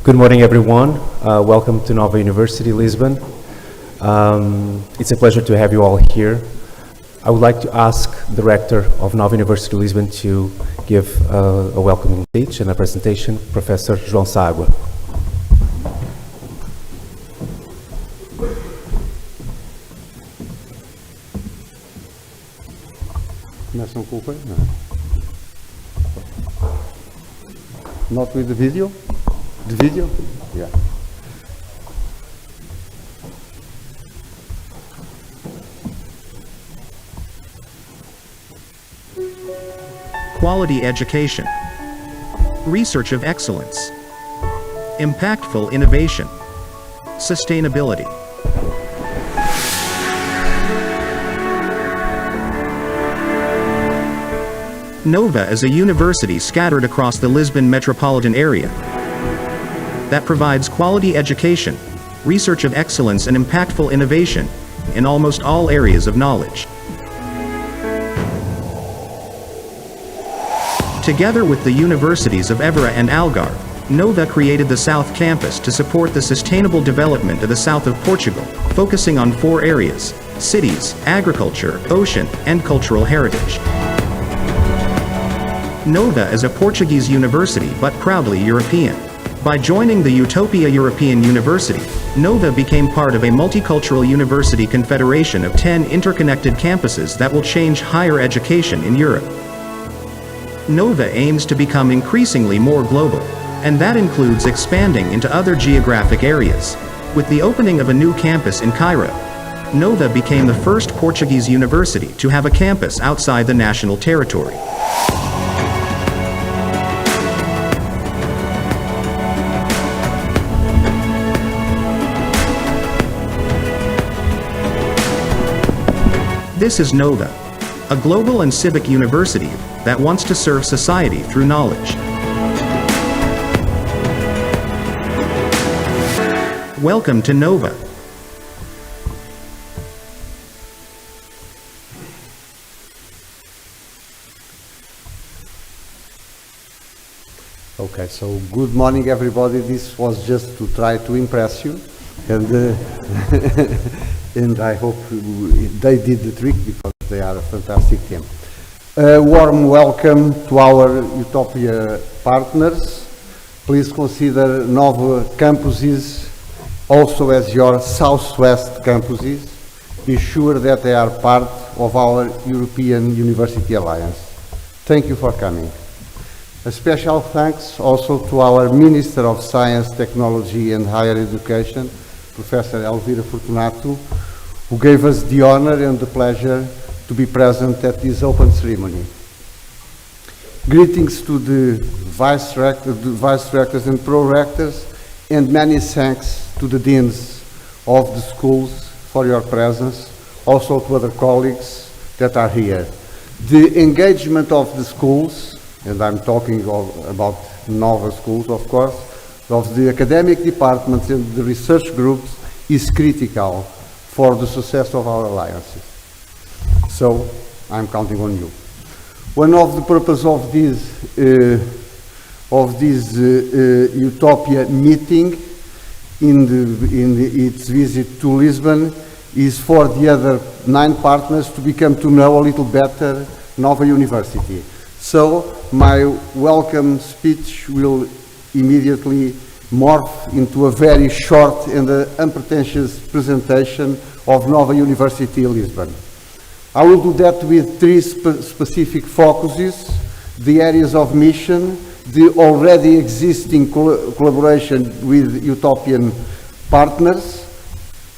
Good morning, everyone. Welcome to Nova University, Lisbon. It's a pleasure to have you all here. I would like to ask the Rector of Nova University, Lisbon to give a welcoming speech and a presentation, Professor João Ságua. Começam com o coisa? Not with the video? The video? Yeah. Quality education, research of excellence, impactful innovation, sustainability. Nova is a university scattered across the Lisbon metropolitan area that provides quality education, research of excellence and impactful innovation in almost all areas of knowledge. Together with the universities of Évora and Algarve, Nova created the South Campus to support the sustainable development of the south of Portugal, focusing on 4 areas: cities, agriculture, ocean, and cultural heritage. Nova is a Portuguese university but proudly European. By joining the EUTOPIA European University, Nova became part of a multicultural university confederation of 10 interconnected campuses that will change higher education in Europe. Nova aims to become increasingly more global, and that includes expanding into other geographic areas. With the opening of a new campus in Cairo, Nova became the first Portuguese university to have a campus outside the national territory. This is Nova, a global and civic university that wants to serve society through knowledge. Welcome to Nova. Okay, so good morning, everybody. This was just to try to impress you, and and I hope they did the trick because they are a fantastic team. A warm welcome to our EUTOPIA partners. Please consider Nova campuses also as your southwest campuses. Be sure that they are part of our European University Alliance. Thank you for coming. A special thanks also to our Minister of Science, Technology and Higher Education, Professor Elvira Fortunato, who gave us the honor and the pleasure to be present at this open ceremony. Greetings to the vice rectors and pro-rectors, and many thanks to the deans of the schools for your presence, also to other colleagues that are here. The engagement of the schools, and I'm talking about Nova schools, of course, of the academic departments and the research groups is critical for the success of our alliances. So I'm counting on you. One of the purposes of this EUTOPIA meeting in its visit to Lisbon is for the other 9 partners to become to know a little better Nova University. So my welcome speech will immediately morph into a very short and unpretentious presentation of Nova University Lisbon. I will do that with 3 specific focuses: the areas of mission, the already existing collaboration with utopian partners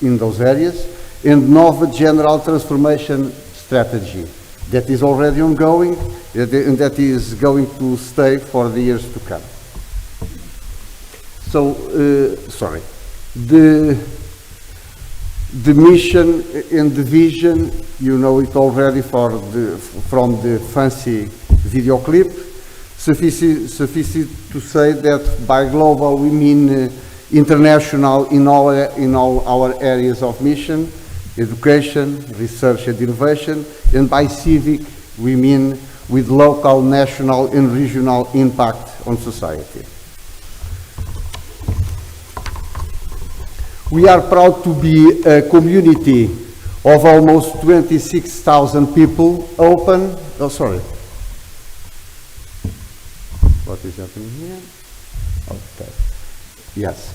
in those areas, and Nova general transformation strategy that is already ongoing and that is going to stay for the years to come. So, the mission and the vision, you know it already from the fancy video clip. Suffice to say that by global we mean international in all our areas of mission: education, research and innovation, and by civic we mean with local, national and regional impact on society. We are proud to be a community of almost 26,000 people, open. Oh, sorry. What is happening here? Okay. Yes.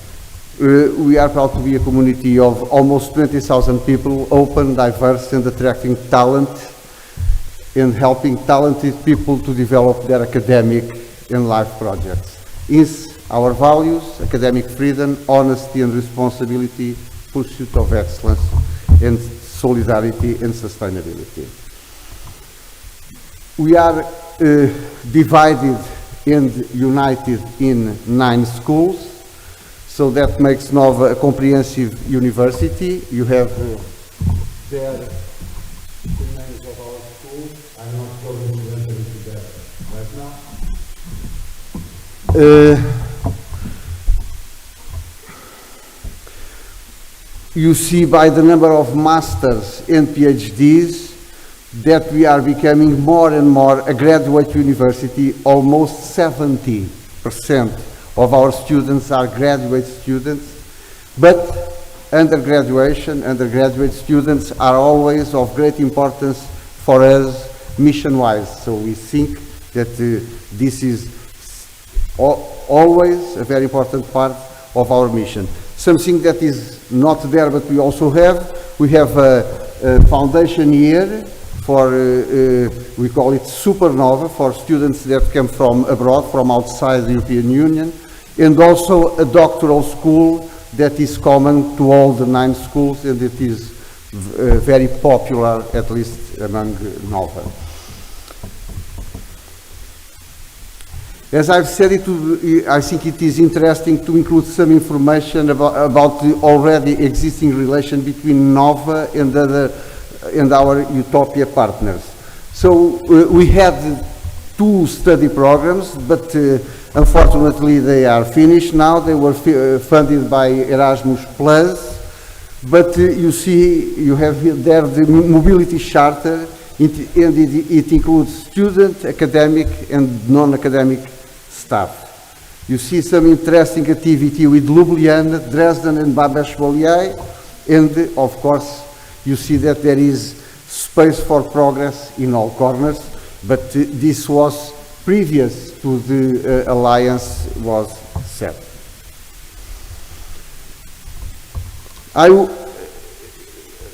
We are proud to be a community of almost 20,000 people, open, diverse, and attracting talent, and helping talented people to develop their academic and life projects. Is our values: academic freedom, honesty and responsibility, pursuit of excellence, and solidarity and sustainability. We are divided and united in 9 schools, so that makes Nova a comprehensive university. You have there the names of our schools. I'm not going to enter into that right now. You see by the number of masters and PhDs that we are becoming more and more a graduate university. Almost 70% of our students are graduate students, but undergraduate students are always of great importance for us mission-wise. So we think that this is always a very important part of our mission. Something that is not there, but we also have, we have a foundation year for, we call it Supernova, for students that come from abroad, from outside the European Union, and also a doctoral school that is common to all the 9 schools, and it is very popular, at least among Nova. As I've said, I think it is interesting to include some information about the already existing relation between Nova and our EUTOPIA partners. So we had 2 study programs, but unfortunately they are finished now. They were funded by Erasmus Plus, but you see, you have there the mobility charter, and it includes student, academic and non-academic staff. You see some interesting activity with Ljubljana, Dresden and Babeș-Bolyai, and of course you see that there is space for progress in all corners, but this was previous to the alliance was set.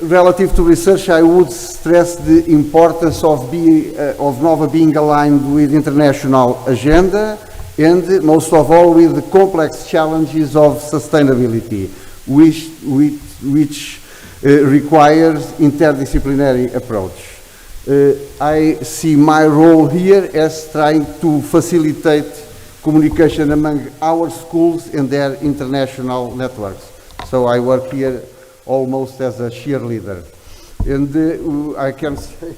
Relative to research, I would stress the importance of Nova being aligned with international agenda, and most of all with the complex challenges of sustainability, which requires interdisciplinary approach. I see my role here as trying to facilitate communication among our schools and their international networks. So I work here almost as a cheerleader. And I can say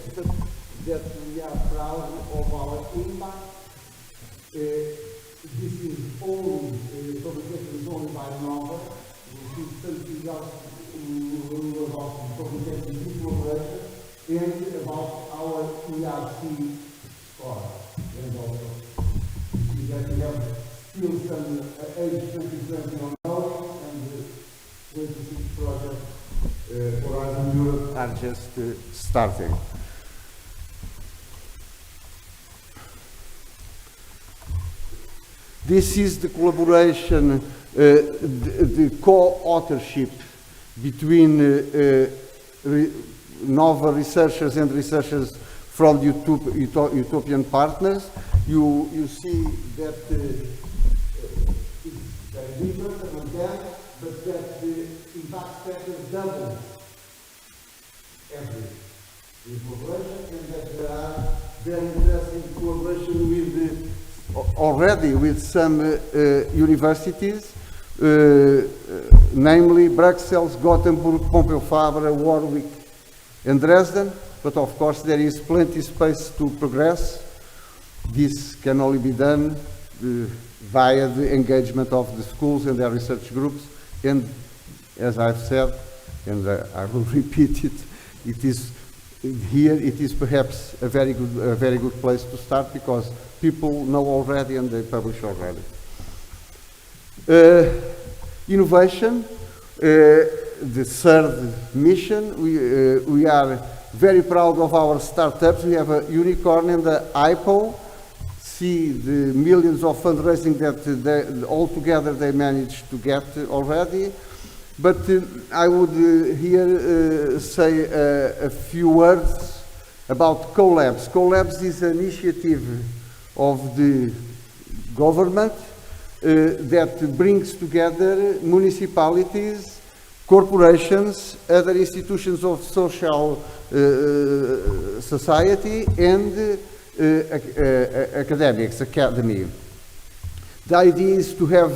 that we are proud of our impact. This is only, publication is only by Nova. We see something else about publication collaboration and about our ERC score. And also, you see that we have still some age 2020 ongoing, and the 26 projects for us in Europe are just starting. This is the collaboration, the co-authorship between Nova researchers and researchers from the Utopian partners. You see that it's very different among them, but that the impact factor doubles every collaboration, and that there are very interesting collaboration with already with some universities, namely Brussels, Gothenburg, Pompeu Fabra, Warwick and Dresden, but of course there is plenty space to progress. This can only be done via the engagement of the schools and their research groups, and as I've said, and I will repeat it, it is here, it is perhaps a very good place to start, because people know already and they publish already. Innovation. The third mission, we are very proud of our startups. We have a unicorn in the IPO. See the millions of fundraising that all together they managed to get already. But I would here say a few words about CoLabs. CoLabs is an initiative of the government that brings together municipalities, corporations, other institutions of social society, and academy. The idea is to have,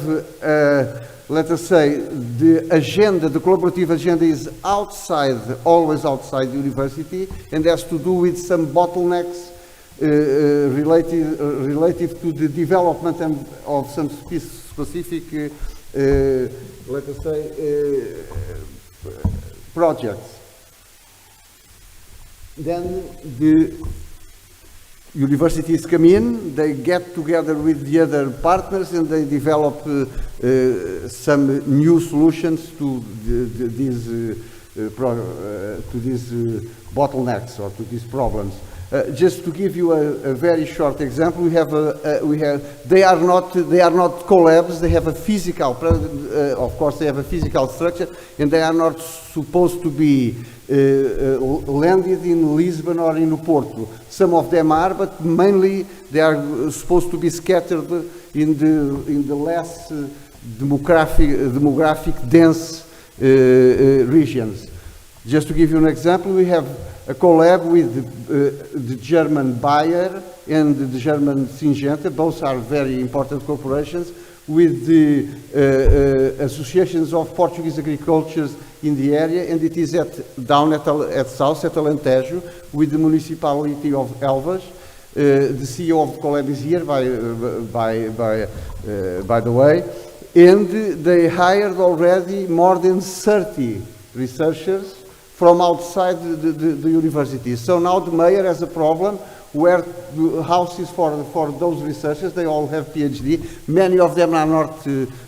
let us say, the agenda, the collaborative agenda is outside, always outside the university, and has to do with some bottlenecks relative to the development of some specific, let us say, projects. Then the universities come in, they get together with the other partners, and they develop some new solutions to these bottlenecks or to these problems. Just to give you a very short example, they are not collabs. They have a physical, of course, they have a physical structure, and they are not supposed to be landed in Lisbon or in Porto. Some of them are, but mainly they are supposed to be scattered in the less demographic dense regions. Just to give you an example, we have a collab with the German Bayer and the German Syngenta. Both are very important corporations, with the associations of Portuguese agricultures in the area, and it is down at south at Alentejo, with the municipality of Elvas. The CEO of the collab is here, by the way, and they hired already more than 30 researchers from outside the university. So now the mayor has a problem where the houses for those researchers, they all have PhD. Many of them are not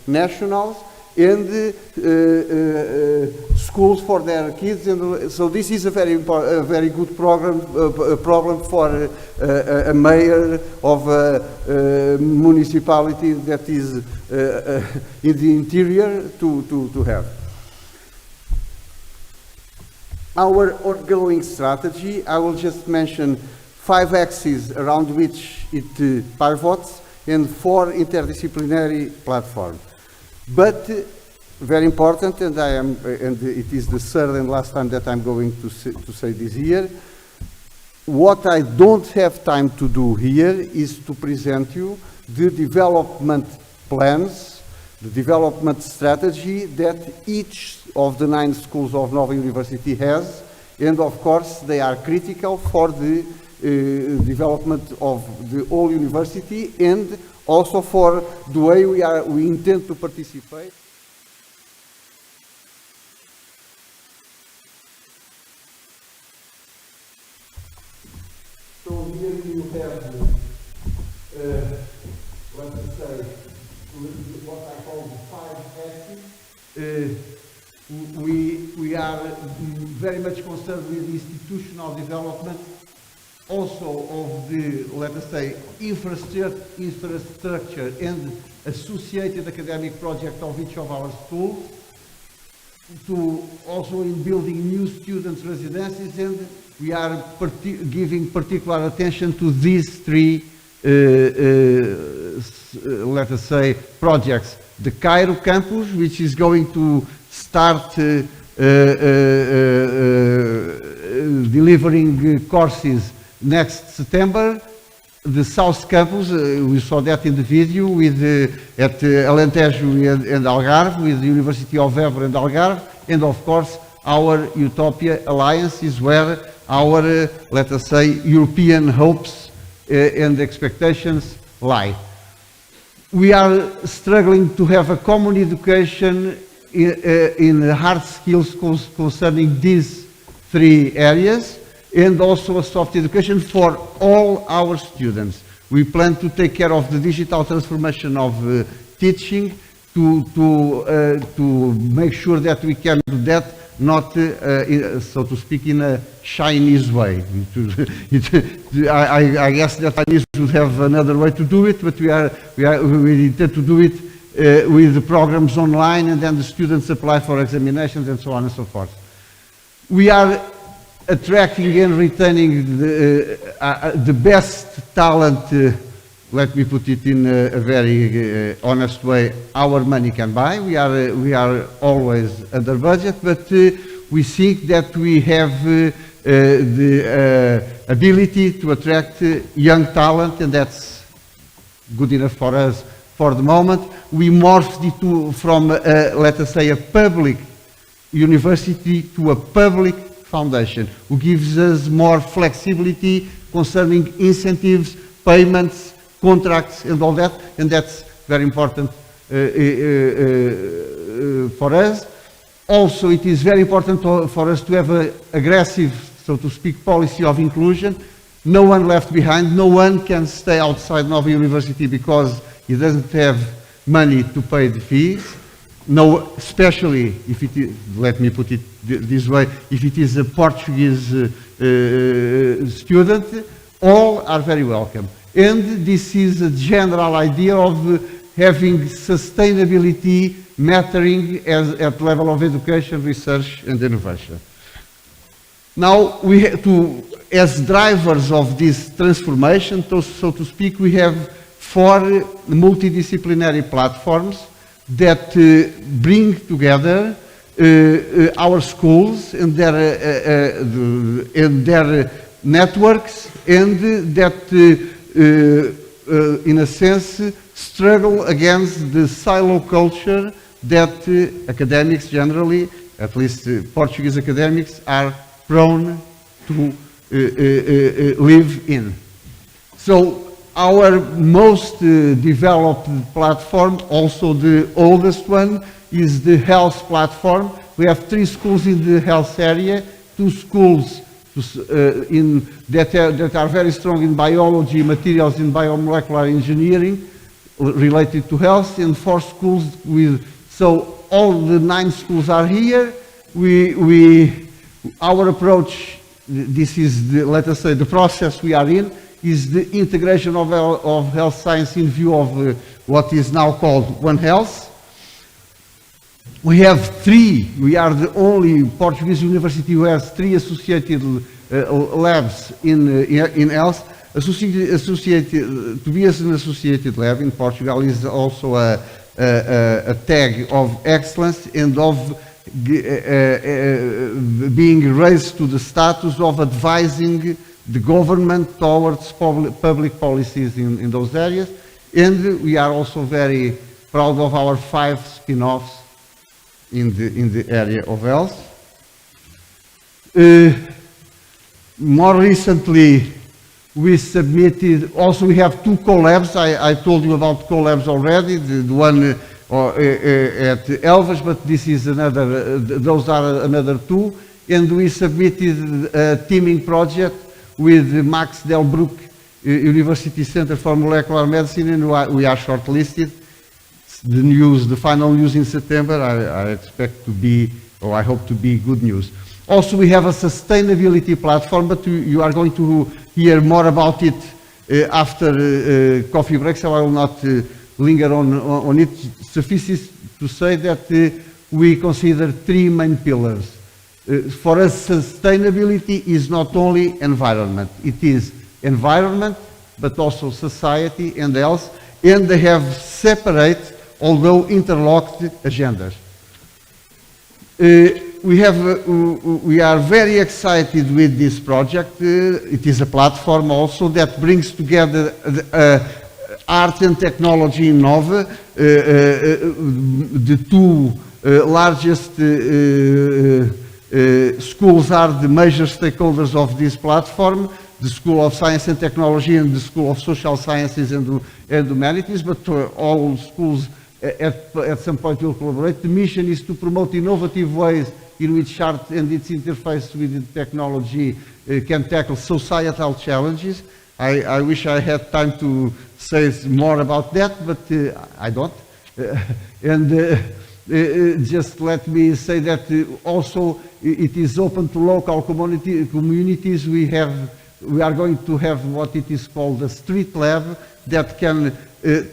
nationals, and schools for their kids. And so this is a very good problem for a mayor of a municipality that is in the interior to have. Our ongoing strategy, I will just mention 5 axes around which it pivots and 4 interdisciplinary platforms. But very important, and it is the third and last time that I'm going to say this here. What I don't have time to do here is to present you the development plans, the development strategy that each of the 9 schools of Nova University has, and of course they are critical for the development of the whole university, and also for the way we intend to participate. So here you have, let us say, what I call the 5 axes. We are very much concerned with institutional development, also of the, let us say, infrastructure and associated academic project of each of our schools, to also in building new students' residences, and we are giving particular attention to these 3 let us say, projects. The Cairo campus, which is going to start delivering courses next September. The South campus, we saw that in the video, with at Alentejo and Algarve, with the University of Évora and Algarve, and of course our EUTOPIA Alliance is where our, let us say, European hopes and expectations lie. We are struggling to have a common education in hard skills concerning these 3 areas, and also a soft education for all our students. We plan to take care of the digital transformation of teaching, to make sure that we can do that, not so to speak, in a Chinese way. I guess that Chinese would have another way to do it, but we intend to do it with the programs online, and then the students apply for examinations and so on and so forth. We are attracting and retaining the best talent. Let me put it in a very honest way. Our money can buy. We are always under budget, but we think that we have the ability to attract young talent, and that's good enough for us for the moment. We morphed it from, let us say, a public university to a public foundation, who gives us more flexibility concerning incentives, payments, contracts, and all that, and that's very important for us. Also, it is very important for us to have an aggressive, so to speak, policy of inclusion. No one left behind. No one can stay outside Nova University because he doesn't have money to pay the fees. No, especially if it is, let me put it this way, if it is a Portuguese student, all are very welcome. And this is a general idea of having sustainability mattering at level of education, research, and innovation. Now, we have to, as drivers of this transformation, so to speak, we have 4 multidisciplinary platforms that bring together our schools and their networks, and that, in a sense, struggle against the silo culture that academics generally, at least Portuguese academics, are prone to live in. So our most developed platform, also the oldest one, is the health platform. We have 3 schools in the health area, 2 schools that are very strong in biology, materials, in biomolecular engineering related to health, and 4 schools with, so all the 9 schools are here. Our approach, this is the, let us say, the process we are in, is the integration of health science in view of what is now called One Health. We have 3, we are the only Portuguese university who has 3 associated labs in health. To be an associated lab in Portugal is also a tag of excellence and of being raised to the status of advising the government towards public policies in those areas. And we are also very proud of our 5 spin-offs in the area of health. More recently, we submitted, also we have 2 collabs. I told you about collabs already, the one at Elvas, but this is another, those are another 2. And we submitted a teaming project with Max Delbruck University Center for Molecular Medicine, and we are shortlisted. The final news in September, I expect to be, or I hope to be, good news. Also, we have a sustainability platform, but you are going to hear more about it after coffee break, so I will not linger on it. Suffices to say that we consider 3 main pillars. For us, sustainability is not only environment. It is environment, but also society and health, and they have separate, although interlocked, agendas. We are very excited with this project. It is a platform also that brings together art and technology in Nova. The 2 largest schools are the major stakeholders of this platform, the School of Science and Technology and the School of Social Sciences and Humanities, but all schools at some point will collaborate. The mission is to promote innovative ways in which art and its interface with technology can tackle societal challenges. I wish I had time to say more about that, but I don't. Just let me say that also it is open to local communities. We are going to have what it is called a street lab that can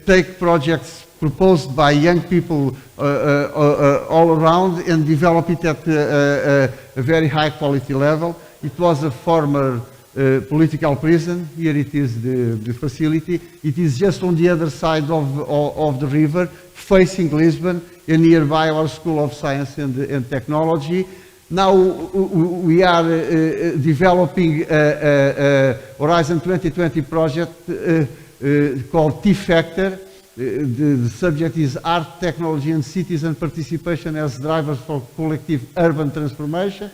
take projects proposed by young people all around and develop it at a very high quality level. It was a former political prison. Here it is the facility. It is just on the other side of the river, facing Lisbon, and nearby our School of Science and Technology. Now we are developing a Horizon 2020 project called T-Factor. The subject is Art, Technology and Citizen Participation as Drivers for Collective Urban Transformation.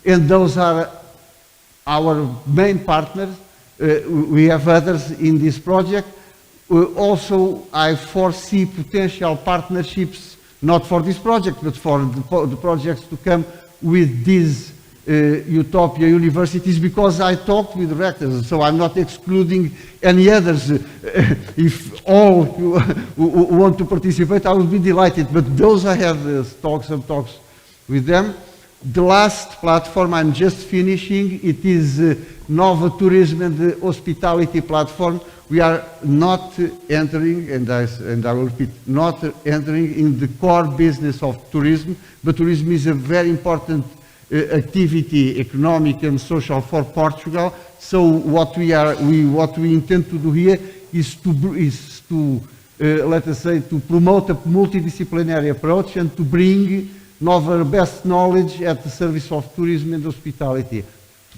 And those are our main partners. We have others in this project. Also, I foresee potential partnerships, not for this project, but for the projects to come with these Utopia universities, because I talked with rectors, so I'm not excluding any others. If all who want to participate, I will be delighted, but those I have some talks with them. The last platform I'm just finishing, it is Nova Tourism and Hospitality platform. We are not entering, and I will repeat, not entering in the core business of tourism, but tourism is a very important activity, economic and social, for Portugal. So what we intend to do here is to let us say, to promote a multidisciplinary approach and to bring novel best knowledge at the service of tourism and hospitality.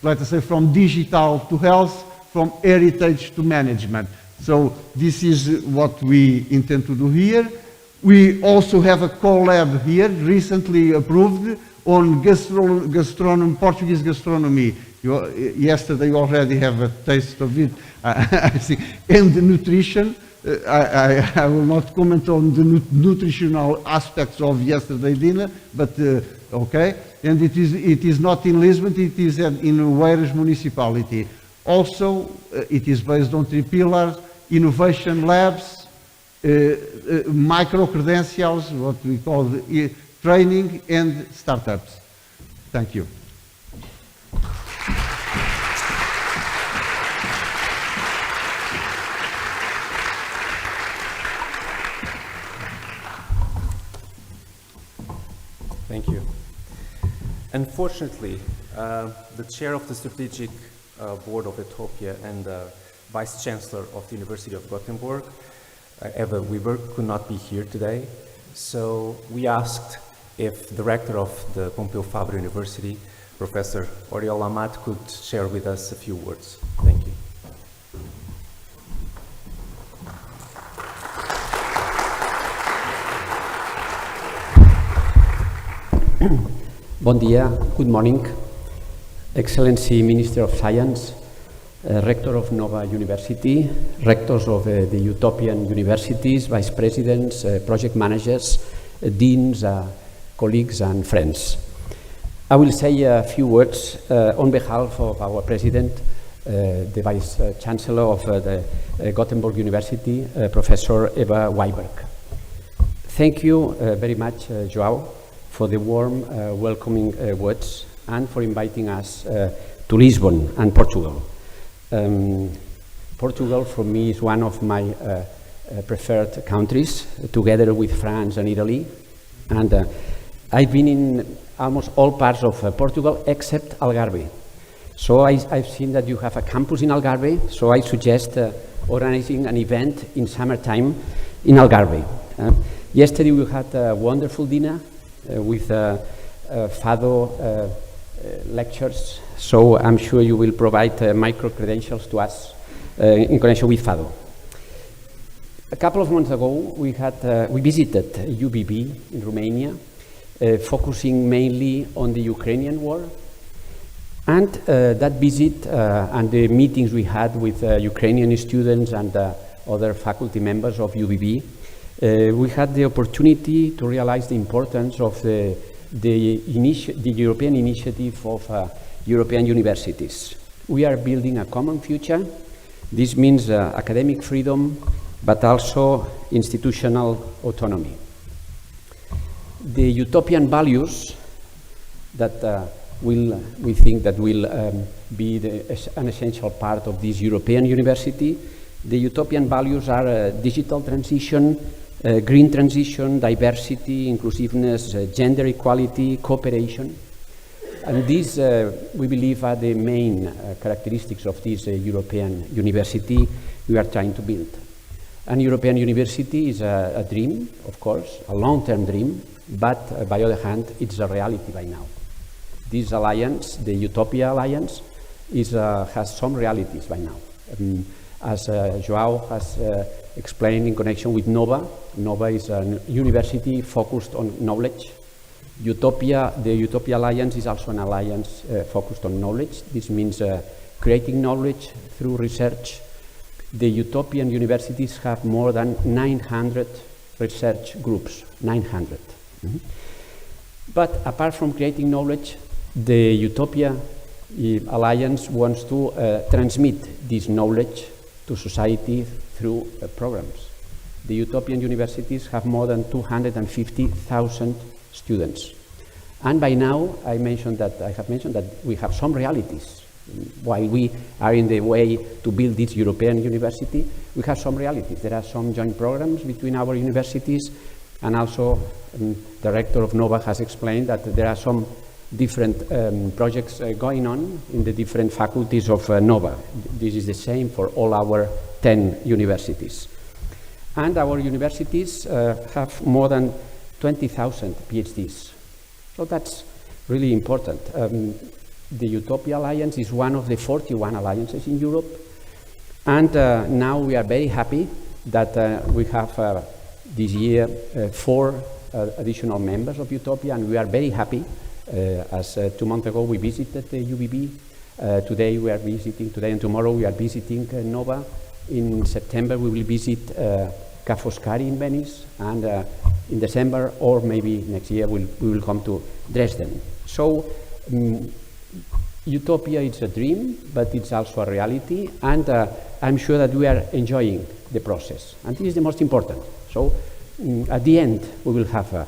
Let us say, from digital to health, from heritage to management. So this is what we intend to do here. We also have a co-lab here, recently approved, on Portuguese gastronomy. Yesterday you already have a taste of it, I think. And the nutrition. I will not comment on the nutritional aspects of yesterday's dinner, but okay. And it is not in Lisbon, it is in Oeiras municipality. Also, it is based on 3 pillars: innovation labs, micro-credentials, what we call the training, and startups. Thank you. Thank you. Unfortunately, the chair of the strategic board of EUTOPIA and the vice chancellor of the University of Gothenburg, Eva Weber, could not be here today. So we asked if the rector of the Pompeu Fabra University, Professor Oriol Amat, could share with us a few words. Thank you. Bon dia, good morning. Excellency Minister of Science, Rector of Nova University, Rectors of the Utopian Universities, Vice Presidents, Project Managers, Deans, colleagues and friends. I will say a few words on behalf of our President, the Vice Chancellor of the Gothenburg University, Professor Eva Weiberg. Thank you very much, João, for the warm welcoming words and for inviting us to Lisbon and Portugal. Portugal for me is one of my preferred countries, together with France and Italy, and I've been in almost all parts of Portugal except Algarve. So I've seen that you have a campus in Algarve, so I suggest organizing an event in summertime in Algarve. Yesterday we had a wonderful dinner with Fado lectures, so I'm sure you will provide micro-credentials to us in connection with Fado. A couple of months ago, we visited UBB in Romania, focusing mainly on the Ukrainian war. And that visit and the meetings we had with Ukrainian students and other faculty members of UBB, we had the opportunity to realize the importance of the European initiative of European universities. We are building a common future. This means academic freedom, but also institutional autonomy. The utopian values that we think that will be an essential part of this European university. The utopian values are digital transition, green transition, diversity, inclusiveness, gender equality, cooperation. And these, we believe, are the main characteristics of this European university we are trying to build. An European university is a dream, of course, a long-term dream, but by the other hand, it's a reality by now. This alliance, the EUTOPIA Alliance, has some realities by now. As João has explained in connection with NOVA, NOVA is a university focused on knowledge. The EUTOPIA Alliance is also an alliance focused on knowledge. This means creating knowledge through research. The utopian universities have more than 900 research groups, 900. But apart from creating knowledge, the EUTOPIA Alliance wants to transmit this knowledge to society through programs. The utopian universities have more than 250,000 students. And by now, I have mentioned that we have some realities. While we are in the way to build this European university, we have some realities. There are some joint programs between our universities, and also the rector of NOVA has explained that there are some different projects going on in the different faculties of NOVA. This is the same for all our 10 universities. And our universities have more than 20,000 PhDs. So that's really important. The EUTOPIA Alliance is one of the 41 alliances in Europe. And now we are very happy that we have this year 4 additional members of EUTOPIA, and we are very happy. As 2 months ago we visited the UBB. Today and tomorrow we are visiting NOVA. In September we will visit Ca' Foscari in Venice, and in December or maybe next year we will come to Dresden. So Utopia is a dream, but it's also a reality, and I'm sure that we are enjoying the process, and this is the most important. So at the end we will have a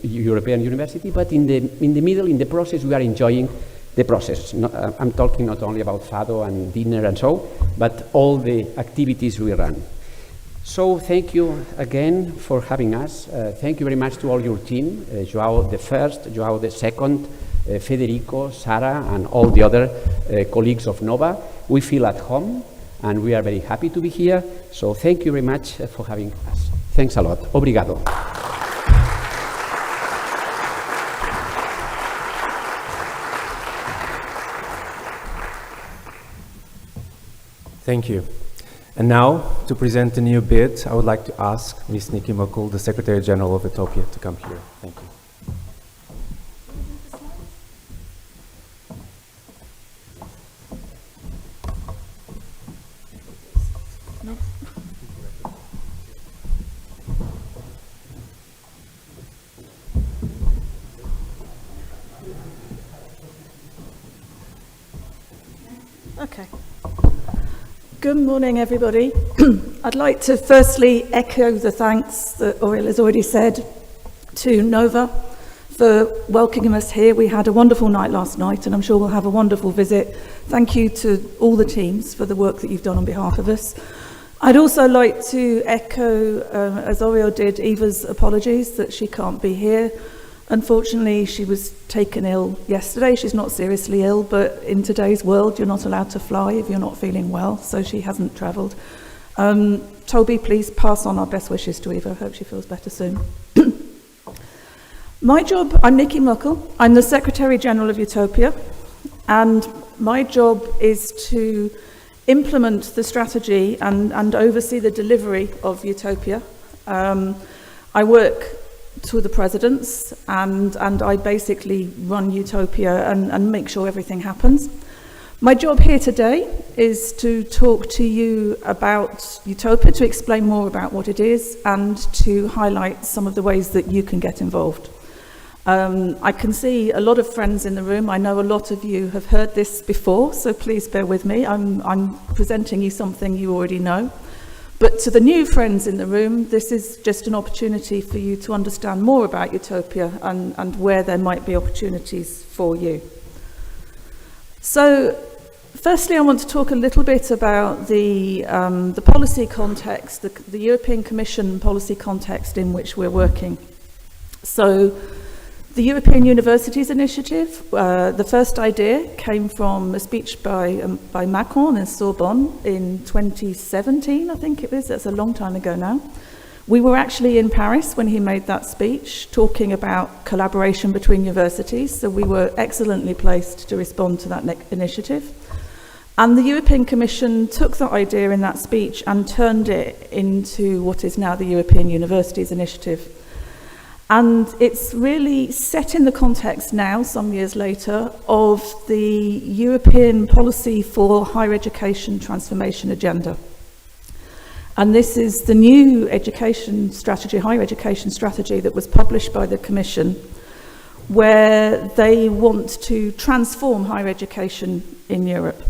European university, but in the middle, in the process, we are enjoying the process. I'm talking not only about fado and dinner and so, but all the activities we run. So thank you again for having us. Thank you very much to all your team, João the first, João the second, Federico, Sara, and all the other colleagues of NOVA. We feel at home, and we are very happy to be here. So thank you very much for having us. Thanks a lot. Obrigado. Thank you. And now, to present the new bid, I would like to ask Ms. Nikki Muckle, the Secretary General of EUTOPIA, to come here. Thank you. Okay. Good morning, everybody. I'd like to firstly echo the thanks that Oriel has already said to NOVA for welcoming us here. We had a wonderful night last night, and I'm sure we'll have a wonderful visit. Thank you to all the teams for the work that you've done on behalf of us. I'd also like to echo, as Oriel did, Eva's apologies that she can't be here. Unfortunately, she was taken ill yesterday. She's not seriously ill, but in today's world, you're not allowed to fly if you're not feeling well, so she hasn't travelled. Toby, please pass on our best wishes to Eva. I hope she feels better soon. My job, I'm Nikki Muckle. I'm the Secretary General of EUTOPIA, and my job is to implement the strategy and oversee the delivery of EUTOPIA. I work to the presidents, and I basically run EUTOPIA and make sure everything happens. My job here today is to talk to you about EUTOPIA, to explain more about what it is, and to highlight some of the ways that you can get involved. I can see a lot of friends in the room. I know a lot of you have heard this before, so please bear with me. I'm presenting you something you already know. But to the new friends in the room, this is just an opportunity for you to understand more about Utopia and where there might be opportunities for you. So, firstly, I want to talk a little bit about the policy context, the European Commission policy context in which we're working. So, the European Universities Initiative, the first idea came from a speech by Macron in Sorbonne in 2017, I think it was. That's a long time ago now. We were actually in Paris when he made that speech, talking about collaboration between universities, so we were excellently placed to respond to that initiative. And the European Commission took that idea in that speech and turned it into what is now the European Universities Initiative. And it's really set in the context now, some years later, of the European policy for higher education transformation agenda. And this is the new education strategy, higher education strategy that was published by the Commission, where they want to transform higher education in Europe.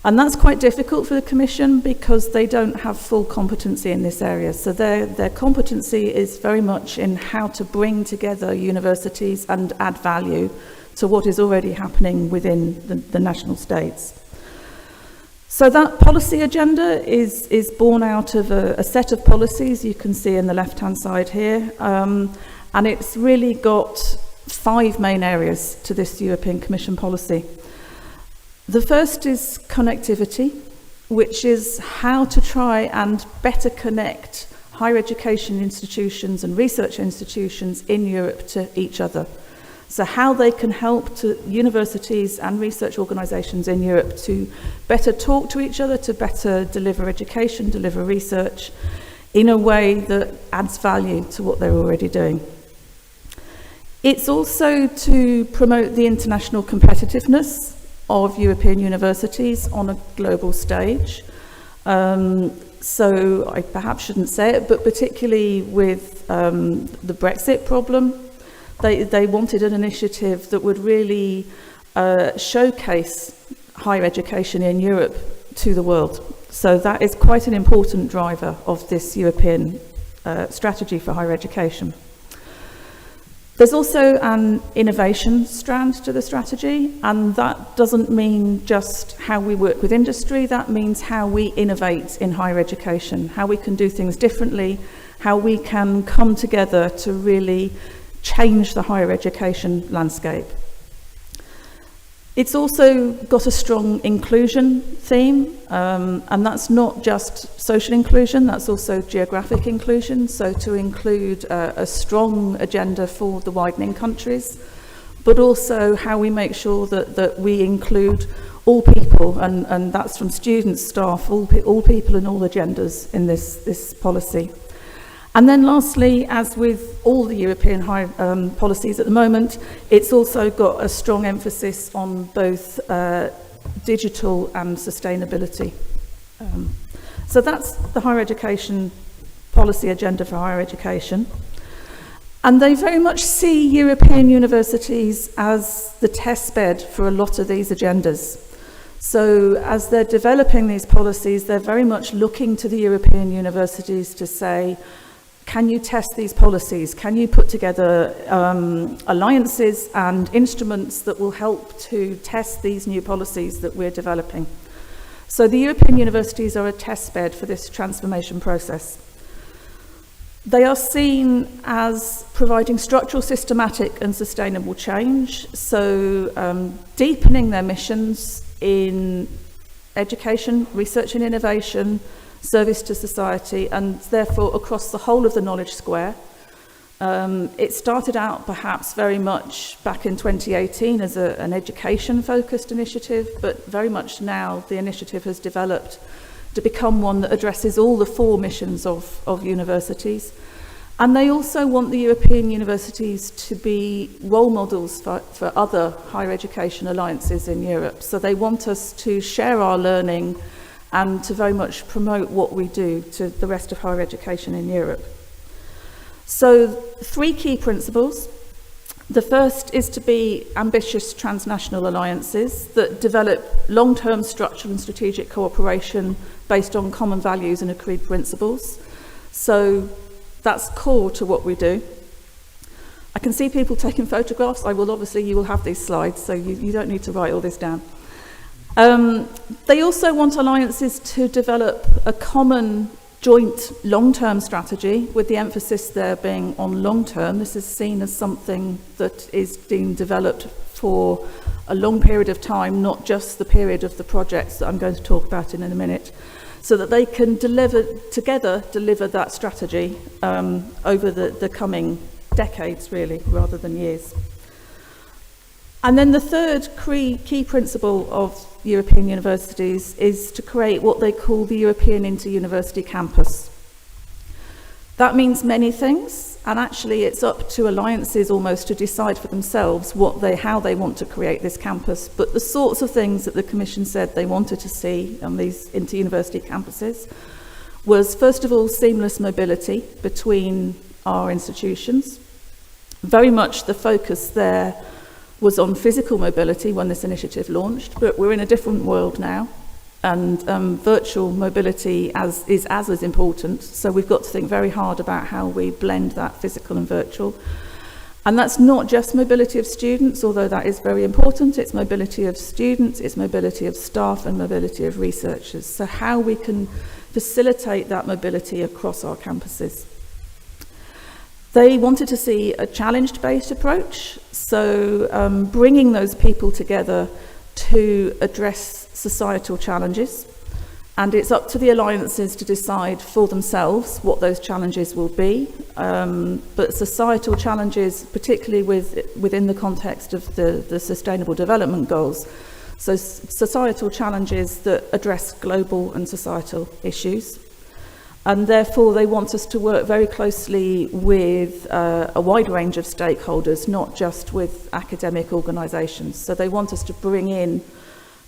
And that's quite difficult for the Commission because they don't have full competency in this area. So their competency is very much in how to bring together universities and add value to what is already happening within the national states. So that policy agenda is born out of a set of policies you can see in the left-hand side here. And it's really got 5 main areas to this European Commission policy. The first is connectivity, which is how to try and better connect higher education institutions and research institutions in Europe to each other. So how they can help to universities and research organisations in Europe to better talk to each other, to better deliver education, deliver research in a way that adds value to what they're already doing. It's also to promote the international competitiveness of European universities on a global stage. So I perhaps shouldn't say it, but particularly with the Brexit problem, they wanted an initiative that would really showcase higher education in Europe to the world. So that is quite an important driver of this European strategy for higher education. There's also an innovation strand to the strategy, and that doesn't mean just how we work with industry, that means how we innovate in higher education, how we can do things differently, how we can come together to really change the higher education landscape. It's also got a strong inclusion theme, and that's not just social inclusion, that's also geographic inclusion, so to include a strong agenda for the widening countries, but also how we make sure that we include all people, and that's from students, staff, all people and all agendas in this policy. And then lastly, as with all the European high policies at the moment, it's also got a strong emphasis on both digital and sustainability. So that's the higher education policy agenda for higher education. And they very much see European universities as the testbed for a lot of these agendas. So as they're developing these policies, they're very much looking to the European universities to say, can you test these policies? Can you put together alliances and instruments that will help to test these new policies that we're developing? So the European universities are a testbed for this transformation process. They are seen as providing structural, systematic and sustainable change, so deepening their missions in education, research and innovation, service to society, and therefore across the whole of the knowledge square. It started out perhaps very much back in 2018 as an education-focused initiative, but very much now the initiative has developed to become one that addresses all the 4 missions of universities. And they also want the European universities to be role models for other higher education alliances in Europe. So they want us to share our learning and to very much promote what we do to the rest of higher education in Europe. So 3 key principles. The first is to be ambitious transnational alliances that develop long-term structural and strategic cooperation based on common values and agreed principles. So that's core to what we do. I can see people taking photographs. You will have these slides, so you don't need to write all this down. They also want alliances to develop a common joint long-term strategy, with the emphasis there being on long-term. This is seen as something that is being developed for a long period of time, not just the period of the projects that I'm going to talk about in a minute, so that they can deliver that strategy over the coming decades, really, rather than years. And then the third key principle of European universities is to create what they call the European Inter-University Campus. That means many things, and actually it's up to alliances almost to decide for themselves how they want to create this campus. But the sorts of things that the Commission said they wanted to see on these inter-university campuses was, first of all, seamless mobility between our institutions. Very much the focus there was on physical mobility when this initiative launched, but we're in a different world now, and virtual mobility is as important, so we've got to think very hard about how we blend that physical and virtual. And that's not just mobility of students, although that is very important. It's mobility of students, it's mobility of staff, and mobility of researchers. So how we can facilitate that mobility across our campuses. They wanted to see a challenge-based approach, so bringing those people together to address societal challenges, and it's up to the alliances to decide for themselves what those challenges will be, but societal challenges, particularly within the context of the Sustainable Development Goals, so societal challenges that address global and societal issues. And therefore, they want us to work very closely with a wide range of stakeholders, not just with academic organisations. So they want us to bring in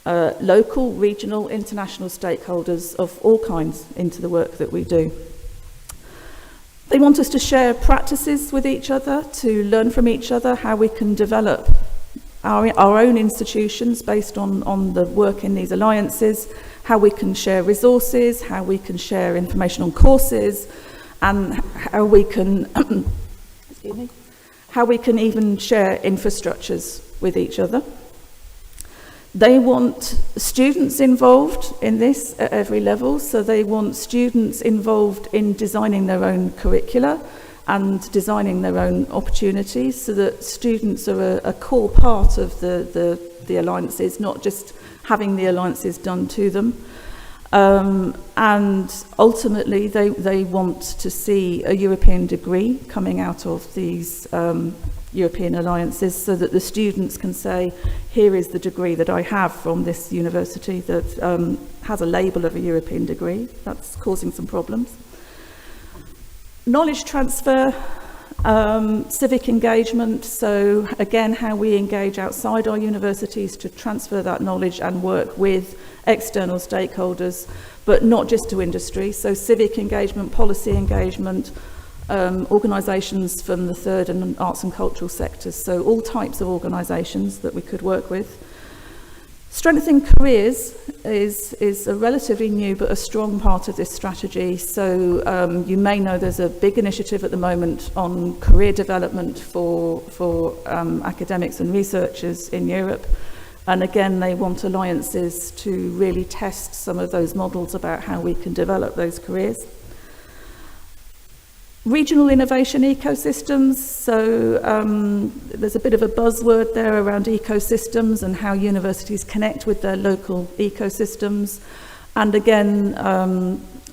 local, regional, international stakeholders of all kinds into the work that we do. They want us to share practices with each other, to learn from each other, how we can develop our own institutions based on the work in these alliances, how we can share resources, how we can share information on courses, and how we can even share infrastructures with each other. They want students involved in this at every level, so they want students involved in designing their own curricula and designing their own opportunities, so that students are a core part of the alliances, not just having the alliances done to them. And ultimately, they want to see a European degree coming out of these European alliances, so that the students can say, here is the degree that I have from this university that has a label of a European degree. That's causing some problems. Knowledge transfer, civic engagement, so again how we engage outside our universities to transfer that knowledge and work with external stakeholders, but not just to industry, so civic engagement, policy engagement, organisations from the third and arts and cultural sectors, so all types of organisations that we could work with. Strengthening careers is a relatively new but a strong part of this strategy. So you may know there's a big initiative at the moment on career development for academics and researchers in Europe. And again, they want alliances to really test some of those models about how we can develop those careers. Regional innovation ecosystems, so there's a bit of a buzzword there around ecosystems and how universities connect with their local ecosystems. And again,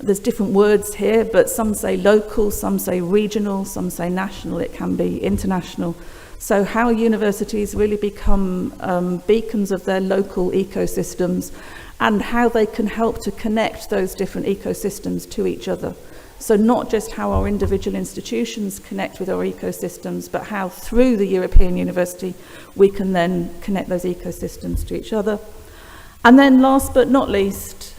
there's different words here, but some say local, some say regional, some say national, it can be international. So how universities really become beacons of their local ecosystems, and how they can help to connect those different ecosystems to each other. So not just how our individual institutions connect with our ecosystems, but how through the European University we can then connect those ecosystems to each other. And then last but not least,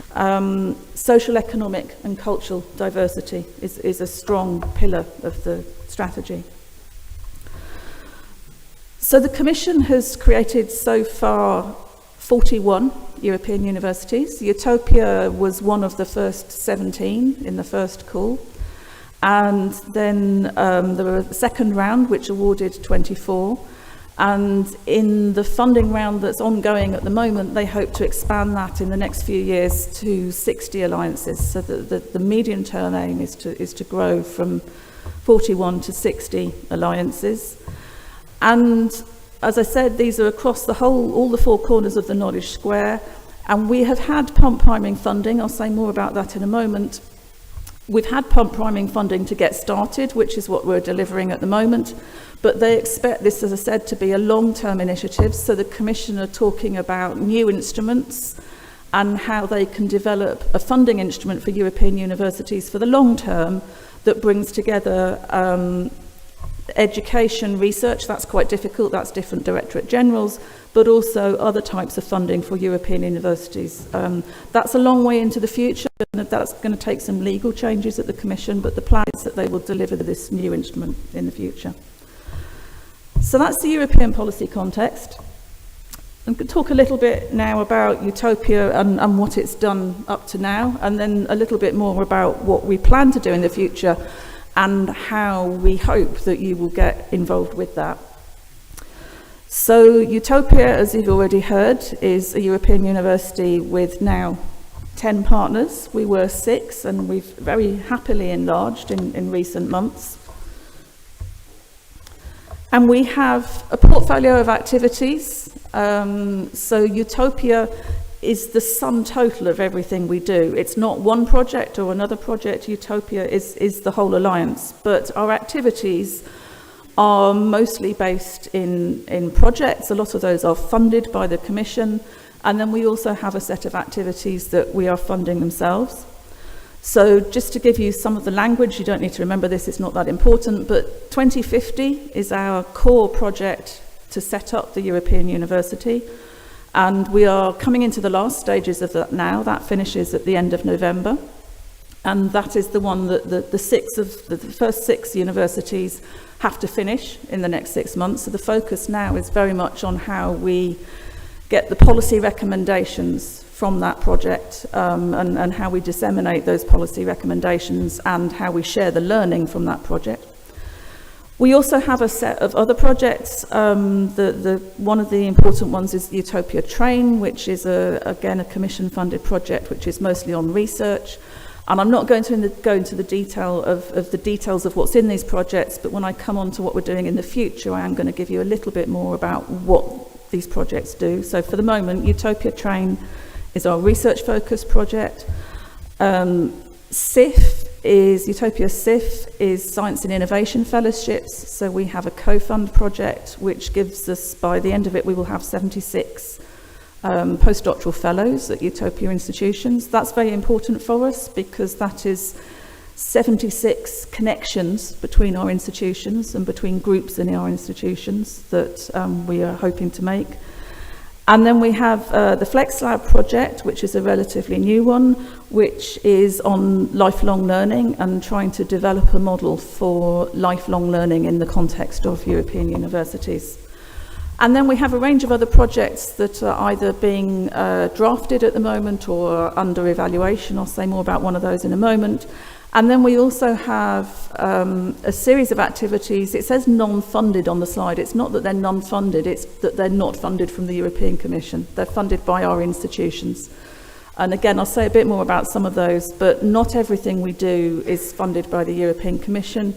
social, economic and cultural diversity is a strong pillar of the strategy. So the Commission has created so far 41 European universities. EUTOPIA was one of the first 17 in the first call. And then there were a second round which awarded 24. And in the funding round that's ongoing at the moment, they hope to expand that in the next few years to 60 alliances. So the medium-term aim is to grow from 41 to 60 alliances. And as I said, these are across all the four corners of the knowledge square. And we have had pump priming funding. I'll say more about that in a moment. We've had pump priming funding to get started, which is what we're delivering at the moment. But they expect this, as I said, to be a long-term initiative. So the Commission are talking about new instruments and how they can develop a funding instrument for European universities for the long term that brings together education, research. That's quite difficult. That's different Directorate Generals, but also other types of funding for European universities. That's a long way into the future. That's going to take some legal changes at the Commission, but the plan is that they will deliver this new instrument in the future. So that's the European policy context. I'm going to talk a little bit now about EUTOPIA and what it's done up to now, and then a little bit more about what we plan to do in the future and how we hope that you will get involved with that. So EUTOPIA, as you've already heard, is a European university with now 10 partners. We were 6, and we've very happily enlarged in recent months. And we have a portfolio of activities. So EUTOPIA is the sum total of everything we do. It's not one project or another project. EUTOPIA is the whole alliance. But our activities are mostly based in projects. A lot of those are funded by the Commission. And then we also have a set of activities that we are funding themselves. So just to give you some of the language, you don't need to remember this, it's not that important, but 2050 is our core project to set up the European University. And we are coming into the last stages of that now. That finishes at the end of November. And that is the one that the first 6 universities have to finish in the next 6 months. So the focus now is very much on how we get the policy recommendations from that project and how we disseminate those policy recommendations and how we share the learning from that project. We also have a set of other projects. One of the important ones is EUTOPIA Train, which is again a Commission-funded project, which is mostly on research. And I'm not going to go into the detail of the details of what's in these projects, but when I come on to what we're doing in the future, I am going to give you a little bit more about what these projects do. So for the moment, EUTOPIA Train is our research-focused project. EUTOPIA SIF is Science and Innovation Fellowships. So we have a co-fund project, which gives us, by the end of it, we will have 76 postdoctoral fellows at EUTOPIA institutions. That's very important for us because that is 76 connections between our institutions and between groups in our institutions that we are hoping to make. And then we have the FlexLab project, which is a relatively new one, which is on lifelong learning and trying to develop a model for lifelong learning in the context of European universities. And then we have a range of other projects that are either being drafted at the moment or under evaluation. I'll say more about one of those in a moment. And then we also have a series of activities. It says non-funded on the slide. It's not that they're non-funded, it's that they're not funded from the European Commission. They're funded by our institutions. And again, I'll say a bit more about some of those, but not everything we do is funded by the European Commission.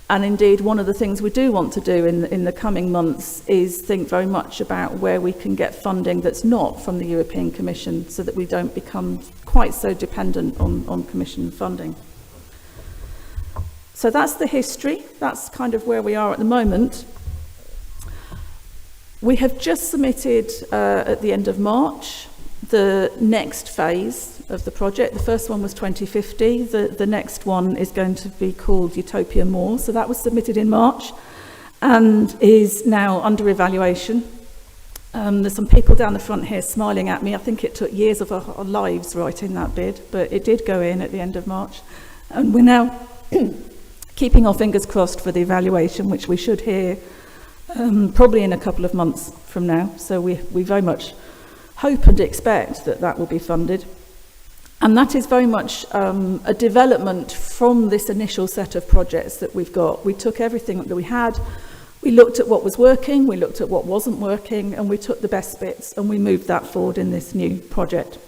And indeed, one of the things we do want to do in the coming months is think very much about where we can get funding that's not from the European Commission so that we don't become quite so dependent on Commission funding. So that's the history. That's kind of where we are at the moment. We have just submitted at the end of March the next phase of the project. The first one was 2050. The next one is going to be called EUTOPIA More. So that was submitted in March and is now under evaluation. There's some people down the front here smiling at me. I think it took years of our lives writing that bid, but it did go in at the end of March. And we're now keeping our fingers crossed for the evaluation, which we should hear probably in a couple of months from now. So we very much hope and expect that that will be funded. And that is very much a development from this initial set of projects that we've got. We took everything that we had, we looked at what was working, we looked at what wasn't working, and we took the best bits and we moved that forward in this new project.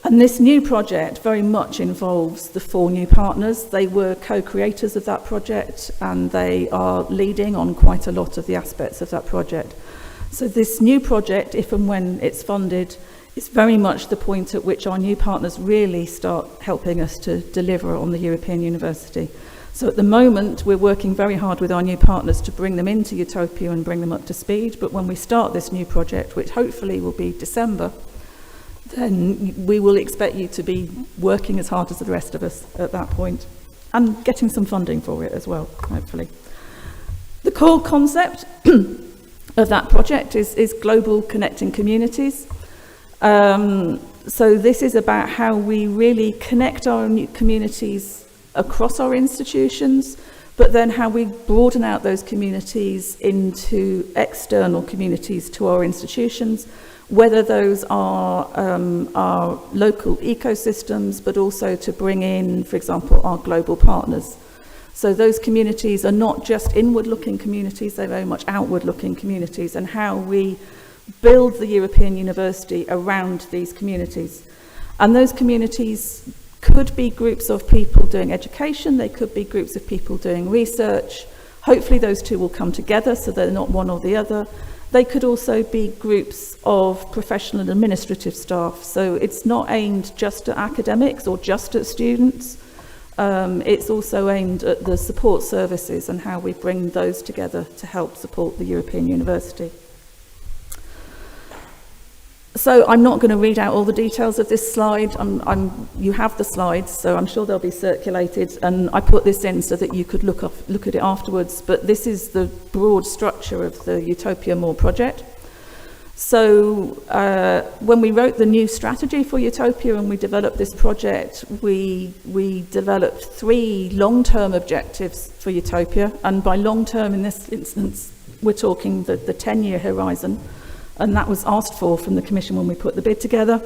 And this new project very much involves the 4 new partners. They were co-creators of that project, and they are leading on quite a lot of the aspects of that project. So this new project, if and when it's funded, is very much the point at which our new partners really start helping us to deliver on the European University. So at the moment, we're working very hard with our new partners to bring them into Utopia and bring them up to speed. But when we start this new project, which hopefully will be December, then we will expect you to be working as hard as the rest of us at that point, and getting some funding for it as well, hopefully. The core concept of that project is global connecting communities. So this is about how we really connect our new communities across our institutions, but then how we broaden out those communities into external communities to our institutions, whether those are our local ecosystems, but also to bring in, for example, our global partners. So those communities are not just inward-looking communities, they're very much outward-looking communities, and how we build the European University around these communities. And those communities could be groups of people doing education, they could be groups of people doing research. Hopefully those two will come together so they're not one or the other. They could also be groups of professional and administrative staff. So it's not aimed just at academics or just at students. It's also aimed at the support services and how we bring those together to help support the European University. So I'm not going to read out all the details of this slide. You have the slides, so I'm sure they'll be circulated. And I put this in so that you could look at it afterwards. But this is the broad structure of the Utopia More project. So when we wrote the new strategy for Utopia and we developed this project, we developed 3 long-term objectives for Utopia. And by long-term in this instance, we're talking the 10-year horizon. And that was asked for from the Commission when we put the bid together.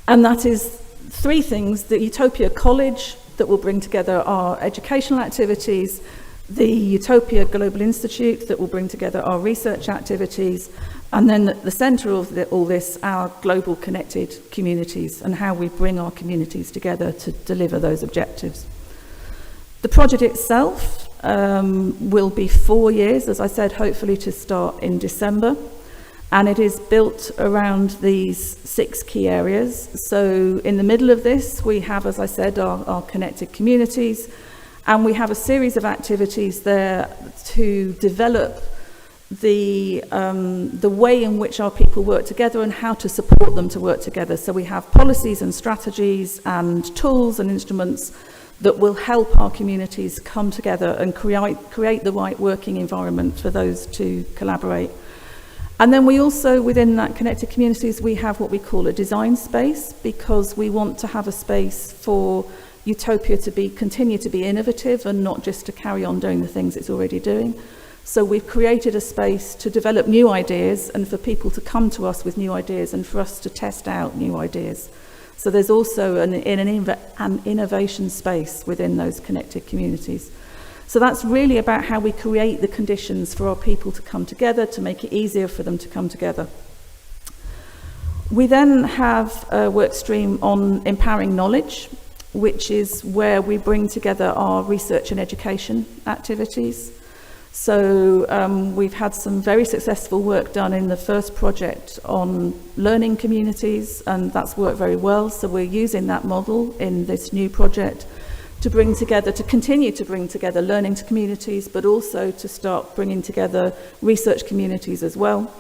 And that is 3 things: the Utopia College, that will bring together our educational activities, the Utopia Global Institute, that will bring together our research activities, and then at the centre of all this, our global connected communities and how we bring our communities together to deliver those objectives. The project itself will be 4 years, as I said, hopefully to start in December. And it is built around these 6 key areas. So in the middle of this, we have, as I said, our connected communities, and we have a series of activities there to develop the way in which our people work together and how to support them to work together. So we have policies and strategies and tools and instruments that will help our communities come together and create the right working environment for those to collaborate. And then we also, within that connected communities, we have what we call a design space, because we want to have a space for Utopia to continue to be innovative and not just to carry on doing the things it's already doing. So we've created a space to develop new ideas and for people to come to us with new ideas and for us to test out new ideas. So there's also an innovation space within those connected communities. So that's really about how we create the conditions for our people to come together, to make it easier for them to come together. We then have a work stream on empowering knowledge, which is where we bring together our research and education activities. So we've had some very successful work done in the first project on learning communities, and that's worked very well. So we're using that model in this new project to continue to bring together learning communities, but also to start bringing together research communities as well.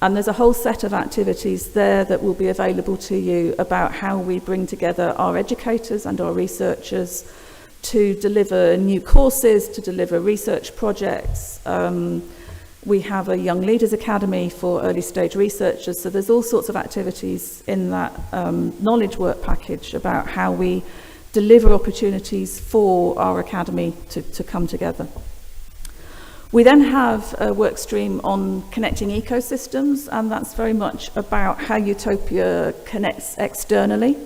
And there's a whole set of activities there that will be available to you about how we bring together our educators and our researchers to deliver new courses, to deliver research projects. We have a Young Leaders Academy for early stage researchers. So there's all sorts of activities in that knowledge work package about how we deliver opportunities for our academy to come together. We then have a work stream on connecting ecosystems, and that's very much about how Utopia connects externally.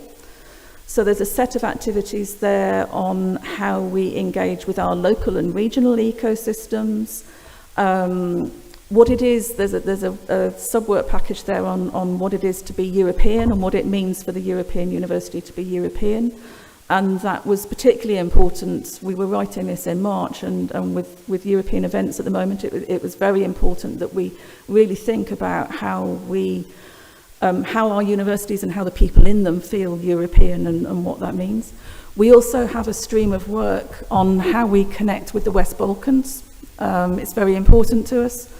So there's a set of activities there on how we engage with our local and regional ecosystems. What it is, there's a sub-work package there on what it is to be European and what it means for the European University to be European. And that was particularly important. We were writing this in March, and with European events at the moment, it was very important that we really think about how our universities and how the people in them feel European and what that means. We also have a stream of work on how we connect with the West Balkans. It's very important to us,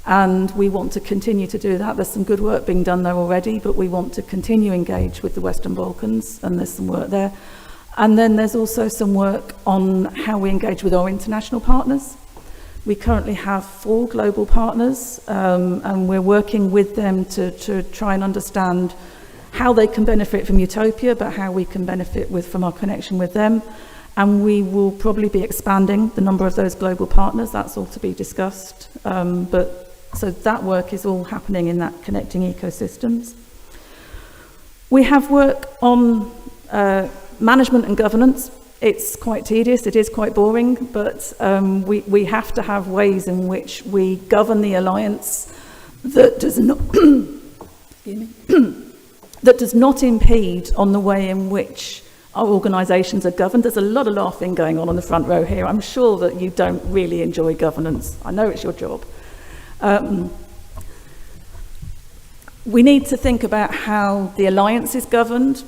and we want to continue to do that. There's some good work being done there already, but we want to continue engage with the Western Balkans, and there's some work there. And then there's also some work on how we engage with our international partners. We currently have 4 global partners, and we're working with them to try and understand how they can benefit from Utopia, but how we can benefit from our connection with them. And we will probably be expanding the number of those global partners. That's all to be discussed. So that work is all happening in that connecting ecosystems. We have work on management and governance. It's quite tedious, it is quite boring, but we have to have ways in which we govern the alliance that does not that does not impede on the way in which our organisations are governed. There's a lot of laughing going on the front row here. I'm sure that you don't really enjoy governance. I know it's your job. We need to think about how the alliance is governed.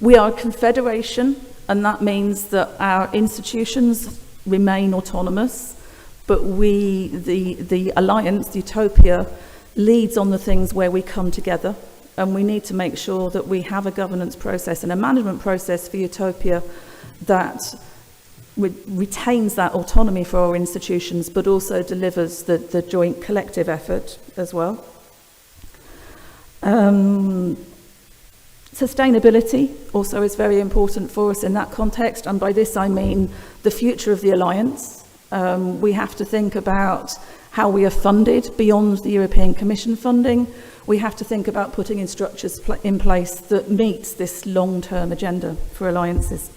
We are a confederation, and that means that our institutions remain autonomous, but the alliance, Utopia, leads on the things where we come together, and we need to make sure that we have a governance process and a management process for Utopia that retains that autonomy for our institutions, but also delivers the joint collective effort as well. Sustainability also is very important for us in that context, and by this I mean the future of the alliance. We have to think about how we are funded beyond the European Commission funding. We have to think about putting in structures in place that meets this long-term agenda for alliances.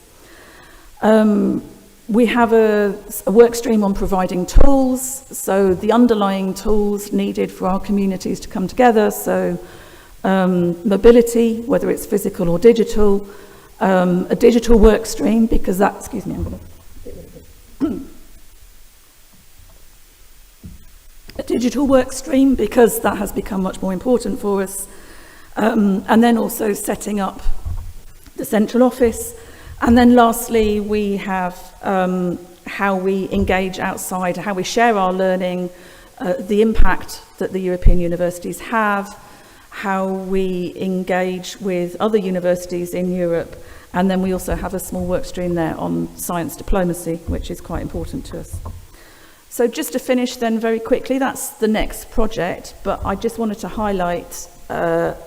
We have a work stream on providing tools, so the underlying tools needed for our communities to come together, so mobility, whether it's physical or digital, a digital work stream, because that, excuse me, I'm going to get rid of it. A digital work stream, because that has become much more important for us, and then also setting up the central office. And then lastly, we have how we engage outside, how we share our learning, the impact that the European universities have, how we engage with other universities in Europe, and then we also have a small work stream there on science diplomacy, which is quite important to us. So just to finish then very quickly, that's the next project, but I just wanted to highlight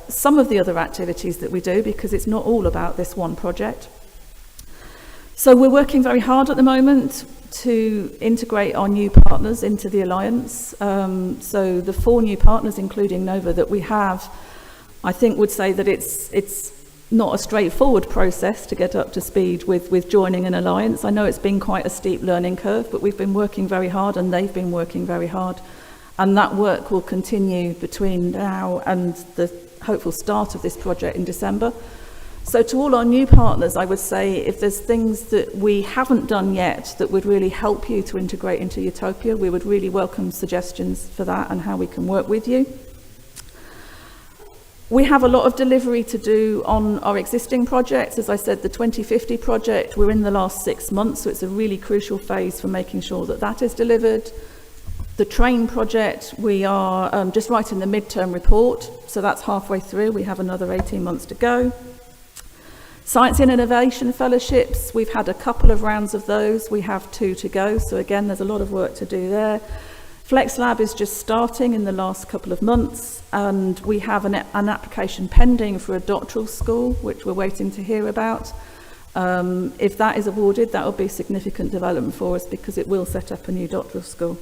some of the other activities that we do, because it's not all about this one project. So we're working very hard at the moment to integrate our new partners into the alliance. So the 4 new partners, including Nova, that we have, I think would say that it's not a straightforward process to get up to speed with joining an alliance. I know it's been quite a steep learning curve, but we've been working very hard, and they've been working very hard. And that work will continue between now and the hopeful start of this project in December. So to all our new partners, I would say if there's things that we haven't done yet that would really help you to integrate into Utopia, we would really welcome suggestions for that and how we can work with you. We have a lot of delivery to do on our existing projects. As I said, the 2050 project, we're in the last 6 months, so it's a really crucial phase for making sure that that is delivered. The train project, we are just writing the midterm report, so that's halfway through. We have another 18 months to go. Science and Innovation Fellowships, we've had a couple of rounds of those. We have 2 to go, so again, there's a lot of work to do there. FlexLab is just starting in the last couple of months, and we have an application pending for a doctoral school, which we're waiting to hear about. If that is awarded, that will be significant development for us, because it will set up a new doctoral school.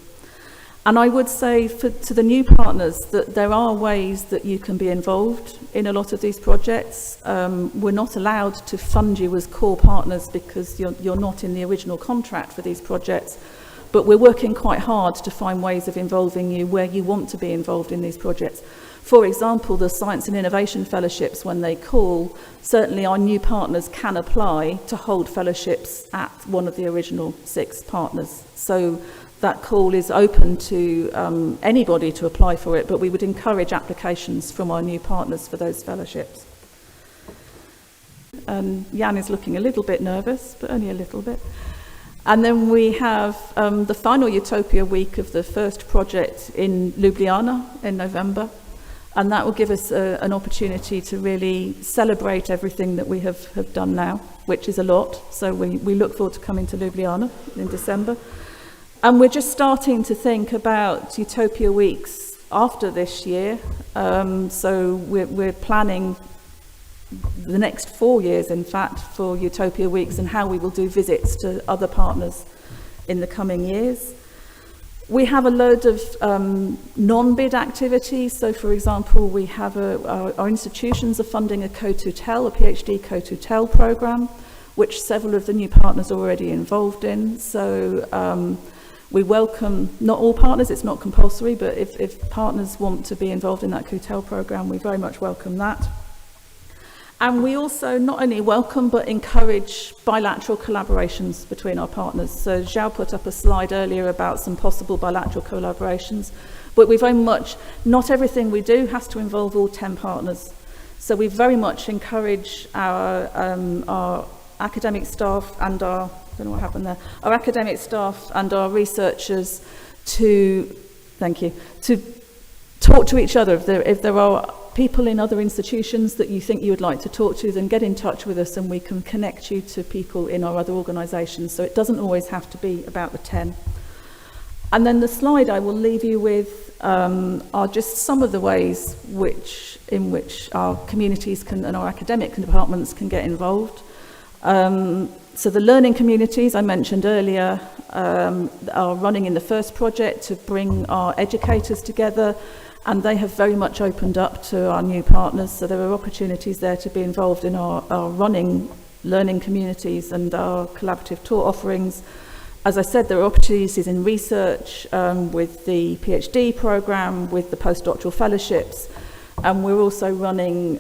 And I would say to the new partners that there are ways that you can be involved in a lot of these projects. We're not allowed to fund you as core partners because you're not in the original contract for these projects, but we're working quite hard to find ways of involving you where you want to be involved in these projects. For example, the Science and Innovation Fellowships, when they call, certainly our new partners can apply to hold fellowships at one of the original 6 partners. So that call is open to anybody to apply for it, but we would encourage applications from our new partners for those fellowships. Jan is looking a little bit nervous, but only a little bit. And then we have the final Utopia week of the first project in Ljubljana in November, and that will give us an opportunity to really celebrate everything that we have done now, which is a lot. So we look forward to coming to Ljubljana in December. And we're just starting to think about Utopia weeks after this year. So we're planning the next 4 years, in fact, for Utopia weeks and how we will do visits to other partners in the coming years. We have a load of non-bid activities. So, for example, we have our institutions are funding a co-tutel, a PhD co-tutel program, which several of the new partners are already involved in. So we welcome, not all partners, it's not compulsory, but if partners want to be involved in that co-tutel program, we very much welcome that. And we also not only welcome but encourage bilateral collaborations between our partners. So Zhao put up a slide earlier about some possible bilateral collaborations, but we very much, not everything we do has to involve all 10 partners. So we very much encourage our academic staff and our academic staff and our researchers to talk to each other. If there are people in other institutions that you think you would like to talk to, then get in touch with us and we can connect you to people in our other organisations. So it doesn't always have to be about the 10. And then the slide I will leave you with are just some of the ways in which our communities and our academic departments can get involved. So the learning communities I mentioned earlier are running in the first project to bring our educators together, and they have very much opened up to our new partners. So there are opportunities there to be involved in our running learning communities and our collaborative tour offerings. As I said, there are opportunities in research with the PhD program, with the postdoctoral fellowships, and we're also running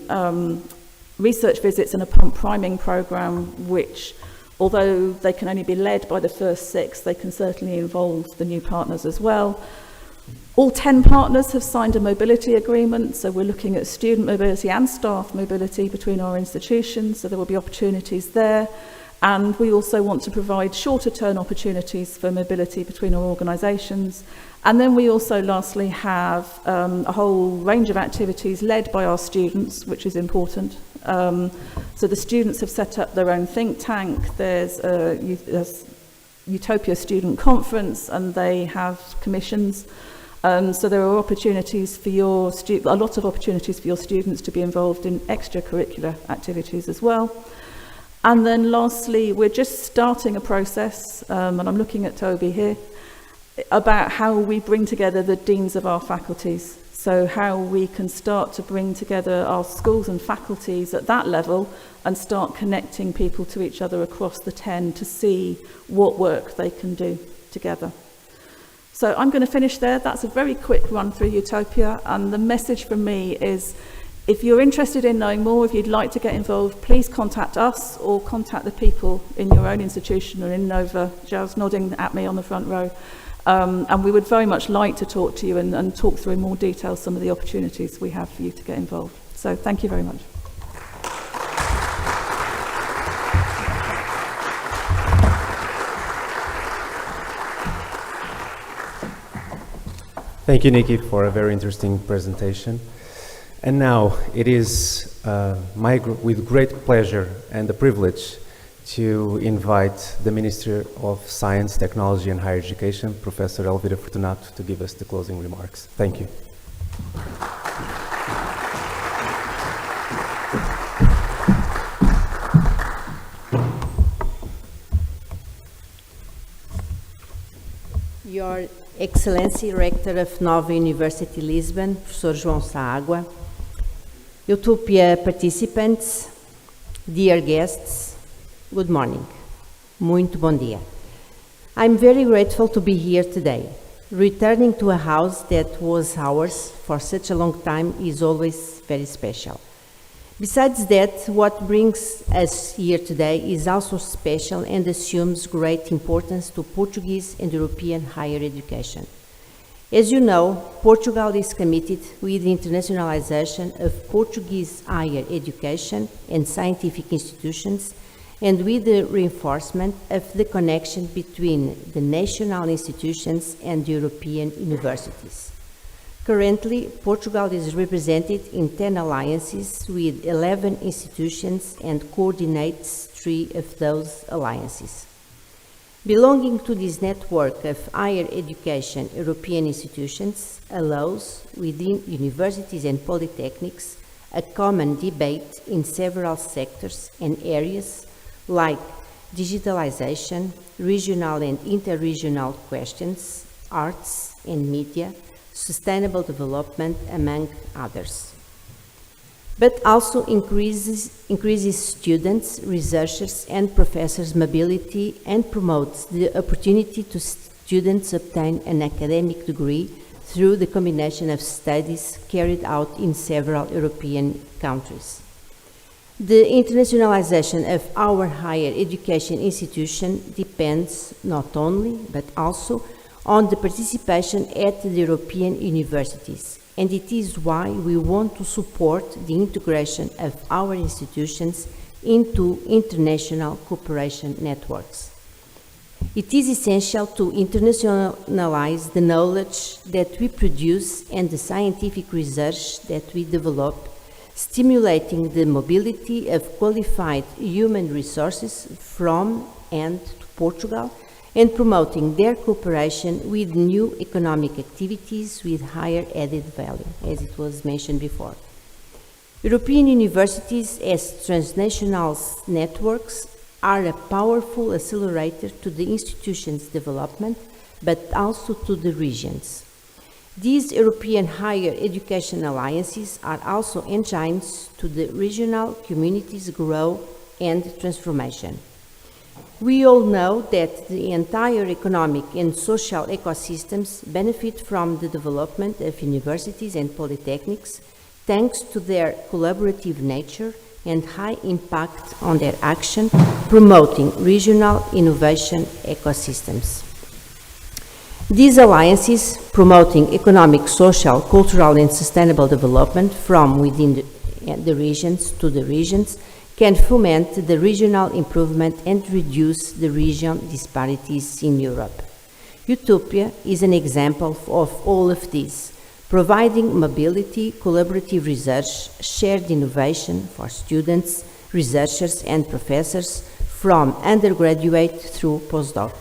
research visits and a pump priming program, which, although they can only be led by the first 6, they can certainly involve the new partners as well. All 10 partners have signed a mobility agreement, so we're looking at student mobility and staff mobility between our institutions, so there will be opportunities there. And we also want to provide shorter term opportunities for mobility between our organisations. And then we also lastly have a whole range of activities led by our students, which is important. So the students have set up their own think tank. There's a Utopia Student Conference, and they have commissions. So there are opportunities for a lot of opportunities for your students to be involved in extracurricular activities as well. And then lastly, we're just starting a process, and I'm looking at Toby here, about how we bring together the deans of our faculties. So how we can start to bring together our schools and faculties at that level and start connecting people to each other across the 10 to see what work they can do together. So I'm going to finish there. That's a very quick run through Utopia, and the message from me is, if you're interested in knowing more, if you'd like to get involved, please contact us or contact the people in your own institution or in Nova. Zhao's nodding at me on the front row. And we would very much like to talk to you and talk through in more detail some of the opportunities we have for you to get involved. So thank you very much. Thank you, Nikki, for a very interesting presentation. And now it is with great pleasure and the privilege to invite the Minister of Science, Technology and Higher Education, Professor Elvira Fortunato, to give us the closing remarks. Thank you. Your Excellency Rector of Nova University Lisbon, Professor João Saagua, EUTOPIA participants, dear guests, good morning. Muito bom dia. I'm very grateful to be here today. Returning to a house that was ours for such a long time is always very special. Besides that, what brings us here today is also special and assumes great importance to Portuguese and European higher education. As you know, Portugal is committed with the internationalization of Portuguese higher education and scientific institutions, and with the reinforcement of the connection between the national institutions and European universities. Currently, Portugal is represented in 10 alliances with 11 institutions and coordinates 3 of those alliances. Belonging to this network of higher education European institutions allows, within universities and polytechnics, a common debate in several sectors and areas like digitalization, regional and interregional questions, arts and media, sustainable development, among others. But also increases students, researchers and professors' mobility and promotes the opportunity to students obtain an academic degree through the combination of studies carried out in several European countries. The internationalization of our higher education institution depends not only, but also on the participation at the European universities, and it is why we want to support the integration of our institutions into international cooperation networks. It is essential to internationalize the knowledge that we produce and the scientific research that we develop, stimulating the mobility of qualified human resources from and to Portugal, and promoting their cooperation with new economic activities with higher added value, as it was mentioned before. European universities as transnational networks are a powerful accelerator to the institution's development, but also to the regions. These European higher education alliances are also engines to the regional communities' growth and transformation. We all know that the entire economic and social ecosystems benefit from the development of universities and polytechnics, thanks to their collaborative nature and high impact on their action, promoting regional innovation ecosystems. These alliances, promoting economic, social, cultural and sustainable development from within the regions to the regions, can foment the regional improvement and reduce the regional disparities in Europe. EUTOPIA is an example of all of these, providing mobility, collaborative research, shared innovation for students, researchers and professors from undergraduate through postdoc.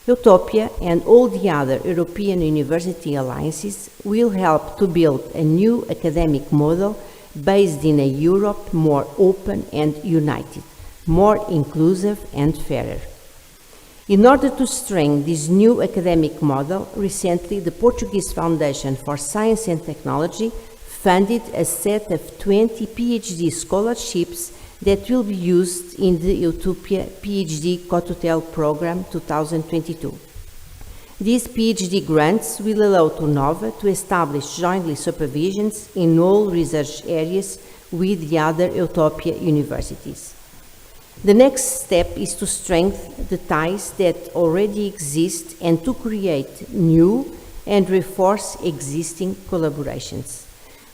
EUTOPIA and all the other European university alliances will help to build a new academic model based in a Europe more open and united, more inclusive and fairer. In order to strengthen this new academic model, recently the Portuguese Foundation for Science and Technology funded a set of 20 PhD scholarships that will be used in the EUTOPIA PhD Co-Tutel Program 2022. These PhD grants will allow to Nova to establish jointly supervisions in all research areas with the other EUTOPIA universities. The next step is to strengthen the ties that already exist and to create new and reinforce existing collaborations.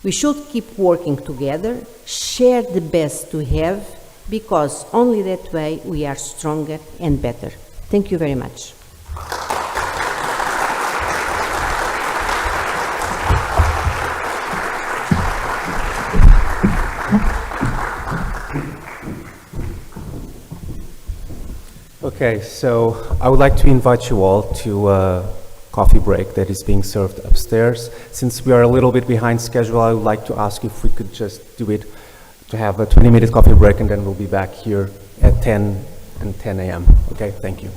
We should keep working together, share the best we have, because only that way we are stronger and better. Thank you very much. Okay, so I would like to invite you all to a coffee break that is being served upstairs. Since we are a little bit behind schedule, I would like to ask if we could just do it to have a 20-minute coffee break, and then we'll be back here at 10 and 10 a.m. Okay, thank you.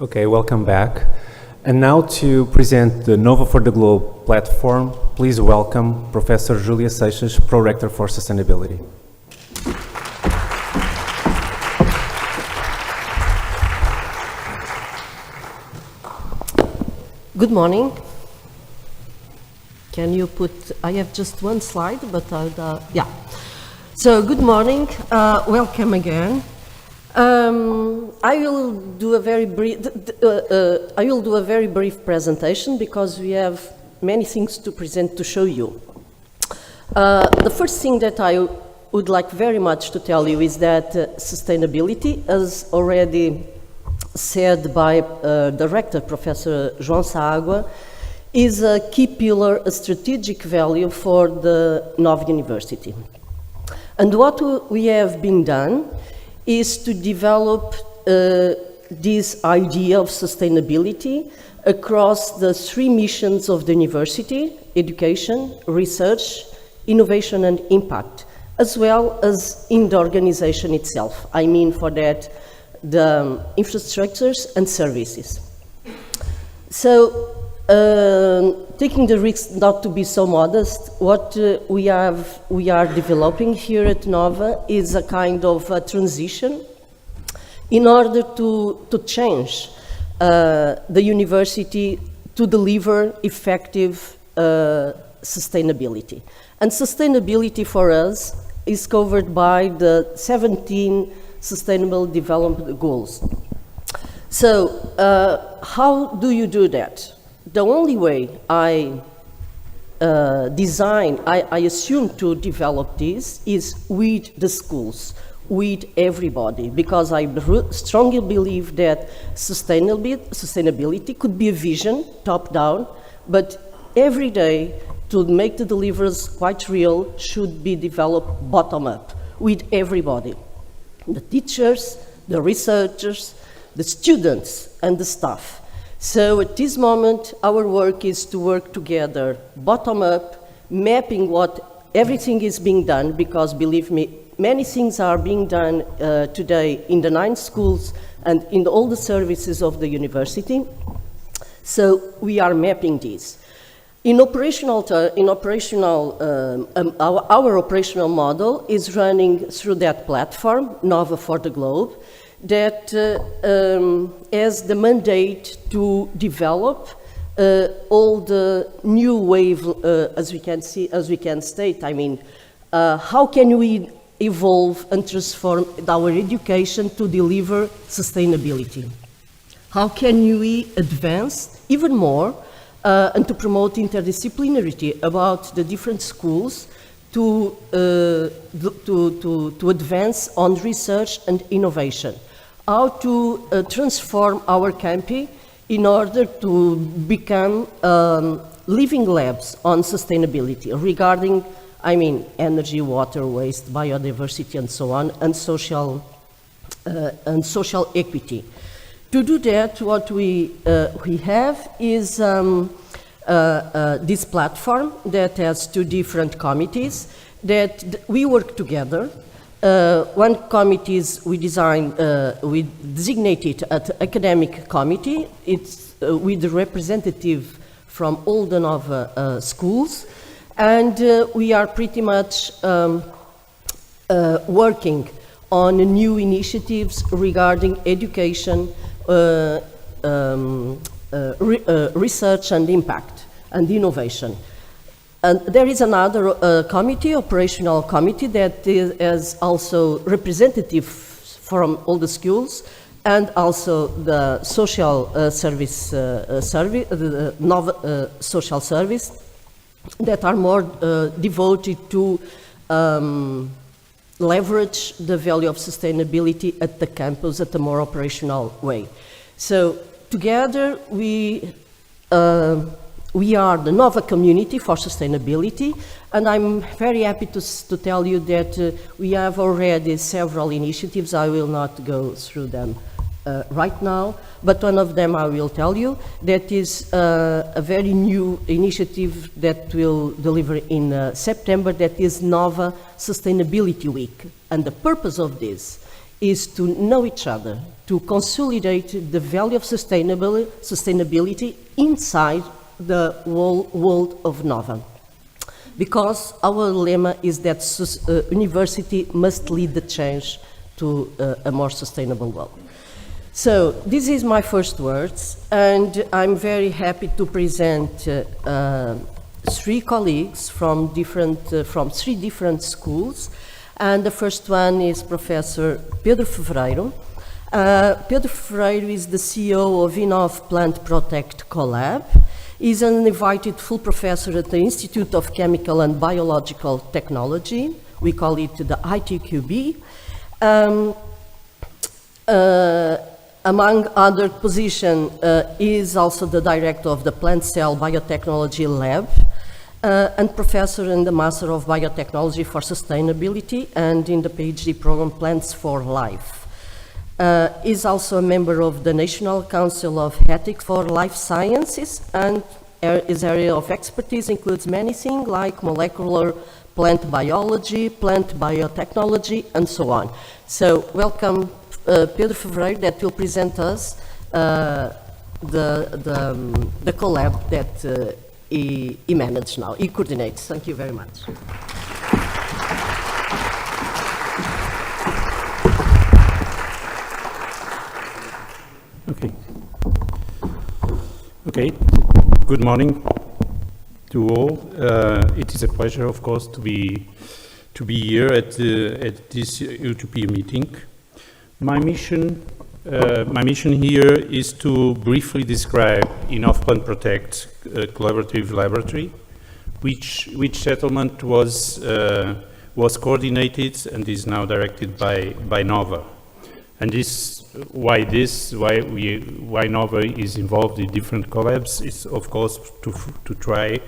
Okay, welcome back. And now to present the Nova for the Globe platform, please welcome Professor Julia Seixas, Pro-Rector for Sustainability. Good morning. Can you put, I have just one slide, but yeah. So good morning, welcome again. I will do a very brief presentation because we have many things to present to show you. The first thing that I would like very much to tell you is that sustainability, as already said by Director Professor João Saagua, is a key pillar, a strategic value for the Nova University. And what we have been done is to develop this idea of sustainability across the three missions of the university: education, research, innovation and impact, as well as in the organization itself. I mean for that, the infrastructures and services. So, taking the risk not to be so modest, what we are developing here at Nova is a kind of a transition in order to change the university to deliver effective sustainability. And sustainability for us is covered by the 17 Sustainable Development Goals. So, how do you do that? The only way I assume to develop this is with the schools, with everybody, because I strongly believe that sustainability could be a vision, top-down, but every day, to make the deliveries quite real, should be developed bottom-up, with everybody. The teachers, the researchers, the students, and the staff. So at this moment, our work is to work together, bottom-up, mapping what everything is being done, because believe me, many things are being done today in the 9 schools and in all the services of the university. So we are mapping this. Our operational model is running through that platform, Nova for the Globe, that has the mandate to develop all the new wave, as we can state. I mean, how can we evolve and transform our education to deliver sustainability? How can we advance even more and to promote interdisciplinarity about the different schools to advance on research and innovation? How to transform our campi in order to become living labs on sustainability regarding, I mean, energy, water, waste, biodiversity, and so on, and social equity. To do that, what we have is this platform that has 2 different committees that we work together. One committee is we designated at academic committee. It's with the representative from all the Nova schools, and we are pretty much working on new initiatives regarding education, research and impact and innovation. And there is another committee, operational committee, that is also representative from all the schools, and also the social service, the Nova social service, that are more devoted to leverage the value of sustainability at the campus at a more operational way. So together we are the Nova Community for Sustainability, and I'm very happy to tell you that we have already several initiatives. I will not go through them right now, but one of them I will tell you, that is a very new initiative that will deliver in September, that is Nova Sustainability Week. And the purpose of this is to know each other, to consolidate the value of sustainability inside the whole world of Nova. Because our lemma is that university must lead the change to a more sustainable world. So this is my first words, and I'm very happy to present three colleagues from three different schools. And the first one is Professor Pedro Fevereiro. Pedro Fevereiro is the CEO of Innov Plant Protect Collab. He's an invited full professor at the Institute of Chemical and Biological Technology. We call it the ITQB. Among other positions, he is also the director of the Plant Cell Biotechnology Lab and professor in the Master of Biotechnology for Sustainability and in the PhD program Plants for Life. Is also a member of the National Council of Ethics for Life Sciences, and his area of expertise includes many things like molecular plant biology, plant biotechnology, and so on. So welcome Pedro Fevereiro, that will present us the collab that he manages now, he coordinates. Thank you very much. Okay. Good morning to all. It is a pleasure, of course, to be here at this EUTOPIA meeting. My mission here is to briefly describe Innov Plant Protect collaborative laboratory, which settlement was coordinated and is now directed by Nova. And why Nova is involved in different collabs is, of course, to try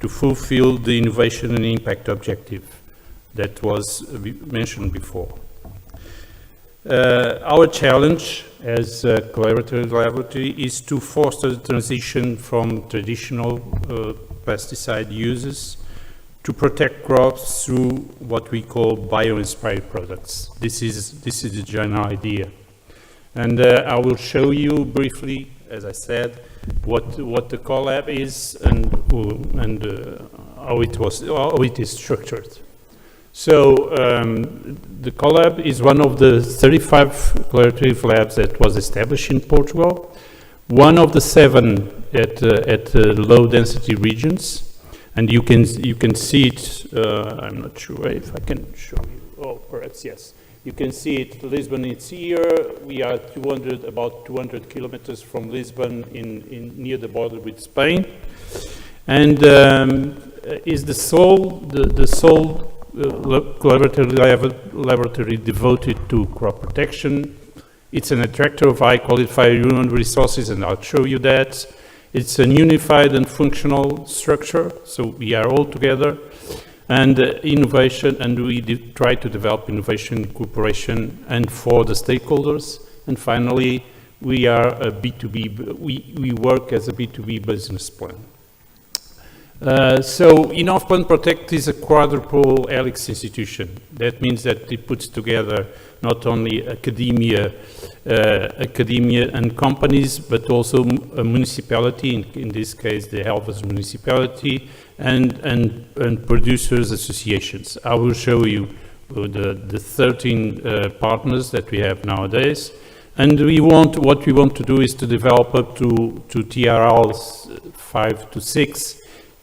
to fulfill the innovation and impact objective that was mentioned before. Our challenge as a collaborative laboratory is to foster the transition from traditional pesticide uses to protect crops through what we call bio-inspired products. This is the general idea. And I will show you briefly, as I said, what the collab is and how it is structured. So the collab is one of the 35 collaborative labs that was established in Portugal, one of the 7 at low density regions. And you can see it, I'm not sure if I can show you, oh, perhaps yes. You can see it, Lisbon is here, we are about 200 kilometers from Lisbon near the border with Spain. And is the sole collaborative laboratory devoted to crop protection. It's an attractor of high qualified human resources, and I'll show you that. It's a unified and functional structure, so we are all together, and innovation, and we try to develop innovation, cooperation, and for the stakeholders. And finally, we are a B2B, we work as a B2B business plan. So Innov Plant Protect is a quadruple helix institution. That means that it puts together not only academia and companies, but also a municipality, in this case the Elvas municipality, and producers associations. I will show you the 13 partners that we have nowadays. And what we want to do is to develop up to TRLs 5 to 6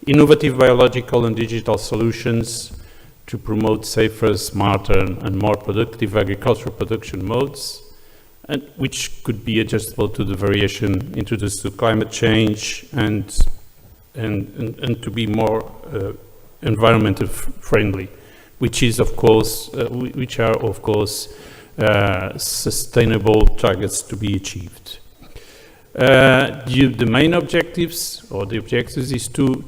innovative biological and digital solutions to promote safer, smarter, and more productive agricultural production modes, and which could be adjustable to the variation introduced to climate change and to be more environmentally friendly, which are of course sustainable targets to be achieved. The main objectives, or the objectives, is to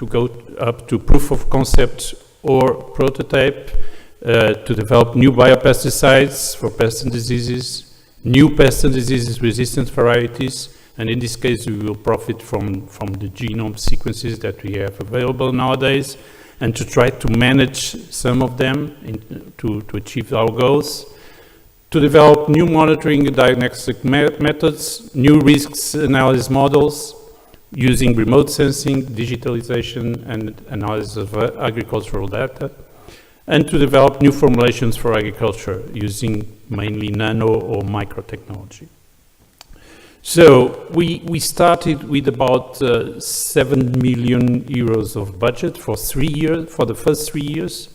go up to proof of concept or prototype, to develop new biopesticides for pests and diseases, new pests and diseases resistant varieties, and in this case we will profit from the genome sequences that we have available nowadays, and to try to manage some of them to achieve our goals. to develop new monitoring and diagnostic methods, new risks analysis models, using remote sensing, digitalization, and analysis of agricultural data, and to develop new formulations for agriculture using mainly nano or micro technology. So we started with about 7 million euros of budget for 3 years, for the first 3 years.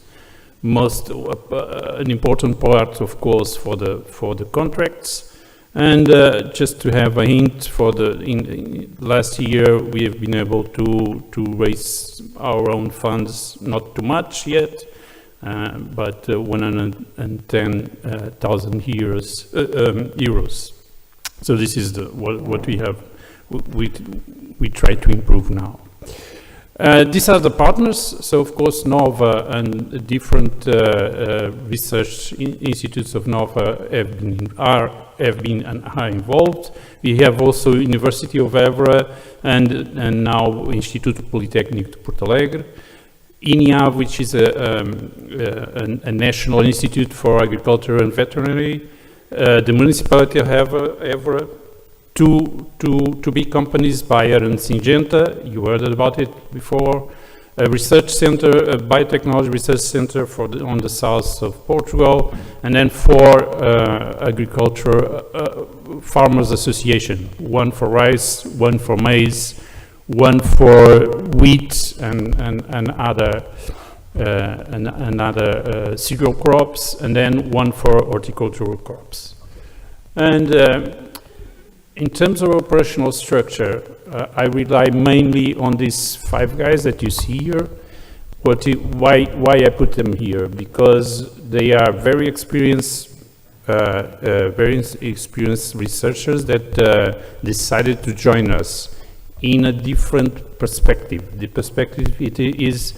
An important part, of course, for the contracts. And just to have a hint, in last year we have been able to raise our own funds, not too much yet, but 110,000 euros. So this is what we have. We try to improve now. These are the partners. So of course Nova and different research institutes of Nova have been and are involved. We have also University of Évora and now Instituto Politécnico de Porto Alegre. INIAV, which is a national institute for agriculture and veterinary. The municipality of Évora, two big companies, Bayer and Syngenta, you heard about it before, a research center, a biotechnology research center on the south of Portugal, and then 4 agriculture farmers association, one for rice, one for maize, one for wheat and other cereal crops, and then one for horticultural crops. And in terms of operational structure, I rely mainly on these 5 guys that you see here. Why I put them here? Because they are very experienced researchers that decided to join us in a different perspective. The perspective is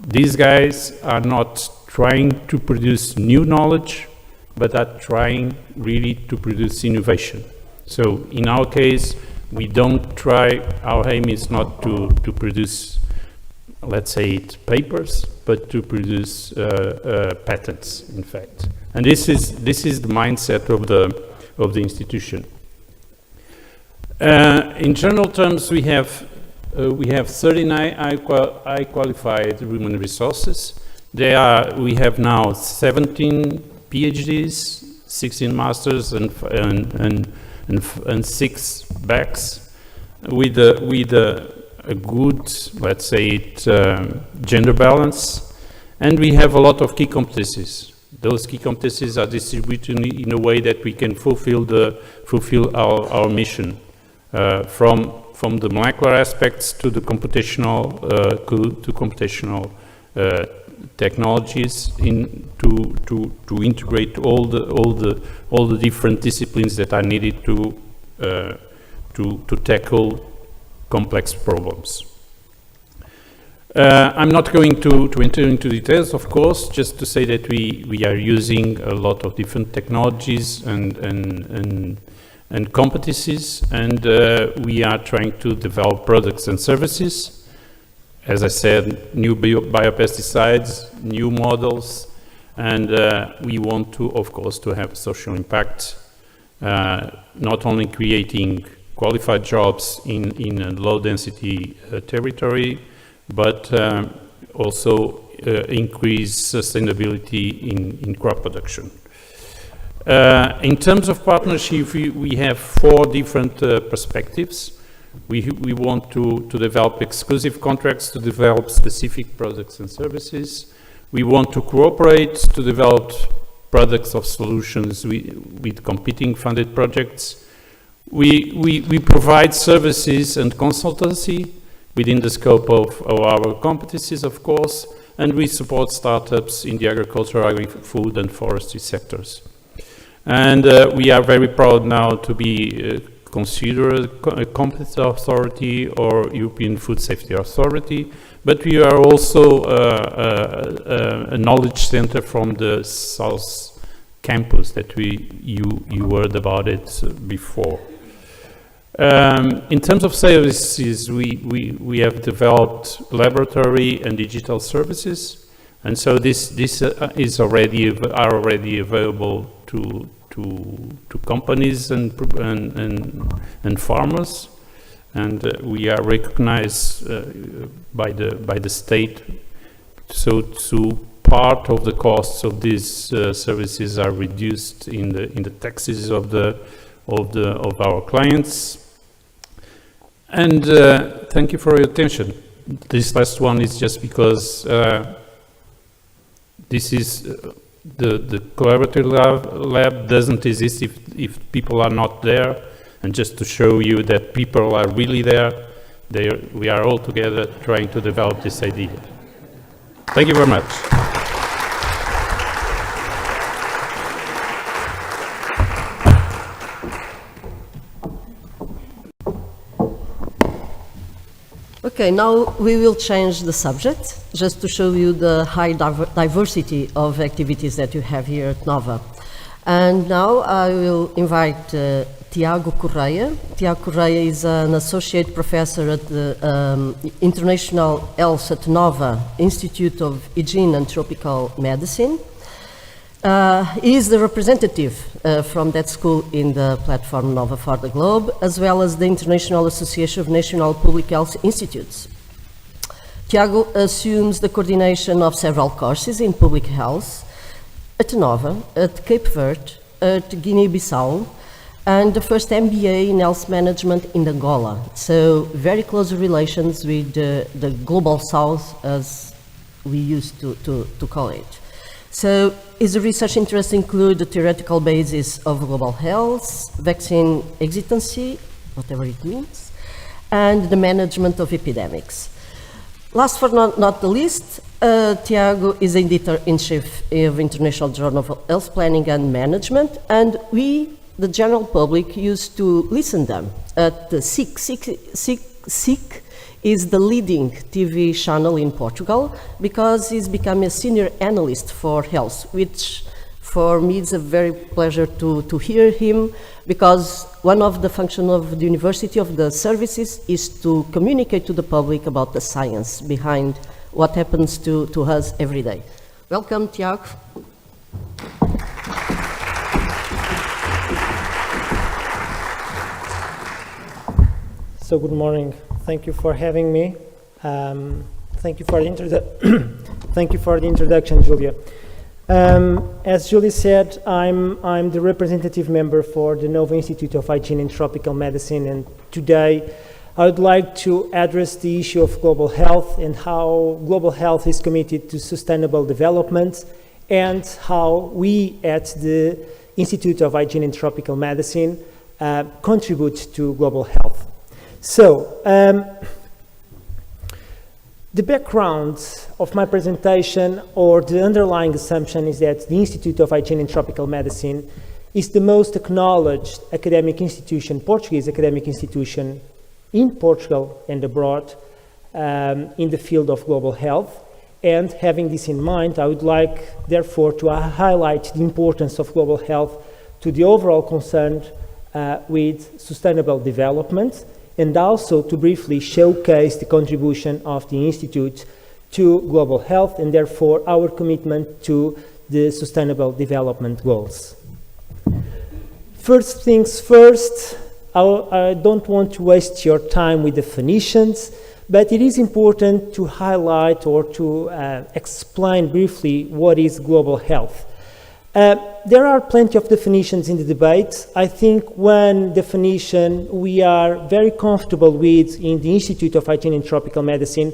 these guys are not trying to produce new knowledge, but are trying really to produce innovation. So in our case, we don't try, our aim is not to produce, let's say, papers, but to produce patents, in fact. And this is the mindset of the institution. In general terms, we have 39 high qualified human resources. We have now 17 PhDs, 16 masters, and 6 backs, with a good, let's say, gender balance, and we have a lot of key competencies. Those key competencies are distributed in a way that we can fulfill our mission, from the molecular aspects to the computational technologies to integrate all the different disciplines that are needed to tackle complex problems. I'm not going to enter into details, of course, just to say that we are using a lot of different technologies and competencies, and we are trying to develop products and services. As I said, new biopesticides, new models, and we want to, of course, to have social impact, not only creating qualified jobs in a low-density territory, but also increase sustainability in crop production. In terms of partnership, we have 4 different perspectives. We want to develop exclusive contracts to develop specific products and services. We want to cooperate to develop products of solutions with competing funded projects. We provide services and consultancy within the scope of our competencies, of course, and we support startups in the agriculture, agri-food and forestry sectors. And we are very proud now to be considered a competent authority or European Food Safety Authority, but we are also a knowledge center from the South Campus that you heard about it before. In terms of services, we have developed laboratory and digital services. And so this is already available to companies and farmers, and we are recognized by the state. So part of the costs of these services are reduced in the taxes of our clients. And thank you for your attention. This last one is just because this is the collaborative lab doesn't exist if people are not there, and just to show you that people are really there. We are all together trying to develop this idea. Thank you very much. Okay, now we will change the subject, just to show you the high diversity of activities that you have here at NOVA. And now I will invite Tiago Correia. Tiago Correia is an associate professor at the International Health at NOVA Institute of Hygiene and Tropical Medicine. He is the representative from that school in the platform NOVA for the Globe, as well as the International Association of National Public Health Institutes. Tiago assumes the coordination of several courses in public health at NOVA, at Cape Verde, at Guinea-Bissau, and the first MBA in health management in Angola. So very close relations with the Global South, as we used to call it. So his research interests include the theoretical basis of global health, vaccine hesitancy, whatever it means, and the management of epidemics. Last but not the least, Tiago is editor-in-chief of International Journal of Health Planning and Management, and we, the general public, used to listen to them at the SIC is the leading TV channel in Portugal, because he's become a senior analyst for health, which for me is a very pleasure to hear him, because one of the functions of the university, of the services, is to communicate to the public about the science behind what happens to us every day. Welcome, Tiago. So good morning. Thank you for having me. Thank you for the introduction, Julia. As Julia said, I'm the representative member for the NOVA Institute of Hygiene and Tropical Medicine, and today I would like to address the issue of global health and how global health is committed to sustainable development, and how we at the Institute of Hygiene and Tropical Medicine contribute to global health. So, the background of my presentation, or the underlying assumption, is that the Institute of Hygiene and Tropical Medicine is the most acknowledged academic institution, Portuguese academic institution in Portugal and abroad in the field of global health. And having this in mind, I would like, therefore, to highlight the importance of global health to the overall concern with sustainable development, and also to briefly showcase the contribution of the Institute to global health, and therefore our commitment to the Sustainable Development Goals. First things first, I don't want to waste your time with definitions, but it is important to highlight or to explain briefly what is global health. There are plenty of definitions in the debate. I think one definition we are very comfortable with in the Institute of Hygiene and Tropical Medicine,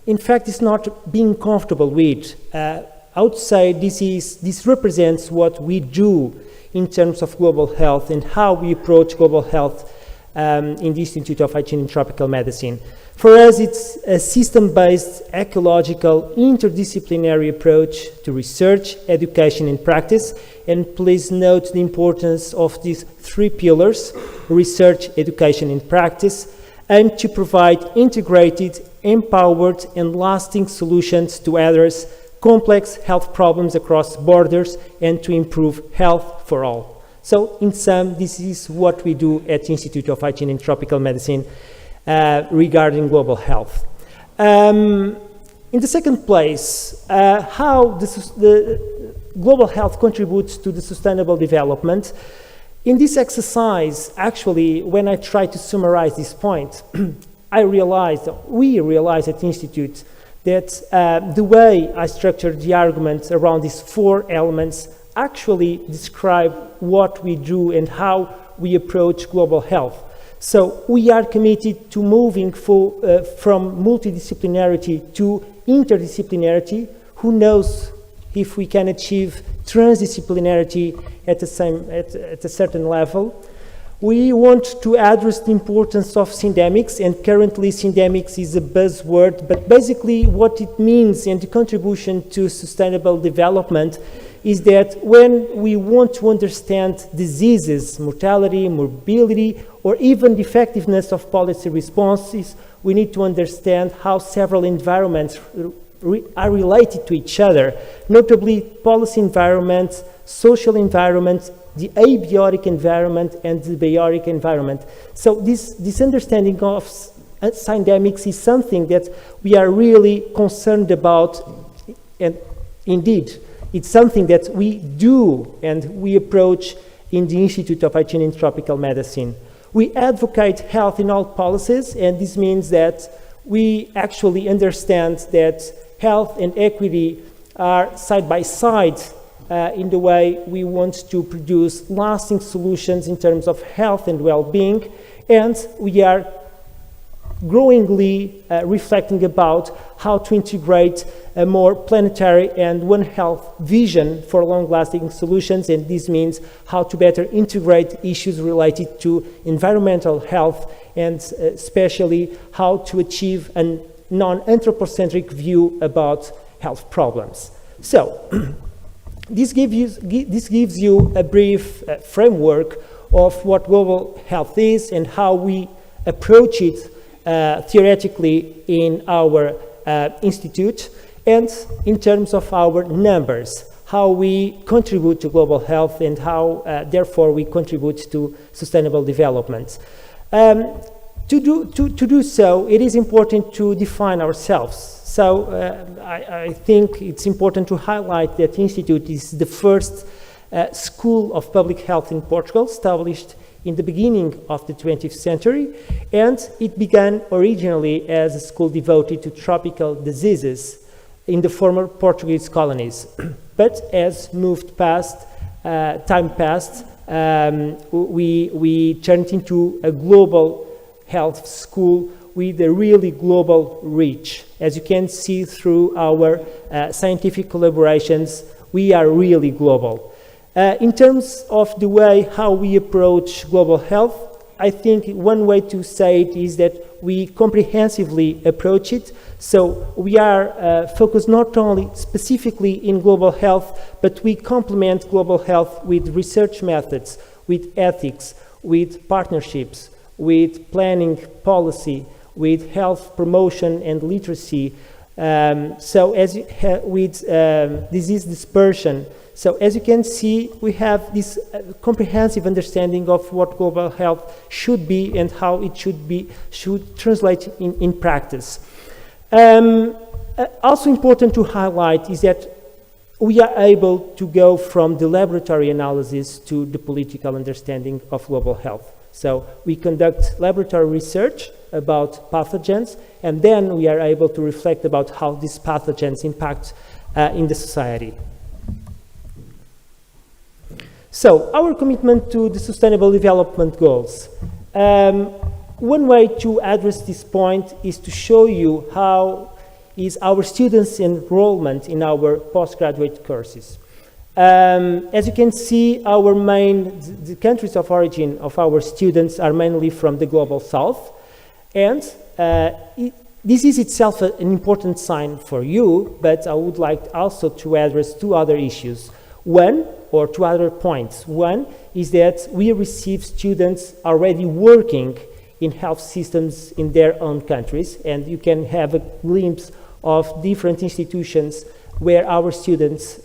in fact, it's not being comfortable with. I would say this represents what we do in terms of global health and how we approach global health in the Institute of Hygiene and Tropical Medicine. For us, it's a system-based, ecological, interdisciplinary approach to research, education, and practice. And please note the importance of these three pillars: research, education, and practice, and to provide integrated, empowered, and lasting solutions to address complex health problems across borders and to improve health for all. So, in sum, this is what we do at the Institute of Hygiene and Tropical Medicine regarding global health. In the second place, how the global health contributes to the sustainable development. In this exercise, actually, when I try to summarize this point, we realized at the Institute that the way I structured the argument around these 4 elements actually describe what we do and how we approach global health. So we are committed to moving from multidisciplinarity to interdisciplinarity. Who knows if we can achieve transdisciplinarity at a certain level. We want to address the importance of syndemics, and currently syndemics is a buzzword, but basically what it means and the contribution to sustainable development is that when we want to understand diseases, mortality, morbidity, or even the effectiveness of policy responses, we need to understand how several environments are related to each other, notably policy environments, social environments, the abiotic environment, and the biotic environment. So this understanding of syndemics is something that we are really concerned about, and indeed, it's something that we do and we approach in the Institute of Hygiene and Tropical Medicine. We advocate health in all policies, and this means that we actually understand that health and equity are side by side in the way we want to produce lasting solutions in terms of health and well-being, and we are growingly reflecting about how to integrate a more planetary and One Health vision for long-lasting solutions, and this means how to better integrate issues related to environmental health, and especially how to achieve a non-anthropocentric view about health problems. So, this gives you a brief framework of what global health is and how we approach it theoretically in our institute, and in terms of our numbers, how we contribute to global health and how, therefore, we contribute to sustainable development. To do so, it is important to define ourselves. So I think it's important to highlight that the Institute is the first school of public health in Portugal, established in the beginning of the 20th century, and it began originally as a school devoted to tropical diseases in the former Portuguese colonies. But as time passed, we turned into a global health school with a really global reach. As you can see through our scientific collaborations, we are really global. In terms of the way how we approach global health, I think one way to say it is that we comprehensively approach it. So we are focused not only specifically in global health, but we complement global health with research methods, with ethics, with partnerships, with planning policy, with health promotion and literacy, with disease dispersion. So as you can see, we have this comprehensive understanding of what global health should be and how it should translate in practice. Also important to highlight is that we are able to go from the laboratory analysis to the political understanding of global health. So we conduct laboratory research about pathogens, and then we are able to reflect about how these pathogens impact in the society. So, our commitment to the Sustainable Development Goals. One way to address this point is to show you how is our students' enrollment in our postgraduate courses. As you can see, the countries of origin of our students are mainly from the Global South, and this is itself an important sign for you, but I would like also to address two other issues. Two other points. One is that we receive students already working in health systems in their own countries, and you can have a glimpse of different institutions where our students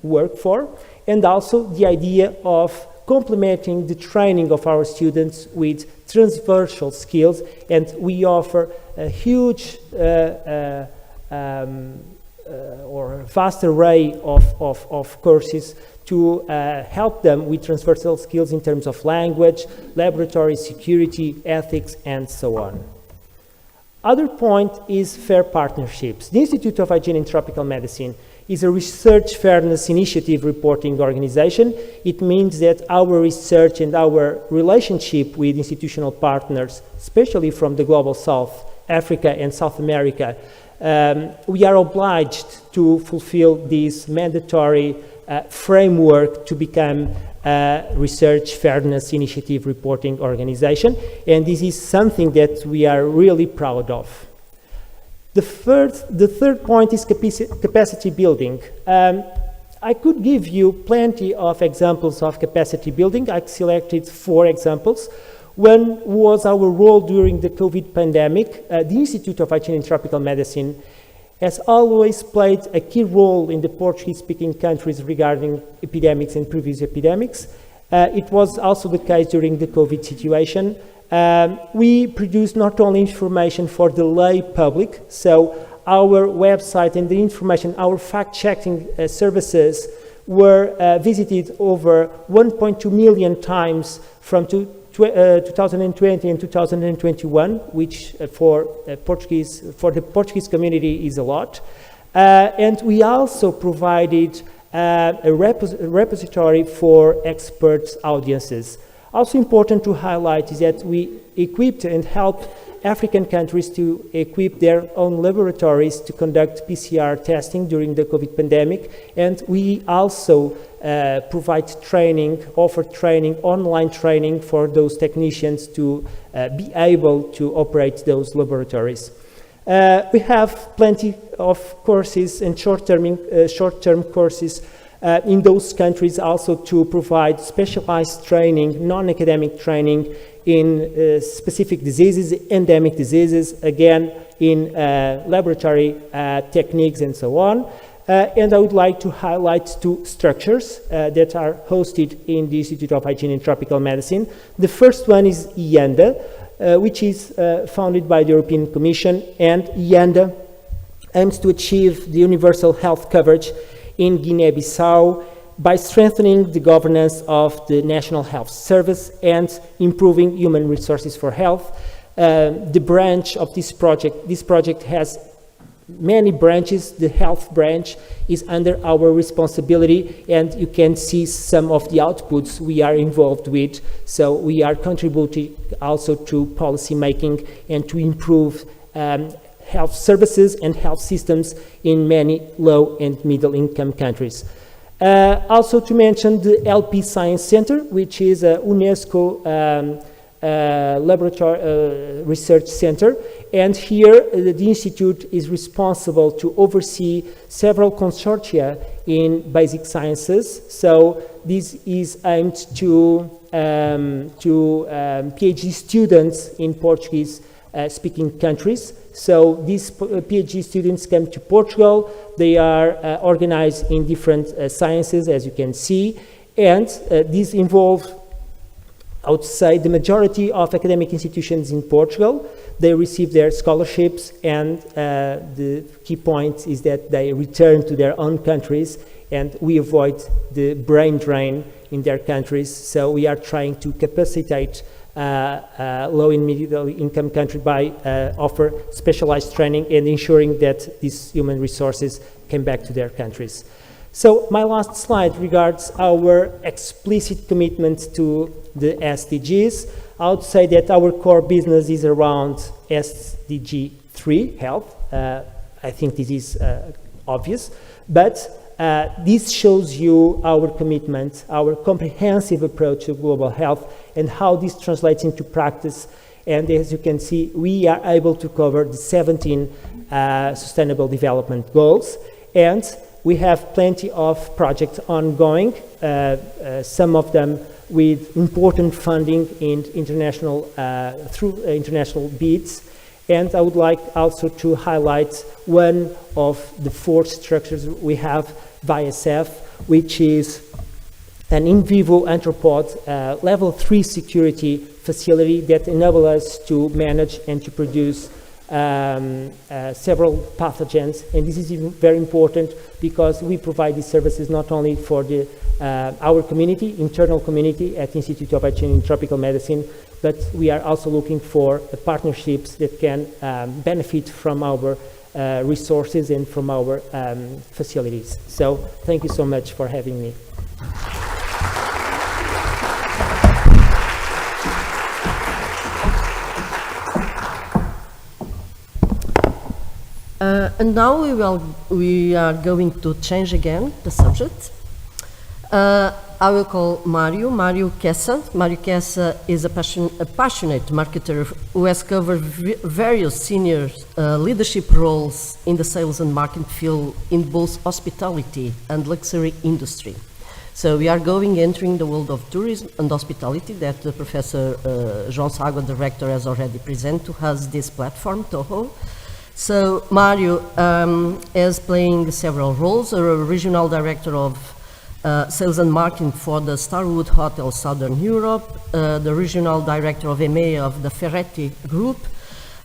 work for, and also the idea of complementing the training of our students with transversal skills, and we offer a huge or vast array of courses to help them with transversal skills in terms of language, laboratory security, ethics, and so on. Other point is fair partnerships. The Institute of Hygiene and Tropical Medicine is a research fairness initiative reporting organization. It means that our research and our relationship with institutional partners, especially from the Global South, Africa and South America, we are obliged to fulfill this mandatory framework to become a research fairness initiative reporting organization, and this is something that we are really proud of. The third point is capacity building. I could give you plenty of examples of capacity building. I selected 4 examples. One was our role during the COVID pandemic. The Institute of Hygiene and Tropical Medicine has always played a key role in the Portuguese-speaking countries regarding epidemics and previous epidemics. It was also the case during the COVID situation. We produced not only information for the lay public, so our website and the information, our fact-checking services were visited over 1.2 million times from 2020 and 2021, which for the Portuguese community is a lot. And we also provided a repository for expert audiences. Also important to highlight is that we equipped and helped African countries to equip their own laboratories to conduct PCR testing during the COVID pandemic, and we also provide training, offer training, online training for those technicians to be able to operate those laboratories. We have plenty of courses and short-term courses in those countries also to provide specialized training, non-academic training in specific diseases, endemic diseases, again, in laboratory techniques and so on. And I would like to highlight 2 structures that are hosted in the Institute of Hygiene and Tropical Medicine. The first one is IANDA, which is founded by the European Commission, and IANDA aims to achieve the universal health coverage in Guinea-Bissau by strengthening the governance of the National Health Service and improving human resources for health. The branch of this project has many branches. The health branch is under our responsibility, and you can see some of the outputs we are involved with. So we are contributing also to policy making and to improve health services and health systems in many low and middle income countries. Also to mention the LP Science Center, which is a UNESCO laboratory research center, and here the Institute is responsible to oversee several consortia in basic sciences. So this is aimed to PhD students in Portuguese speaking countries. So these PhD students come to Portugal. They are organized in different sciences, as you can see, and these involve, I would say, the majority of academic institutions in Portugal. They receive their scholarships, and the key point is that they return to their own countries, and we avoid the brain drain in their countries. So we are trying to capacitate low and middle income country by offer specialized training and ensuring that these human resources come back to their countries. So my last slide regards our explicit commitment to the SDGs. I would say that our core business is around SDG 3, health. I think this is obvious, but this shows you our commitment, our comprehensive approach to global health, and how this translates into practice. And as you can see, we are able to cover the 17 Sustainable Development Goals, and we have plenty of projects ongoing, some of them with important funding in international, through international bids. And I would like also to highlight one of the 4 structures we have, VISF, which is an in vivo anthropod level 3 security facility that enables us to manage and to produce several pathogens, and this is even very important because we provide these services not only for the our community, internal community at Institute of Hygiene and Tropical Medicine, but we are also looking for partnerships that can benefit from our resources and from our facilities. So thank you so much for having me. And now we are going to change again the subject. I will call Mario Kessa. Mario Kessa is a passionate marketer who has covered various senior leadership roles in the sales and marketing field in both hospitality and luxury industry. So we are entering the world of tourism and hospitality that Professor João Sagua, director, has already presented to us this platform, Toho. So Mario is playing several roles, a regional director of sales and marketing for the Starwood Hotel Southern Europe, the regional director of EMEA of the Ferretti Group,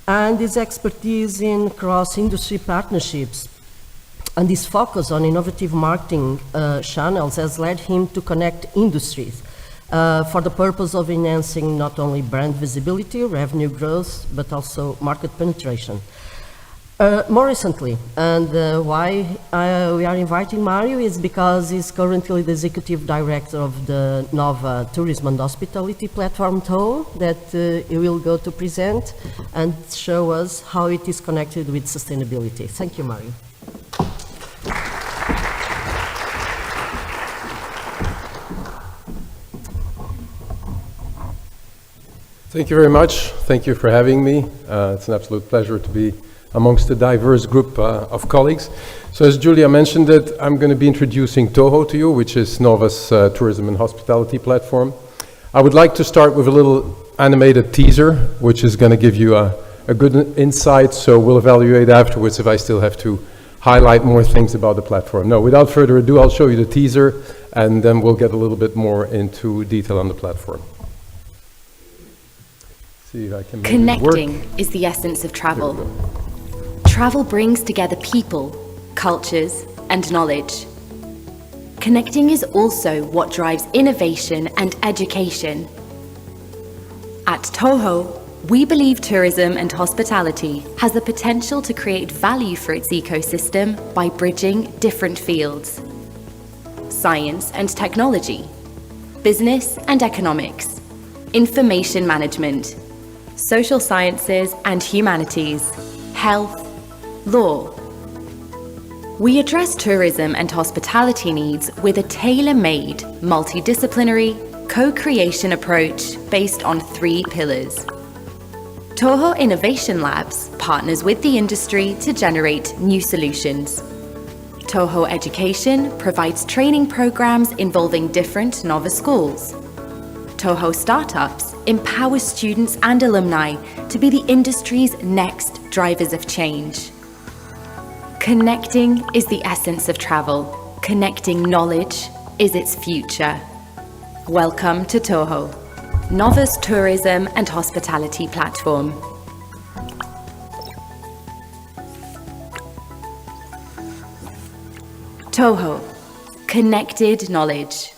and his expertise in cross-industry partnerships and his focus on innovative marketing channels has led him to connect industries for the purpose of enhancing not only brand visibility, revenue growth, but also market penetration. More recently, and why we are inviting Mario is because he's currently the executive director of the Nova Tourism and Hospitality platform TOO that he will go to present and show us how it is connected with sustainability. Thank you, Mario. Thank you very much. Thank you for having me. It's an absolute pleasure to be amongst a diverse group of colleagues. So as Julia mentioned it, I'm going to be introducing Toho to you, which is Nova's tourism and hospitality platform. I would like to start with a little animated teaser, which is going to give you a good insight, so we'll evaluate afterwards if I still have to highlight more things about the platform. No, without further ado, I'll show you the teaser, and then we'll get a little bit more into detail on the platform. See if I can make it work. Connecting is the essence of travel. Travel brings together people, cultures, and knowledge. Connecting is also what drives innovation and education. At Toho, we believe tourism and hospitality has the potential to create value for its ecosystem by bridging different fields: science and technology, business and economics, information management, social sciences and humanities, health, law. We address tourism and hospitality needs with a tailor-made, multidisciplinary, co-creation approach based on 3 pillars. Toho Innovation Labs partners with the industry to generate new solutions. Toho Education provides training programs involving different Nova schools. Toho Startups empower students and alumni to be the industry's next drivers of change. Connecting is the essence of travel. Connecting knowledge is its future. Welcome to Toho, Nova's tourism and hospitality platform. Toho, connected knowledge.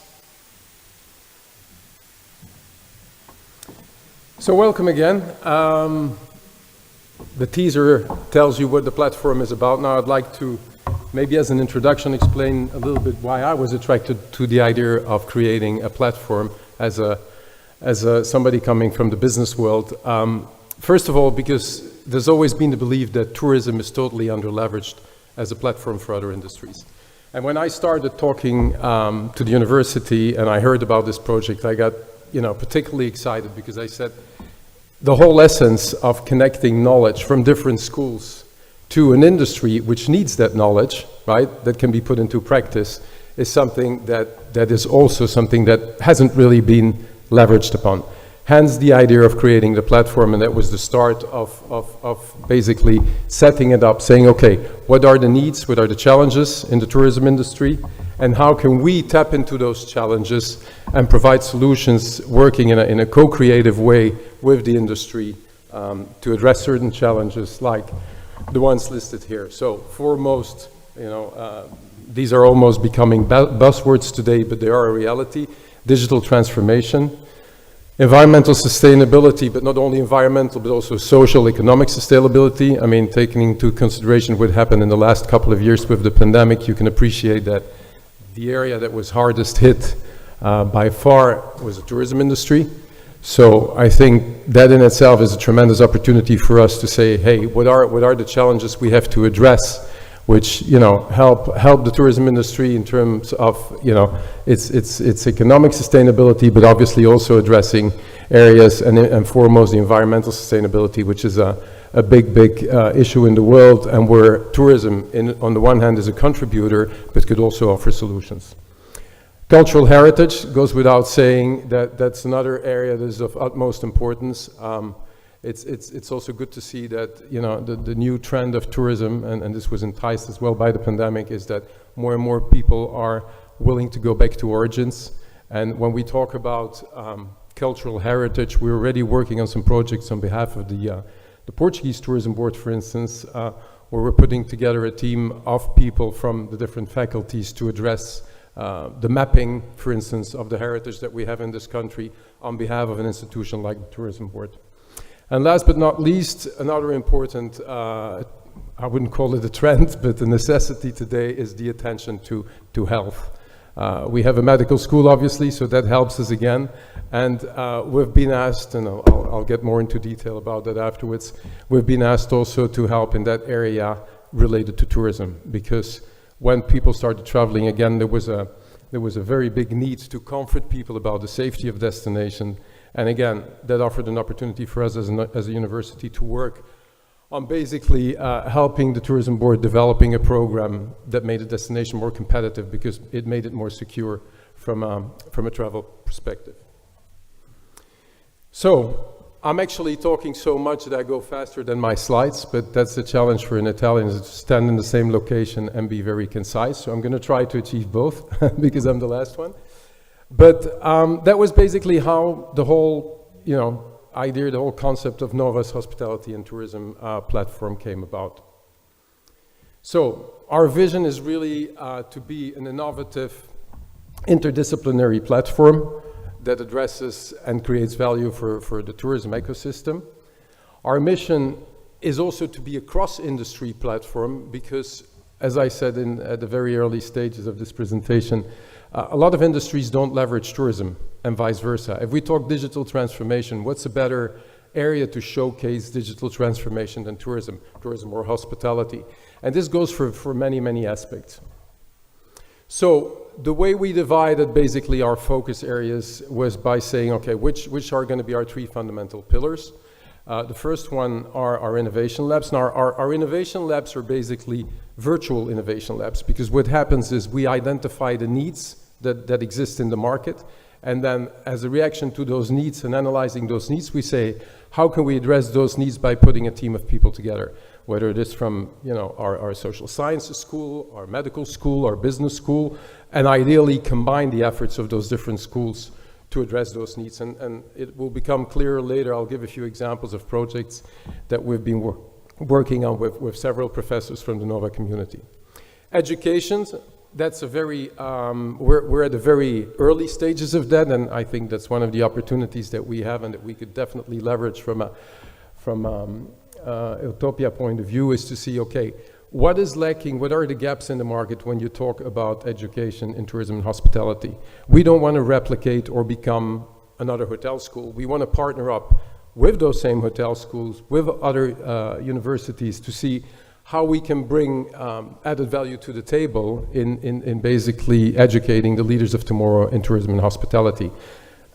So welcome again. The teaser tells you what the platform is about. Now I'd like to, maybe as an introduction, explain a little bit why I was attracted to the idea of creating a platform as somebody coming from the business world. First of all, because there's always been the belief that tourism is totally under-leveraged as a platform for other industries. And when I started talking to the university and I heard about this project, I got particularly excited because I said, the whole essence of connecting knowledge from different schools to an industry which needs that knowledge, right, that can be put into practice, is something that is also something that hasn't really been leveraged upon. Hence the idea of creating the platform, and that was the start of basically setting it up, saying, okay, what are the needs, what are the challenges in the tourism industry, and how can we tap into those challenges and provide solutions working in a co-creative way with the industry to address certain challenges like the ones listed here. So foremost, these are almost becoming buzzwords today, but they are a reality. Digital transformation, environmental sustainability, but not only environmental, but also social, economic sustainability. I mean, taking into consideration what happened in the last couple of years with the pandemic, you can appreciate that the area that was hardest hit by far was the tourism industry. So I think that in itself is a tremendous opportunity for us to say, hey, what are the challenges we have to address, which help the tourism industry in terms of its economic sustainability, but obviously also addressing areas and foremost the environmental sustainability, which is a big issue in the world, and where tourism on the one hand is a contributor, but could also offer solutions. Cultural heritage goes without saying, that's another area that is of utmost importance. It's also good to see that the new trend of tourism, and this was enticed as well by the pandemic, is that more and more people are willing to go back to origins. And when we talk about cultural heritage, we're already working on some projects on behalf of the Portuguese Tourism Board, for instance, where we're putting together a team of people from the different faculties to address the mapping, for instance, of the heritage that we have in this country on behalf of an institution like the Tourism Board. And last but not least, another important, I wouldn't call it a trend, but a necessity today is the attention to health. We have a medical school, obviously, so that helps us again. And we've been asked, and I'll get more into detail about that afterwards, we've been asked also to help in that area related to tourism, because when people started traveling again, there was a very big need to comfort people about the safety of destination. And again, that offered an opportunity for us as a university to work on basically helping the Tourism Board developing a program that made a destination more competitive, because it made it more secure from a travel perspective. So I'm actually talking so much that I go faster than my slides, but that's the challenge for an Italian, is to stand in the same location and be very concise. So I'm going to try to achieve both because I'm the last one. But that was basically how the whole, idea, the whole concept of Nova's hospitality and tourism platform came about. So our vision is really to be an innovative, interdisciplinary platform that addresses and creates value for the tourism ecosystem. Our mission is also to be a cross-industry platform because, as I said at the very early stages of this presentation, a lot of industries don't leverage tourism and vice versa. If we talk digital transformation, what's a better area to showcase digital transformation than tourism or hospitality? And this goes for many, many aspects. So the way we divided basically our focus areas was by saying, okay, which are going to be our three fundamental pillars? The first one are our innovation labs. Now, our innovation labs are basically virtual innovation labs, because what happens is we identify the needs that exist in the market, and then as a reaction to those needs and analyzing those needs, we say, how can we address those needs by putting a team of people together? Whether it is from our social sciences school, our medical school, our business school, and ideally combine the efforts of those different schools to address those needs. And it will become clearer later. I'll give a few examples of projects that we've been working on with several professors from the NOVA community. Education, that's a very, we're at the very early stages of that, and I think that's one of the opportunities that we have and that we could definitely leverage from EUTOPIA point of view, is to see, okay, what is lacking, what are the gaps in the market when you talk about education in tourism and hospitality? We don't want to replicate or become another hotel school. We want to partner up with those same hotel schools, with other universities, to see how we can bring added value to the table in basically educating the leaders of tomorrow in tourism and hospitality.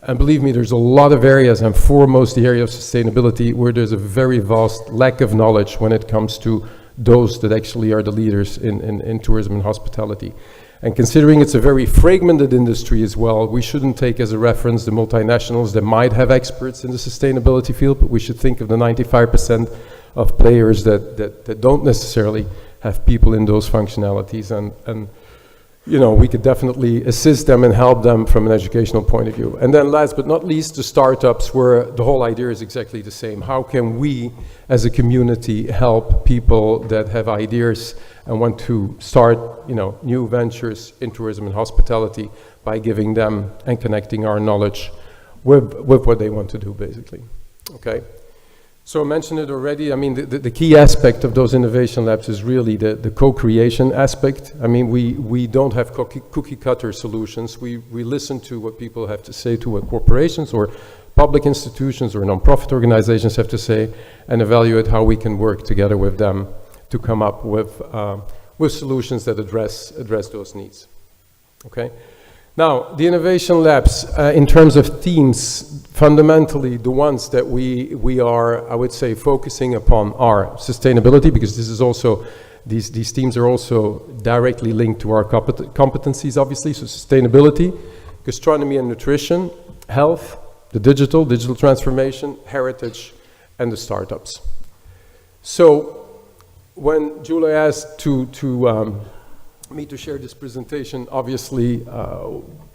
And believe me, there's a lot of areas, and foremost the area of sustainability, where there's a very vast lack of knowledge when it comes to those that actually are the leaders in tourism and hospitality. And considering it's a very fragmented industry as well, we shouldn't take as a reference the multinationals that might have experts in the sustainability field, but we should think of the 95% of players that don't necessarily have people in those functionalities. And we could definitely assist them and help them from an educational point of view. And then last but not least, the startups, where the whole idea is exactly the same. How can we, as a community, help people that have ideas and want to start, new ventures in tourism and hospitality by giving them and connecting our knowledge with what they want to do, basically. Okay. So I mentioned it already. I mean, the key aspect of those innovation labs is really the co-creation aspect. I mean, we don't have cookie cutter solutions. We listen to what people have to say, to what corporations or public institutions or non-profit organizations have to say, and evaluate how we can work together with them to come up with solutions that address those needs. Okay. Now, the innovation labs, in terms of themes, fundamentally the ones that we are, I would say, focusing upon are sustainability, because this is also, these themes are also directly linked to our competencies, obviously. So sustainability, gastronomy and nutrition, health, the digital transformation, heritage, and the startups. So when Julia asked me to share this presentation, obviously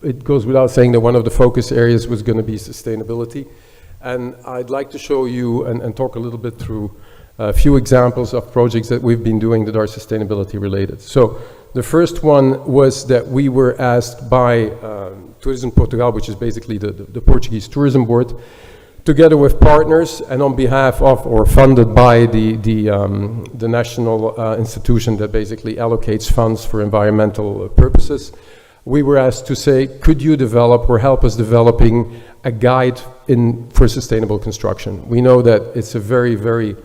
it goes without saying that one of the focus areas was going to be sustainability, and I'd like to show you and talk a little bit through a few examples of projects that we've been doing that are sustainability related. So the first one was that we were asked by Tourism Portugal, which is basically the Portuguese Tourism Board, together with partners and on behalf of or funded by the national institution that basically allocates funds for environmental purposes, we were asked to say, could you develop or help us developing a guide for sustainable construction? We know that it's a very, very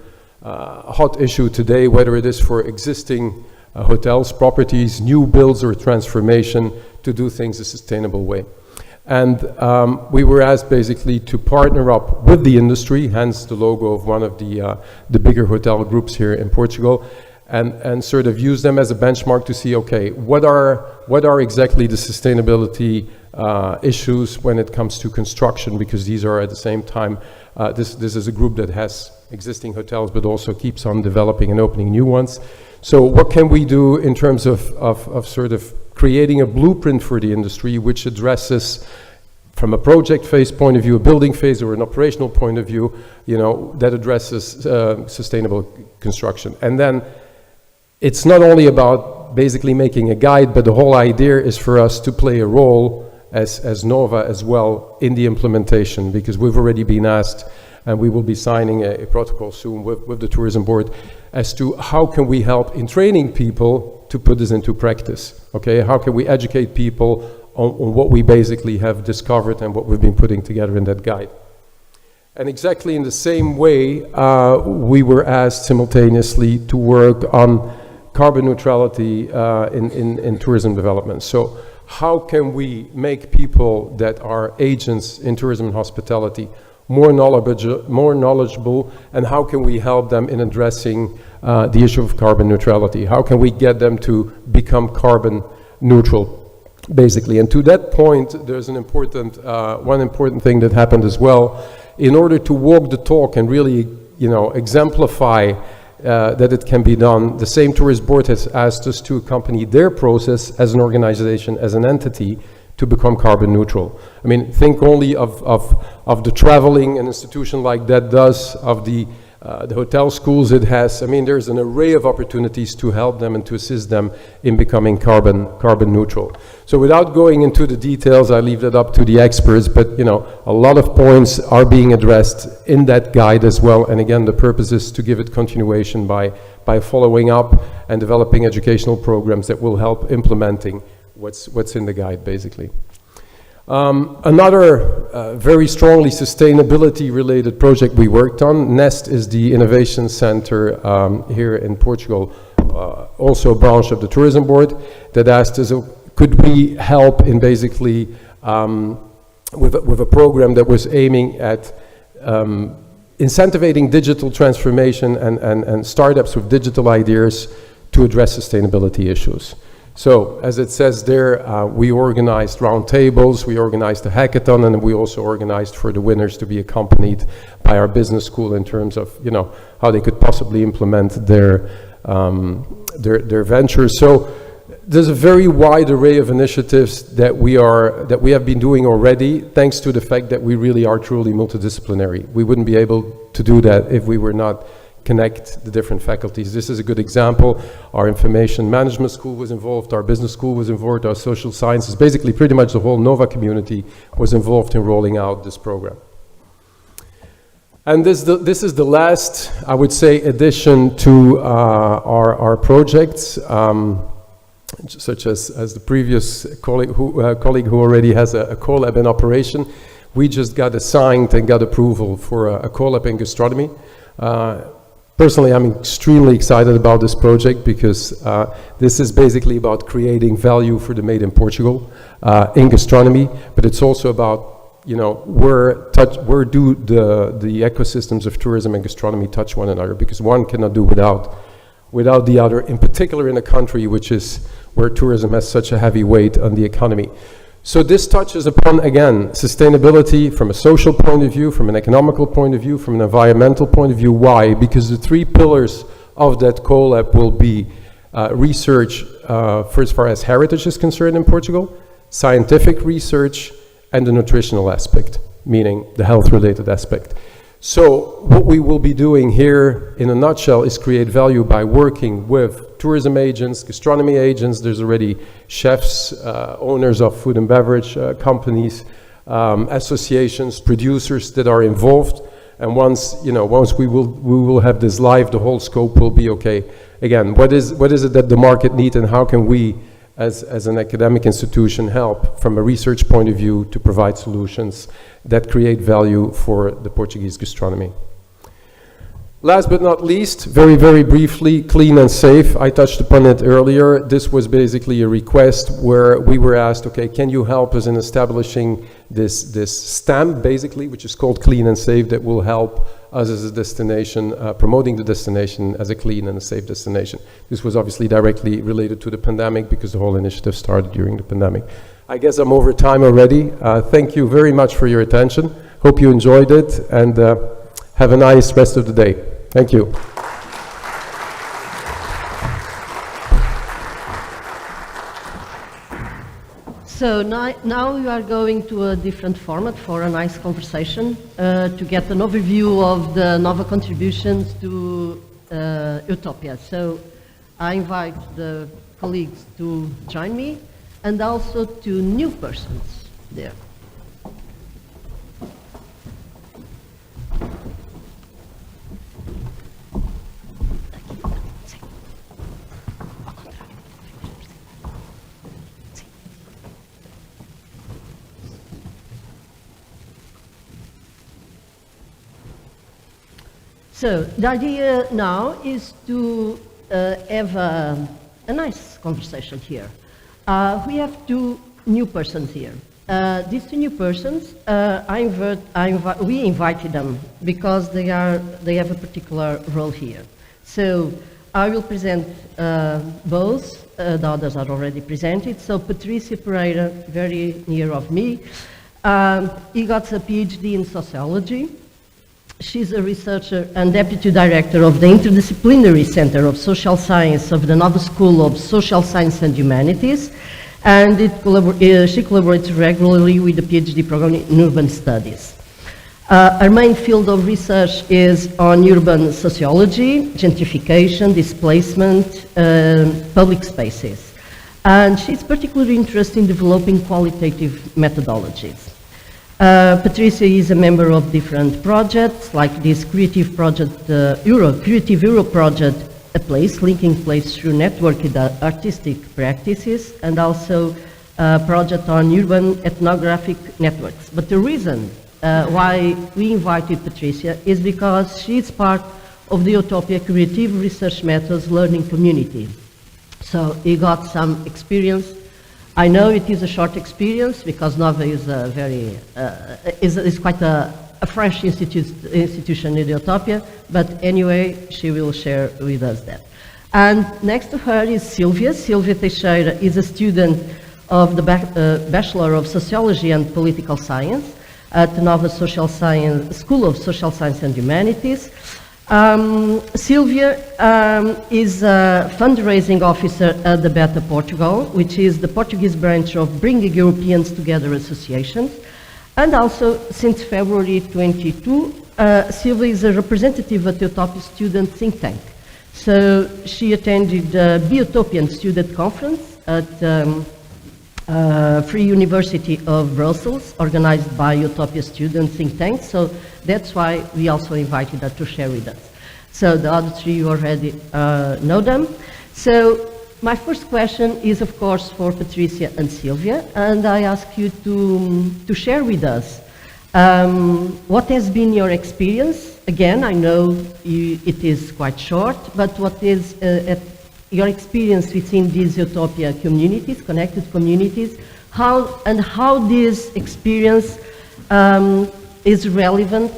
hot issue today, whether it is for existing hotels, properties, new builds or transformation, to do things a sustainable way. And we were asked basically to partner up with the industry, hence the logo of one of the bigger hotel groups here in Portugal, and sort of use them as a benchmark to see, okay, what are exactly the sustainability issues when it comes to construction, because these are at the same time, this is a group that has existing hotels but also keeps on developing and opening new ones. So what can we do in terms of sort of creating a blueprint for the industry which addresses, from a project phase point of view, a building phase, or an operational point of view, that addresses sustainable construction. And then it's not only about basically making a guide, but the whole idea is for us to play a role as Nova as well in the implementation, because we've already been asked, and we will be signing a protocol soon with the tourism board, as to how can we help in training people to put this into practice. Okay, how can we educate people on what we basically have discovered and what we've been putting together in that guide. And exactly in the same way, we were asked simultaneously to work on carbon neutrality in tourism development. So how can we make people that are agents in tourism and hospitality more knowledgeable, and how can we help them in addressing the issue of carbon neutrality? How can we get them to become carbon neutral, basically? And to that point, there's an important, one important thing that happened as well. In order to walk the talk and really, exemplify that it can be done, the same tourist board has asked us to accompany their process as an organization, as an entity, to become carbon neutral. I mean, think only of the traveling an institution like that does, of the hotel schools it has. I mean, there's an array of opportunities to help them and to assist them in becoming carbon neutral. So without going into the details, I leave that up to the experts, but a lot of points are being addressed in that guide as well. And again, the purpose is to give it continuation by following up and developing educational programs that will help implementing what's in the guide, basically. Another very strongly sustainability-related project we worked on, NEST, is the Innovation Center here in Portugal, also a branch of the Tourism Board, that asked us, could we help in basically with a program that was aiming at incentivizing digital transformation and startups with digital ideas to address sustainability issues. So, as it says there, we organized roundtables, we organized a hackathon, and we also organized for the winners to be accompanied by our business school in terms of, how they could possibly implement their ventures. So, there's a very wide array of initiatives that we have been doing already, thanks to the fact that we really are truly multidisciplinary. We wouldn't be able to do that if we were not connect the different faculties. This is a good example. Our information management school was involved, our business school was involved, our social sciences, basically pretty much the whole NOVA community was involved in rolling out this program. And this is the last, I would say, addition to our projects, such as the previous colleague who already has a co-lab in operation. We just got assigned and got approval for a co-lab in gastronomy. Personally, I'm extremely excited about this project because this is basically about creating value for the Made in Portugal in gastronomy, but it's also about, you know, where do the ecosystems of tourism and gastronomy touch one another, because one cannot do without the other, in particular in a country which is where tourism has such a heavy weight on the economy. So this touches upon, again, sustainability from a social point of view, from an economical point of view, from an environmental point of view. Why? Because the three pillars of that co-lab will be research for as far as heritage is concerned in Portugal, scientific research, and the nutritional aspect, meaning the health-related aspect. So what we will be doing here, in a nutshell, is create value by working with tourism agents, gastronomy agents. There's already chefs, owners of food and beverage companies, associations, producers that are involved. And once we will have this live, the whole scope will be okay. Again, what is it that the market needs, and how can we, as an academic institution, help from a research point of view to provide solutions that create value for the Portuguese gastronomy. Last but not least, very, very briefly, clean and safe. I touched upon it earlier. This was basically a request where we were asked, okay, can you help us in establishing this stamp, basically, which is called Clean and Safe, that will help us as a destination, promoting the destination as a clean and a safe destination. This was obviously directly related to the pandemic because the whole initiative started during the pandemic. I guess I'm over time already. Thank you very much for your attention. Hope you enjoyed it, and have a nice rest of the day. Thank you. So now we are going to a different format for a nice conversation to get an overview of the NOVA contributions to EUTOPIA. So I invite the colleagues to join me, and also to new persons there. So the idea now is to have a nice conversation here. We have two new persons here. These two new persons, we invited them because they have a particular role here. So I will present both. The others are already presented. So Patricia Pereira, very near of me, he got a PhD in sociology. She's a researcher and deputy director of the Interdisciplinary Center of Social Science of the Nova School of Social Science and Humanities, and she collaborates regularly with the PhD program in urban studies. Her main field of research is on urban sociology, gentrification, displacement, public spaces. And she's particularly interested in developing qualitative methodologies. Patricia is a member of different projects, like this creative project, Creative Euro project, a place, linking place through networked artistic practices, and also a project on urban ethnographic networks. But the reason why we invited Patricia is because she's part of the EUTOPIA Creative Research Methods Learning Community. So he got some experience. I know it is a short experience because NOVA is a very, is quite a French institution in EUTOPIA, but anyway, she will share with us that. And next to her is Silvia. Silvia Teixeira is a student of the Bachelor of Sociology and Political Science at the NOVA School of Social Science and Humanities. Sylvia is a fundraising officer at the Beta Portugal, which is the Portuguese branch of Bringing Europeans Together Association. And also, since February 22, Sylvia is a representative at the EUTOPIA student think tank. So she attended the EUTOPIan student conference at Free University of Brussels, organized by EUTOPIA student think tank. So that's why we also invited her to share with us. So the other three you already know them. So my first question is, of course, for Patricia and Sylvia, and I ask you to share with us what has been your experience. Again, I know it is quite short, but what is your experience within these EUTOPIA communities, connected communities, how this experience is relevant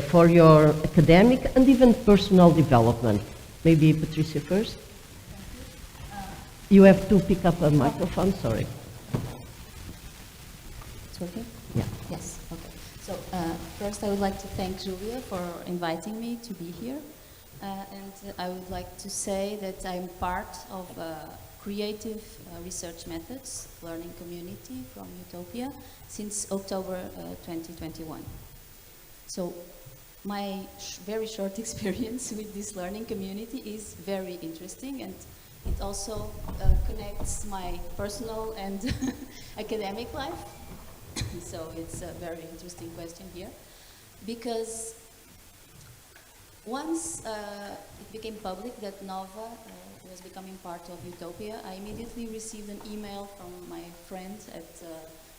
for your academic and even personal development. Maybe Patricia first. You have to pick up a microphone, sorry. It's working? Yeah. Yes, okay. So first I would like to thank Julia for inviting me to be here. And I would like to say that I'm part of creative research methods learning community from EUTOPIA since October 2021. So my very short experience with this learning community is very interesting, and it also connects my personal and academic life. So it's a very interesting question here, because once it became public that Nova was becoming part of EUTOPIA, I immediately received an email from my friend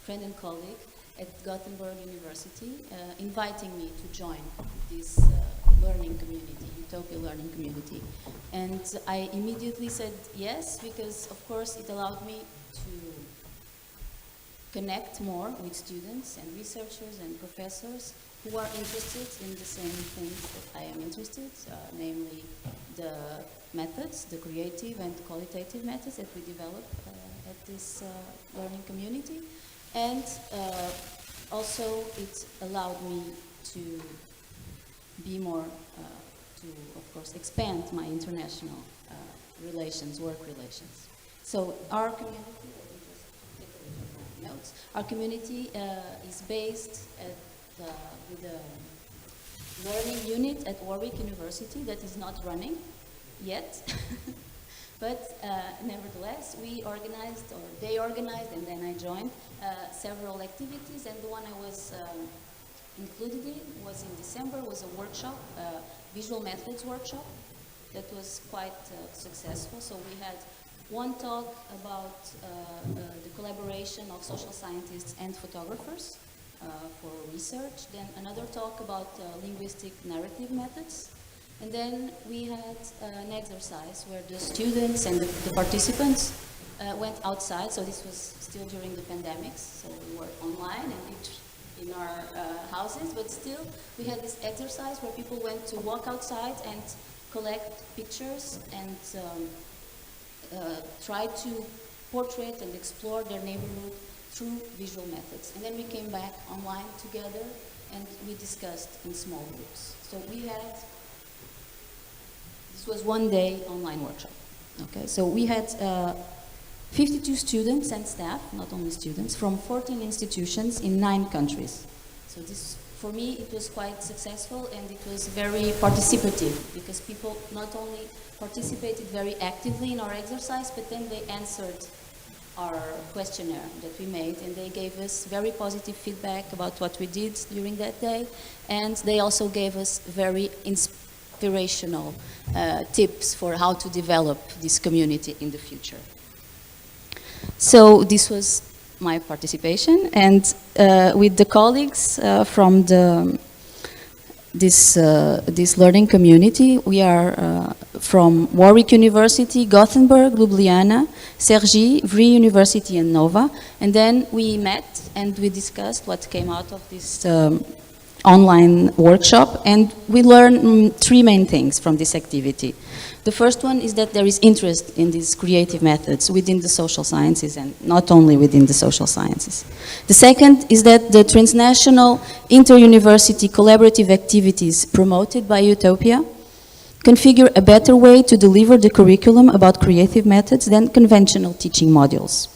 and colleague at Gothenburg University, inviting me to join this learning community, EUTOPIA learning community. And I immediately said yes, because of course it allowed me to connect more with students and researchers and professors who are interested in the same things that I am interested, namely the methods, the creative and qualitative methods that we develop at this learning community. And also it allowed me to be more, to of course expand my international relations, work relations. So our community, notes. Our community is based with a learning unit at Warwick University that is not running yet. But nevertheless, we organized, or they organized, and then I joined several activities, and the one I was included in was in December, was a workshop, visual methods workshop, that was quite successful. So we had one talk about the collaboration of social scientists and photographers for research, then another talk about linguistic narrative methods, and then we had an exercise where the students and the participants went outside. So this was still during the pandemics, so we were online and each in our houses, but still we had this exercise where people went to walk outside and collect pictures and try to portrait and explore their neighborhood through visual methods. And then we came back online together and we discussed in small groups. So we had, this was one day online workshop. Okay, so we had 52 students and staff, not only students, from 14 institutions in 9 countries. So this, for me, it was quite successful, and it was very participative, because people not only participated very actively in our exercise, but then they answered our questionnaire that we made, and they gave us very positive feedback about what we did during that day, and they also gave us very inspirational tips for how to develop this community in the future. So this was my participation, and with the colleagues from this learning community, we are from Warwick University, Gothenburg, Ljubljana, Cergy, Vrije University, and Nova. And then we met and we discussed what came out of this online workshop, and we learn three main things from this activity. The first one is that there is interest in these creative methods within the social sciences and not only within the social sciences. The second is that the transnational inter-university collaborative activities promoted by EUTOPIA configure a better way to deliver the curriculum about creative methods than conventional teaching modules.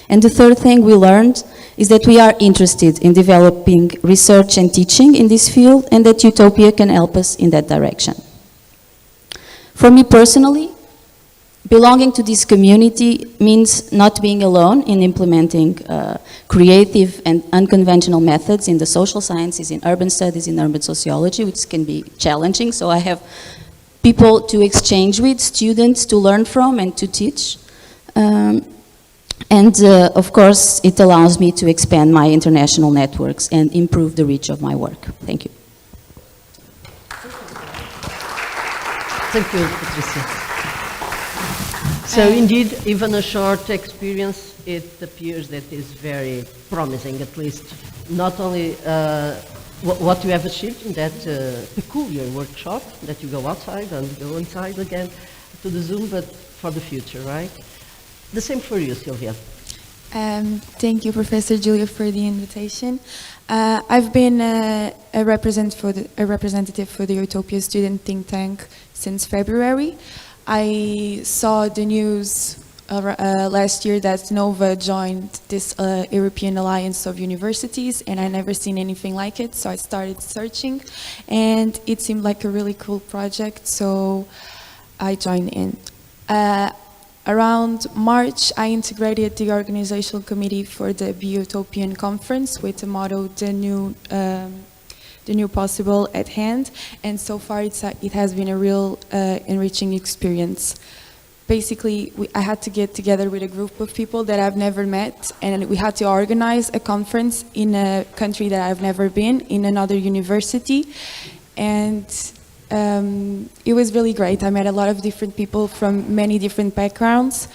And the third thing we learned is that we are interested in developing research and teaching in this field, and that EUTOPIA can help us in that direction. For me personally, belonging to this community means not being alone in implementing creative and unconventional methods in the social sciences, in urban studies, in urban sociology, which can be challenging. So I have people to exchange with, students to learn from and to teach. Of course, it allows me to expand my international networks and improve the reach of my work. Thank you. Thank you, Patricia. So indeed, even a short experience, it appears that is very promising, at least not only what you have achieved in that peculiar workshop, that you go outside and go inside again to the Zoom, but for the future, right? The same for you, Sylvia. Thank you, Professor Julia, for the invitation. I've been a representative for the EUTOPIA student think tank since February. I saw the news last year that NOVA joined this European Alliance of Universities, and I never seen anything like it, so I started searching, and it seemed like a really cool project, so I joined in. Around March, I integrated the organizational committee for the EUTOPIAN conference with the motto, the new possible at hand, and so far it has been a real enriching experience. Basically, I had to get together with a group of people that I've never met, and we had to organize a conference in a country that I've never been, in another university, and it was really great. I met a lot of different people from many different backgrounds.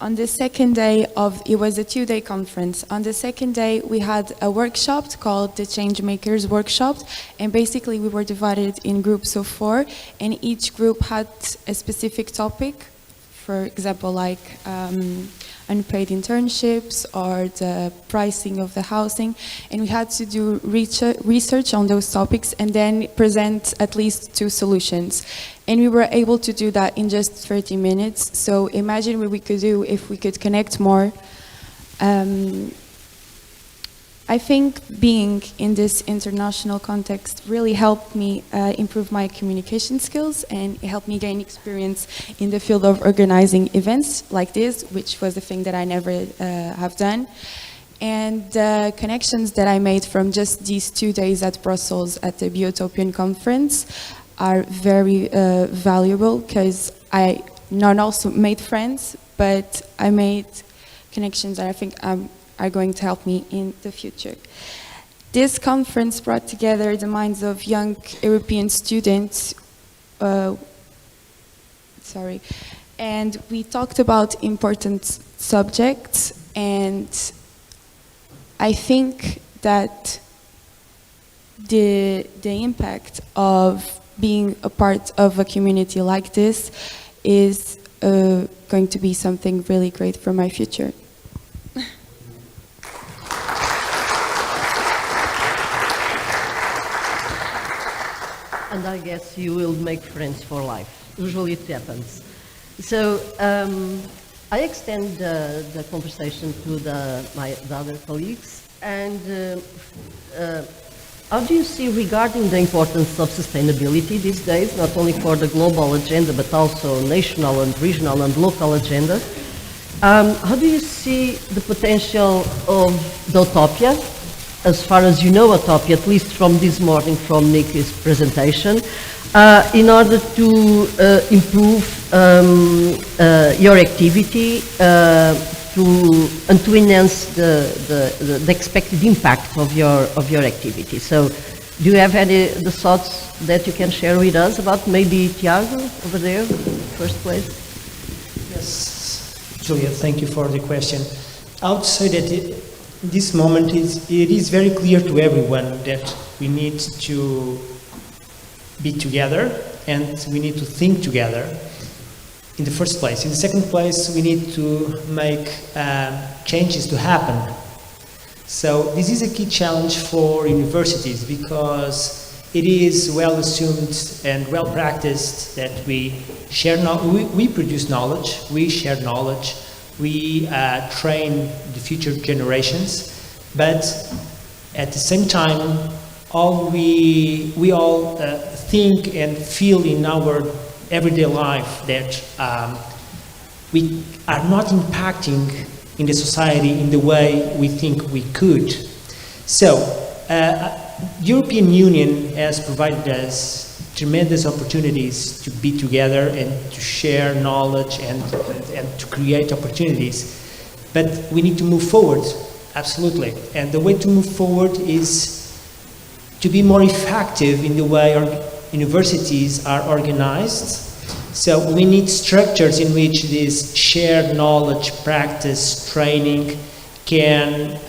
On the second day it was a 2-day conference. On the second day, we had a workshop called the Change Makers Workshop, and basically we were divided in groups of 4, and each group had a specific topic. For example, like unpaid internships or the pricing of the housing, and we had to do research on those topics and then present at least 2 solutions. And we were able to do that in just 30 minutes. So imagine what we could do if we could connect more. I think being in this international context really helped me improve my communication skills, and it helped me gain experience in the field of organizing events like this, which was a thing that I never have done. And the connections that I made from just these 2 days at Brussels at the EUTOPIAN conference are very valuable, because I not also made friends, but I made connections that I think are going to help me in the future. This conference brought together the minds of young European students, and we talked about important subjects, and I think that the impact of being a part of a community like this is going to be something really great for my future. And I guess you will make friends for life. Usually it happens. So I extend the conversation to the other colleagues. And how do you see regarding the importance of sustainability these days, not only for the global agenda, but also national and regional and local agenda? How do you see the potential of the EUTOPIA, as far as you know EUTOPIA, at least from this morning from Nikki's presentation, in order to improve your activity and to enhance the expected impact of your activity? So do you have any the thoughts that you can share with us about maybe Tiago over there, first place? Yes, Julia, thank you for the question. I would say that in this moment, it is very clear to everyone that we need to be together and we need to think together in the first place. In the second place, we need to make changes to happen. So this is a key challenge for universities because it is well assumed and well practiced that we share we produce knowledge, we share knowledge, we train the future generations, but at the same time, we all think and feel in our everyday life that we are not impacting in the society in the way we think we could. So, European Union has provided us tremendous opportunities to be together and to share knowledge and to create opportunities. But we need to move forward, absolutely. And the way to move forward is to be more effective in the way our universities are organized. So we need structures in which this shared knowledge, practice, training can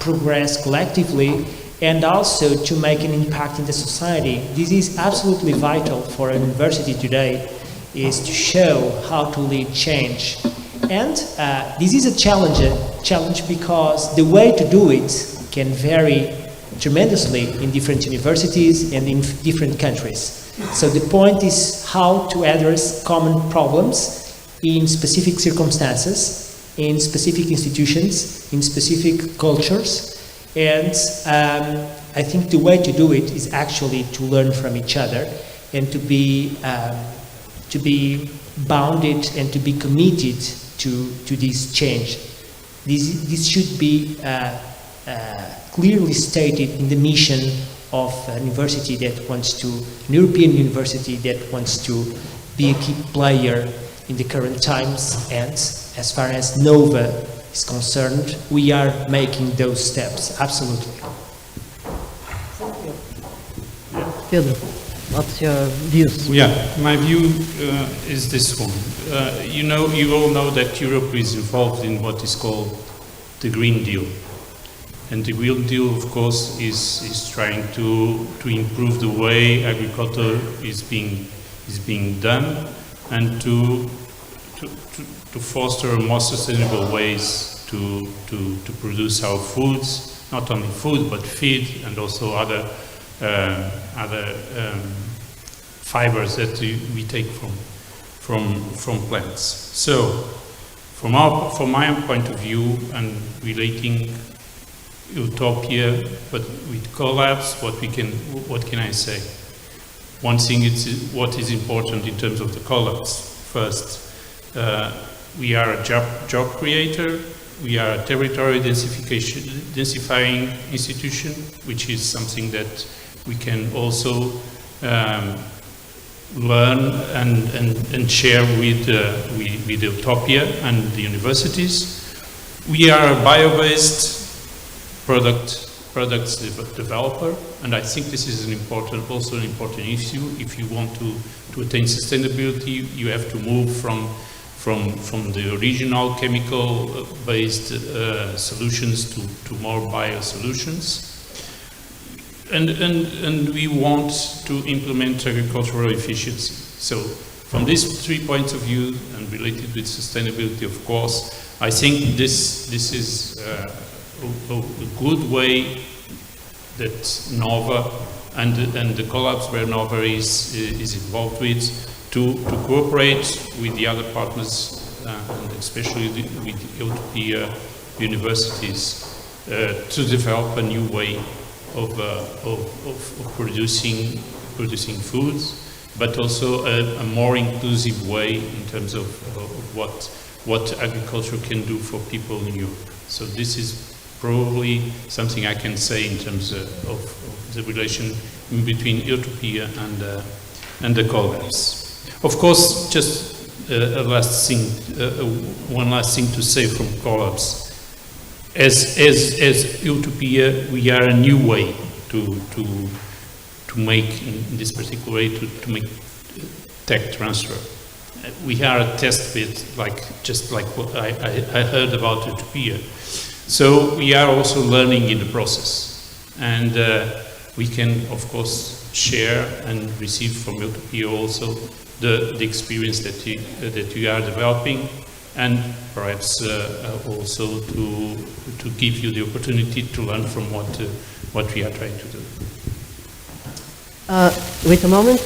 progress collectively and also to make an impact in the society. This is absolutely vital for a university today, is to show how to lead change. And this is a challenge because the way to do it can vary tremendously in different universities and in different countries. So the point is how to address common problems in specific circumstances, in specific institutions, in specific cultures. And I think the way to do it is actually to learn from each other and to be bounded and to be committed to this change. This should be clearly stated in the mission of a university that wants to, an European university that wants to be a key player in the current times. And as far as NOVA is concerned, we are making those steps, absolutely. Pedro, what's your views? Yeah, my view is this one. You all know that Europe is involved in what is called the Green Deal. And the Green Deal, of course, is trying to improve the way agriculture is being done and to foster more sustainable ways to produce our foods, not only food but feed and also other fibers that we take from plants. So, from my point of view and relating EUTOPIA, but with collabs, what can I say? One thing is what is important in terms of the collabs. First, we are a job creator. We are a territory densifying institution, which is something that we can also learn and share with EUTOPIA and the universities. We are a bio-based products developer, and I think this is also an important issue. If you want to attain sustainability, you have to move from the original chemical-based solutions to more bio solutions. And we want to implement agricultural efficiency. So from these 3 points of view and related with sustainability, of course, I think this is a good way that NOVA and the collabs where NOVA is involved with to cooperate with the other partners and especially with EUTOPIA universities to develop a new way of producing foods, but also a more inclusive way in terms of what agriculture can do for people in Europe. So this is probably something I can say in terms of the relation in between EUTOPIA and the collabs. Of course, just one last thing to say from collabs. As EUTOPIA, we are a new way to make, in this particular way, to make tech transfer. We are a test bed, just like what I heard about EUTOPIA. So we are also learning in the process, and we can, of course, share and receive from EUTOPIA also the experience that you are developing, and perhaps also to give you the opportunity to learn from what we are trying to do. Wait a moment.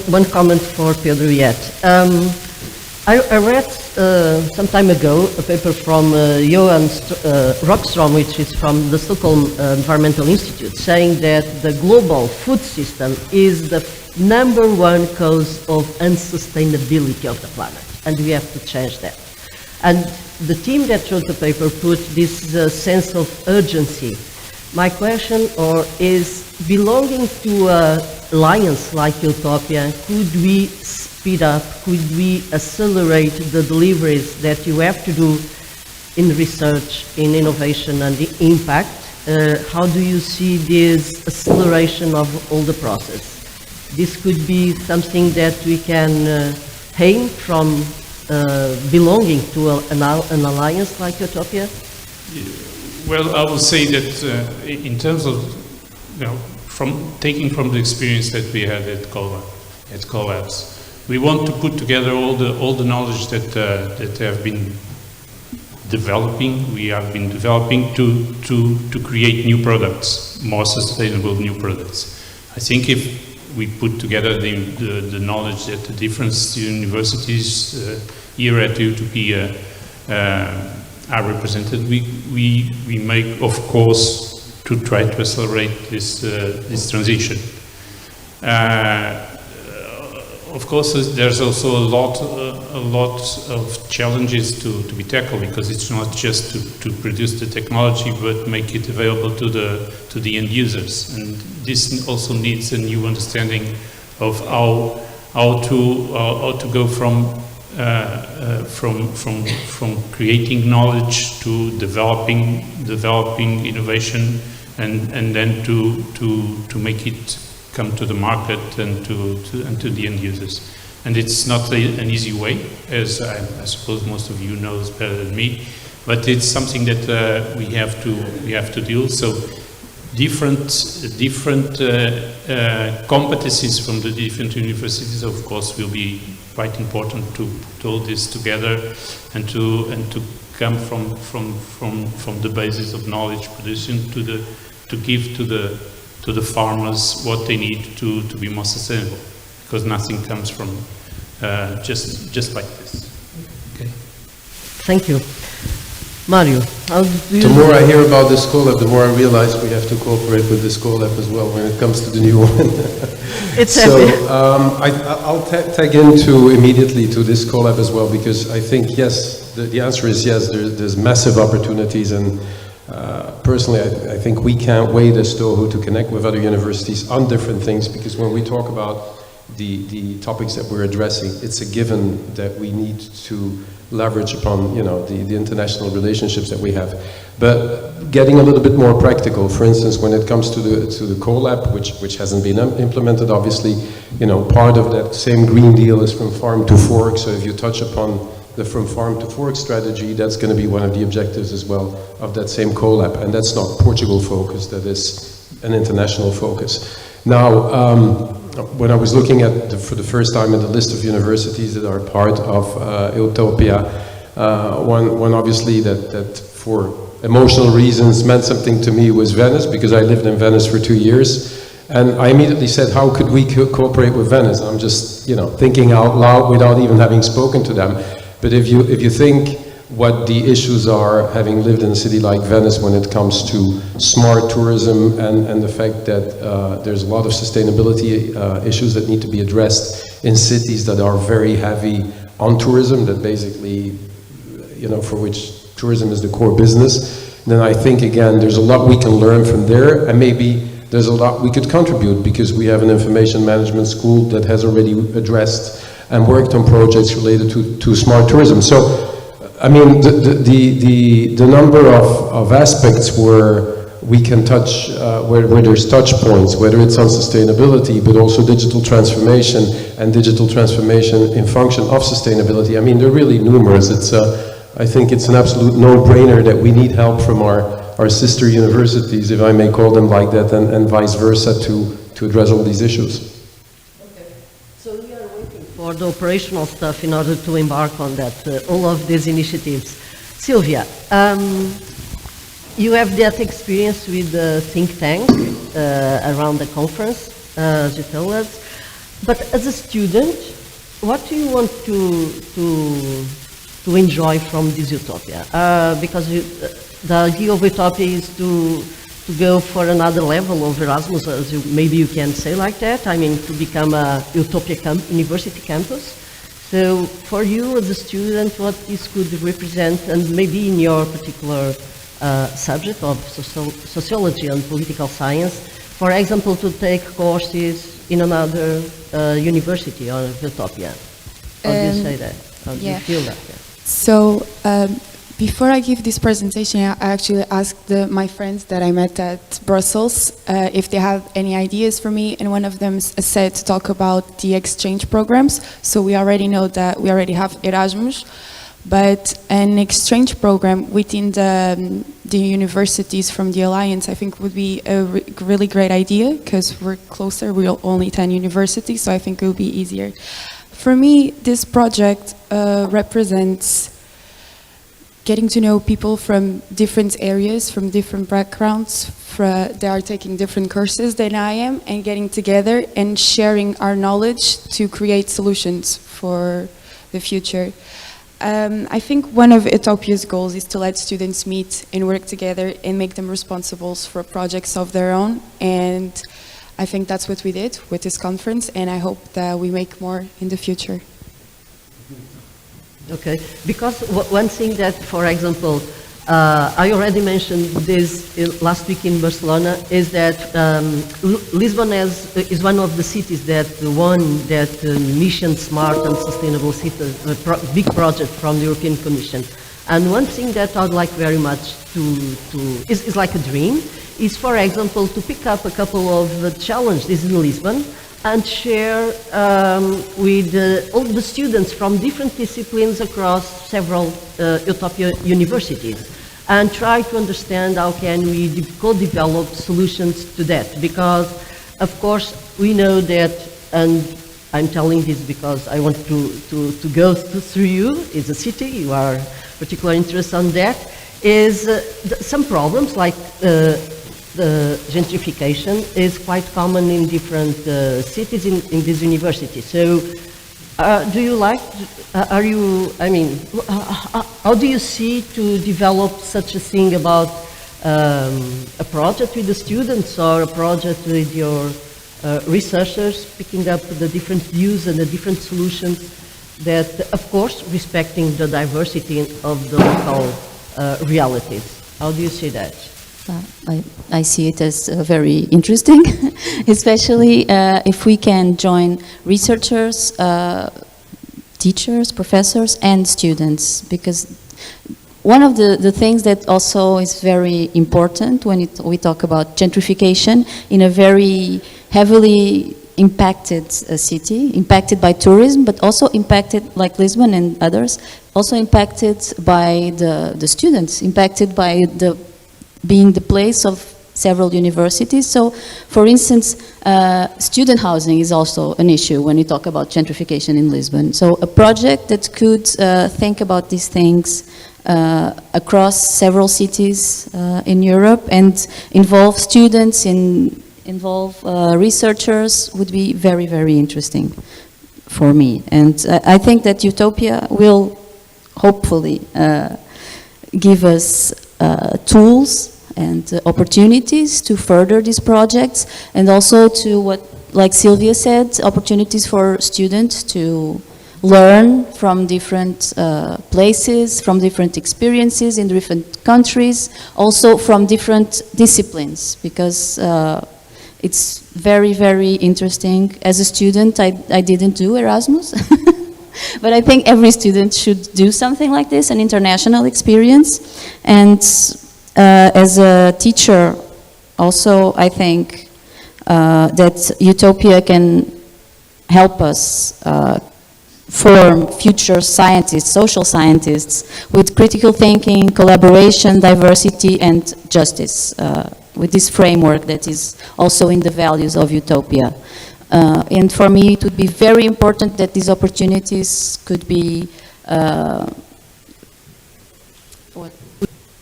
One comment for Pedro yet. I read some time ago a paper from Johan Rockstrom, which is from the Stockholm Environmental Institute, saying that the global food system is the #1 cause of unsustainability of the planet, and we have to change that. And the team that wrote the paper put this sense of urgency. My question is, belonging to an alliance like EUTOPIA, could we speed up, could we accelerate the deliveries that you have to do in research, in innovation and the impact? How do you see this acceleration of all the process? This could be something that we can aim from belonging to an alliance like EUTOPIA? Well, I will say that in terms of, taking from the experience that we had at Collabs, we want to put together all the knowledge that have been developing. We have been developing to create new products, more sustainable new products. I think if we put together the knowledge that the different universities here at EUTOPIA are represented, we make, of course, to try to accelerate this transition. Of course, there's also a lot of challenges to be tackled, because it's not just to produce the technology, but make it available to the end users. And this also needs a new understanding of how to go from creating knowledge to developing innovation, and then to make it come to the market and to the end users. And it's not an easy way, as I suppose most of you knows better than me, but it's something that we have to deal. So different competencies from the different universities, of course, will be quite important to put all this together and to come from the basis of knowledge production to give to the farmers what they need to be more sustainable, because nothing comes from just like this. Okay. Thank you. Mario, how do you... The more I hear about this collab, the more I realize we have to cooperate with this collab as well when it comes to the new one. It's so I'll tag into immediately to this collab as well, because I think, yes, the answer is yes, there's massive opportunities, and personally I think we can't wait as Toho to connect with other universities on different things, because when we talk about the topics that we're addressing, it's a given that we need to leverage upon, the international relationships that we have. But getting a little bit more practical, for instance, when it comes to the collab, which hasn't been implemented, obviously, part of that same Green Deal is from farm to fork. So if you touch upon the from farm to fork strategy, that's going to be one of the objectives as well of that same collab. And that's not Portugal focused, that is an international focus. Now, when I was looking at, for the first time, at the list of universities that are part of EUTOPIA, one obviously that for emotional reasons meant something to me was Venice, because I lived in Venice for 2 years. And I immediately said, how could we cooperate with Venice? I'm just, thinking out loud without even having spoken to them. But if you think what the issues are, having lived in a city like Venice, when it comes to smart tourism and the fact that there's a lot of sustainability issues that need to be addressed in cities that are very heavy on tourism, that basically, for which tourism is the core business, then I think, again, there's a lot we can learn from there, and maybe there's a lot we could contribute, because we have an information management school that has already addressed and worked on projects related to smart tourism. So, I mean, the number of aspects where we can touch, where there's touch points, whether it's on sustainability, but also digital transformation, and digital transformation in function of sustainability. I mean, they're really numerous. It's I think it's an absolute no-brainer that we need help from our sister universities, if I may call them like that, and vice versa to address all these issues. So we are waiting for the operational stuff in order to embark on that, all of these initiatives. Sylvia, you have that experience with the think tank around the conference, as you told us. But as a student, what do you want to enjoy from this Utopia? Because the idea of Utopia is to go for another level of Erasmus, as maybe you can say like that. I mean, to become a Utopia university campus. So for you as a student, what this could represent, and maybe in your particular subject of sociology and political science, for example, to take courses in another university or Utopia. How do you say that? How do you feel that? Yeah. So before I give this presentation, I actually asked my friends that I met at Brussels if they have any ideas for me, and one of them said to talk about the exchange programs. So we already know that we already have Erasmus, but an exchange program within the universities from the Alliance, I think would be a really great idea, because we're closer, we're only 10 universities, so I think it will be easier. For me, this project represents getting to know people from different areas, from different backgrounds, they are taking different courses than I am, and getting together and sharing our knowledge to create solutions for the future. I think one of Utopia's goals is to let students meet and work together and make them responsible for projects of their own, and I think that's what we did with this conference, and I hope that we make more in the future. Okay, because one thing that, for example, I already mentioned this last week in Barcelona, is that Lisbon is one of the cities that won that Mission Smart and Sustainable City, big project from the European Commission. And one thing that I'd like very much is like a dream, is, for example, to pick up a couple of challenges in Lisbon and share with all the students from different disciplines across several Utopia universities, and try to understand how can we co-develop solutions to that. Because, of course, we know that, and I'm telling this because I want to go through you, it's a city, you are particular interest on that, is some problems like the gentrification is quite common in different cities in this university. So do you like, are you, I mean, how do you see to develop such a thing about a project with the students, or a project with your researchers, picking up the different views and the different solutions that, of course, respecting the diversity of the local realities? How do you see that? I see it as very interesting, especially if we can join researchers, teachers, professors, and students, because one of the things that also is very important when we talk about gentrification in a very heavily impacted city, impacted by tourism, but also impacted, like Lisbon and others, also impacted by the students, impacted by being the place of several universities. So, for instance, student housing is also an issue when we talk about gentrification in Lisbon. So a project that could think about these things across several cities in Europe and involve students, involve researchers would be very, very interesting for me. And I think that Utopia will hopefully give us tools and opportunities to further these projects, and also to what, like Sylvia said, opportunities for students to learn from different places, from different experiences in different countries, also from different disciplines, because it's very, very interesting. As a student, I didn't do Erasmus, but I think every student should do something like this, an international experience. And as a teacher, also, I think that Utopia can help us form future scientists, social scientists, with critical thinking, collaboration, diversity, and justice, with this framework that is also in the values of Utopia. And for me, it would be very important that these opportunities could be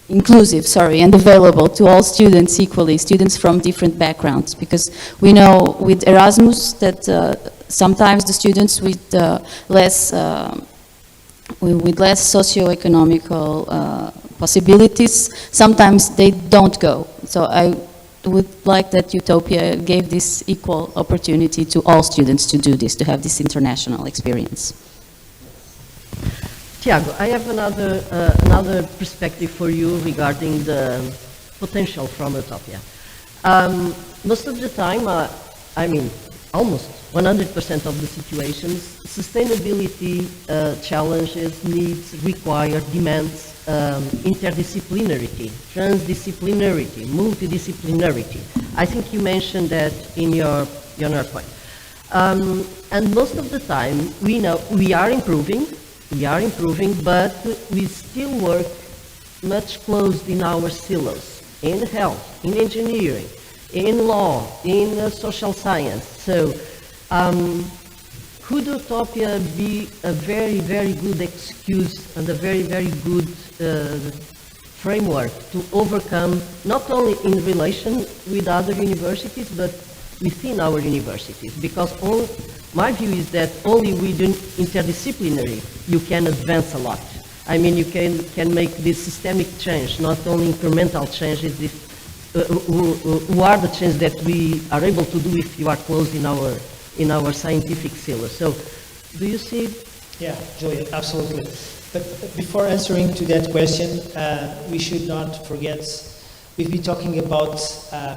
inclusive, and available to all students equally, students from different backgrounds, because we know with Erasmus that sometimes the students with less socio-economical possibilities, sometimes they don't go. So I would like that Utopia gave this equal opportunity to all students to do this, to have this international experience. Tiago, I have another perspective for you regarding the potential from Utopia. Most of the time, I mean, almost 100% of the situations, sustainability challenges, needs, require, demands interdisciplinarity, transdisciplinarity, multidisciplinarity. I think you mentioned that in your point. And most of the time, we know we are improving, but we still work much closed in our silos, in health, in engineering, in law, in social science. So could Utopia be a very, very good excuse and a very, very good framework to overcome, not only in relation with other universities, but within our universities? Because my view is that only within interdisciplinary you can advance a lot. I mean, you can make this systemic change, not only incremental changes, who are the changes that we are able to do if you are closed in our scientific syllabus. So, do you see? Yeah, Julia, absolutely. But before answering to that question, we should not forget, we've been talking about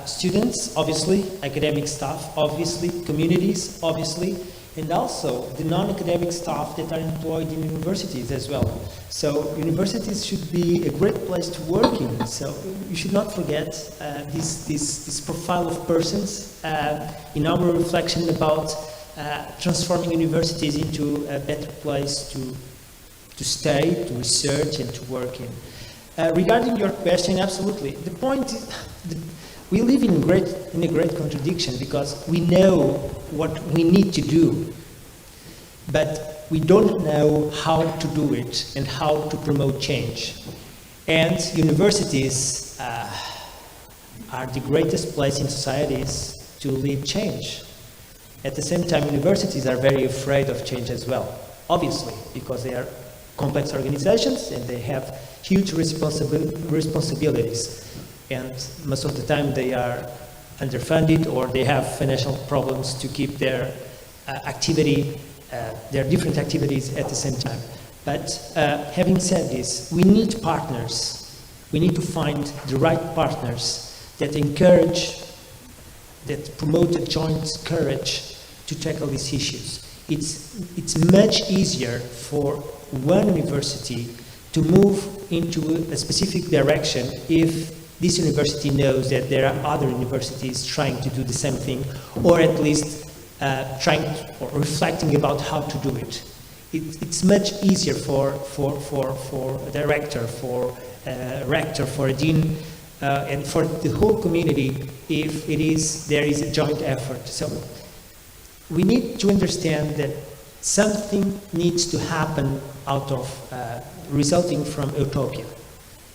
students, obviously, academic staff, obviously, communities, obviously, and also the non-academic staff that are employed in universities as well. So universities should be a great place to work in. So you should not forget this profile of persons in our reflection about transforming universities into a better place to stay, to research, and to work in. Regarding your question, absolutely. The point is, we live in a great contradiction, because we know what we need to do, but we don't know how to do it and how to promote change. And universities are the greatest place in societies to lead change. At the same time, universities are very afraid of change as well, obviously, because they are complex organizations and they have huge responsibilities. And most of the time they are underfunded, or they have financial problems to keep their their different activities at the same time. But having said this, we need partners. We need to find the right partners that encourage, that promote a joint courage to tackle these issues. It's much easier for one university to move into a specific direction if this university knows that there are other universities trying to do the same thing, or at least trying or reflecting about how to do it. It's much easier for a director, for a rector, for a dean, and for the whole community if there is a joint effort. So we need to understand that something needs to happen out of resulting from Utopia.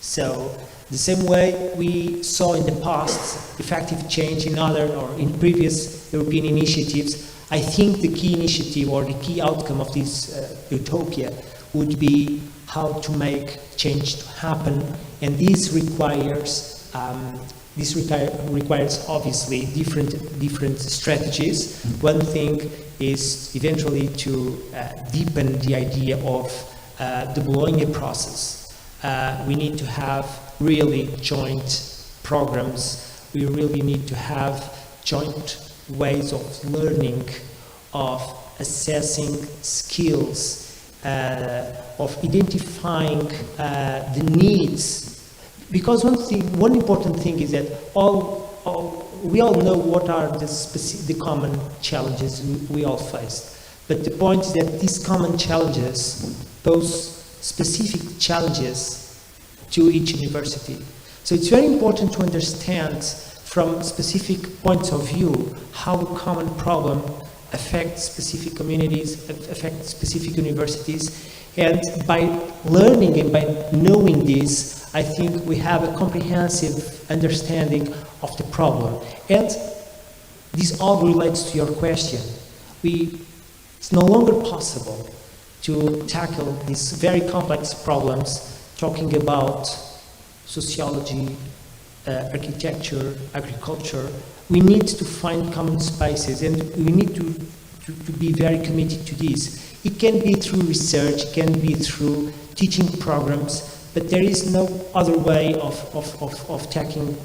So the same way we saw in the past effective change in other or in previous European initiatives, I think the key initiative or the key outcome of this Utopia would be how to make change to happen, and this requires obviously different strategies. One thing is eventually to deepen the idea of the Bologna process. We need to have really joint programs. We really need to have joint ways of learning, of assessing skills, of identifying the needs. Because one important thing is that we all know what are the common challenges we all face. But the point is that these common challenges pose specific challenges to each university. So it's very important to understand from specific points of view how a common problem affects specific communities, affects specific universities. And by learning and by knowing this, I think we have a comprehensive understanding of the problem. And this all relates to your question. It's no longer possible to tackle these very complex problems, talking about sociology, architecture, agriculture. We need to find common spaces, and we need to be very committed to this. It can be through research, it can be through teaching programs, but there is no other way of tackling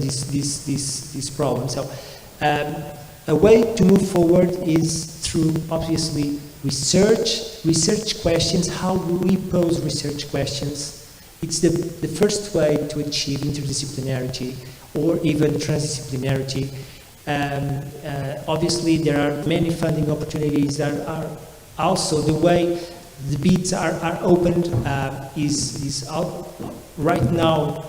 this problem. So a way to move forward is through, obviously, research questions. How do we pose research questions? It's the first way to achieve interdisciplinarity or even transdisciplinarity. Obviously, there are many funding opportunities. There are also the way the bids are opened is out right now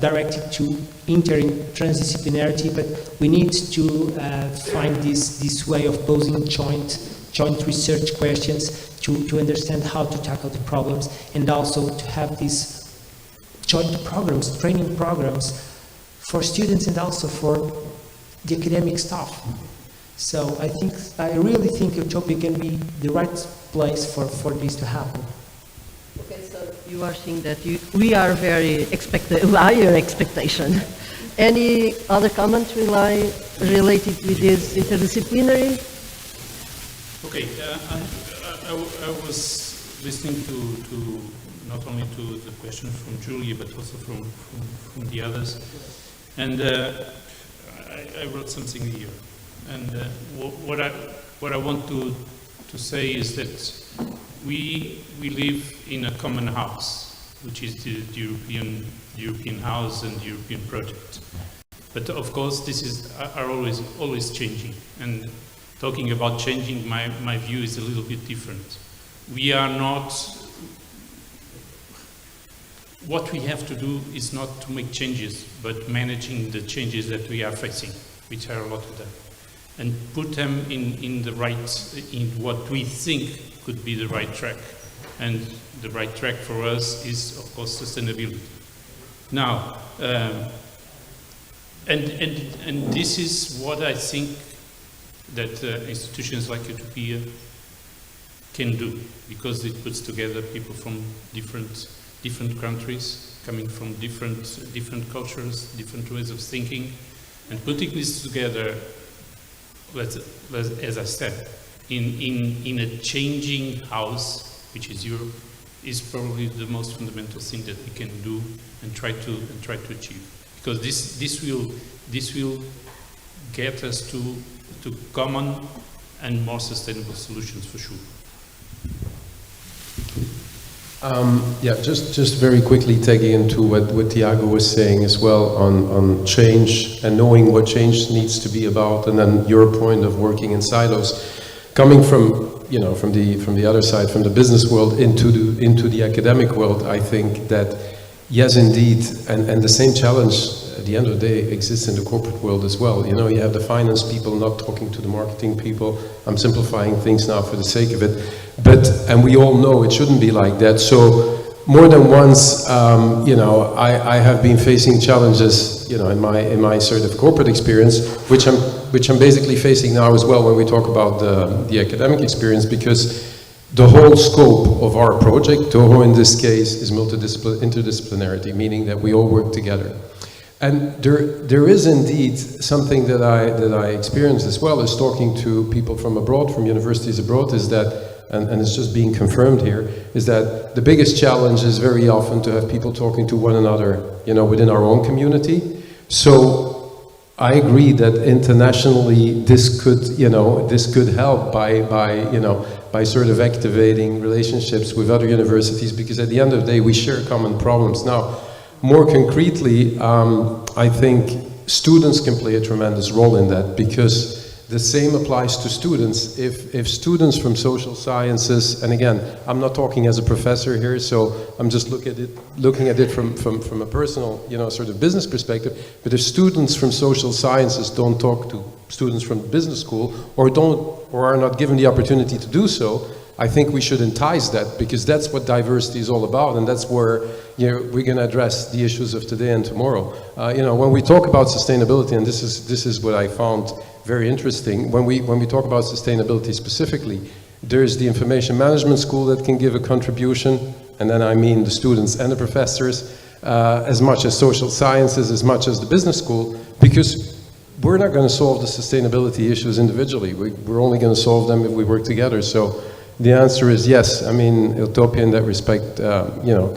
directed to transdisciplinarity, but we need to find this way of posing joint research questions to understand how to tackle the problems, and also to have these joint programs, training programs for students and also for the academic staff. So I really think EUTOPIA can be the right place for this to happen. Okay, so you are saying that we are very higher expectation. Any other comment related with this interdisciplinary? Okay, I was listening to not only to the question from Julia, but also from the others, and I wrote something here. And what I want to say is that we live in a common house, which is the European house and the European project. But of course, are always changing. And talking about changing, my view is a little bit different. We are not. What we have to do is not to make changes, but managing the changes that we are facing, which are a lot of them, and put them in what we think could be the right track. And the right track for us is, of course, sustainability. Now, and this is what I think that institutions like EUTOPIA can do, because it puts together people from different countries, coming from different cultures, different ways of thinking, and putting this together, as I said, in a changing house, which is Europe, is probably the most fundamental thing that we can do and try to achieve, because this will get us to common and more sustainable solutions for sure. Yeah, just very quickly taking into what Tiago was saying as well on change and knowing what change needs to be about, and then your point of working in silos, coming from the other side, from the business world into the academic world. I think that yes, indeed, and the same challenge at the end of the day exists in the corporate world as well. You know, you have the finance people not talking to the marketing people. I'm simplifying things now for the sake of it. And we all know it shouldn't be like that. So more than once, I have been facing challenges, in my sort of corporate experience, which I'm basically facing now as well when we talk about the academic experience, because the whole scope of our project, Toho in this case, is interdisciplinarity, meaning that we all work together. And there is indeed something that I experienced as well as talking to people from abroad, from universities abroad, is that, and it's just being confirmed here, is that the biggest challenge is very often to have people talking to one another, within our own community. So I agree that internationally this could help by sort of activating relationships with other universities, because at the end of the day we share common problems. Now, more concretely, I think students can play a tremendous role in that, because the same applies to students. If students from social sciences, and again, I'm not talking as a professor here, so I'm just looking at it from a personal, sort of business perspective, but if students from social sciences don't talk to students from business school, or are not given the opportunity to do so, I think we should entice that, because that's what diversity is all about, and that's where we're going to address the issues of today and tomorrow. When we talk about sustainability, and this is what I found very interesting, when we talk about sustainability specifically, there's the information management school that can give a contribution, and then I mean the students and the professors, as much as social sciences, as much as the business school, because we're not going to solve the sustainability issues individually. We're only going to solve them if we work together. So the answer is yes. I mean, EUTOPIA in that respect,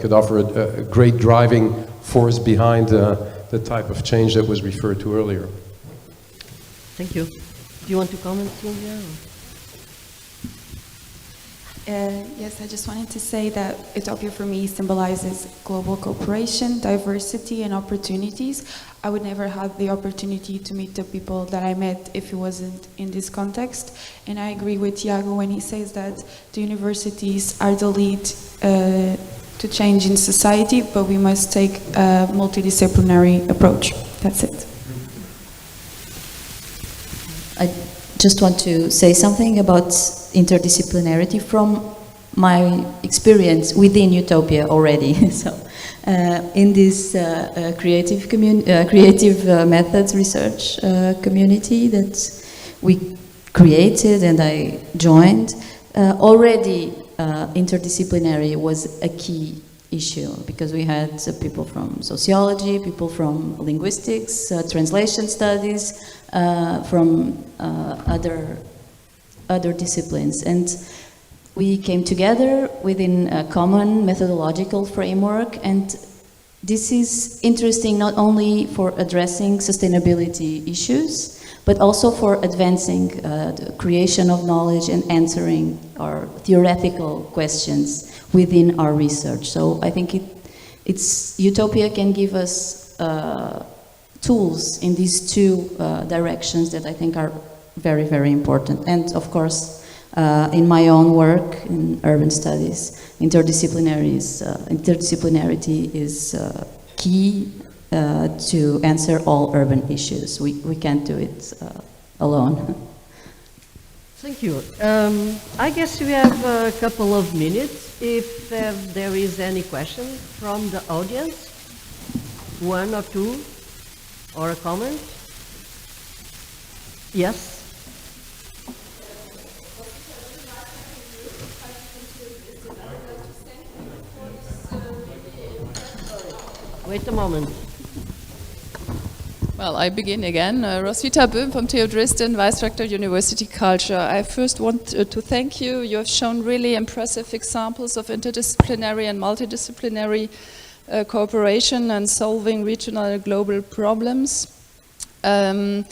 could offer a great driving force behind the type of change that was referred to earlier. Thank you. Do you want to comment, Sylvia? Yes, I just wanted to say that EUTOPIA for me symbolizes global cooperation, diversity, and opportunities. I would never have the opportunity to meet the people that I met if it wasn't in this context. And I agree with Tiago when he says that the universities are the lead to change in society, but we must take a multidisciplinary approach. That's it. I just want to say something about interdisciplinarity from my experience within EUTOPIA already. So, in this creative methods research community that we created and I joined, already interdisciplinary was a key issue, because we had people from sociology, people from linguistics, translation studies, from other disciplines, and we came together within a common methodological framework. And this is interesting not only for addressing sustainability issues, but also for advancing the creation of knowledge and answering our theoretical questions within our research. So I think EUTOPIA can give us tools in these two directions that I think are very, very important. And of course, in my own work in urban studies, interdisciplinarity is key to answer all urban issues. We can't do it alone. Thank you. I guess we have a couple of minutes. If there is any question from the audience, one or two, or a comment? Yes? Wait a moment. Well, I begin again. Roswitha Böhm from TU Dresden, Vice Rector University Culture. I first want to thank you. You have shown really impressive examples of interdisciplinary and multidisciplinary cooperation and solving regional and global problems. And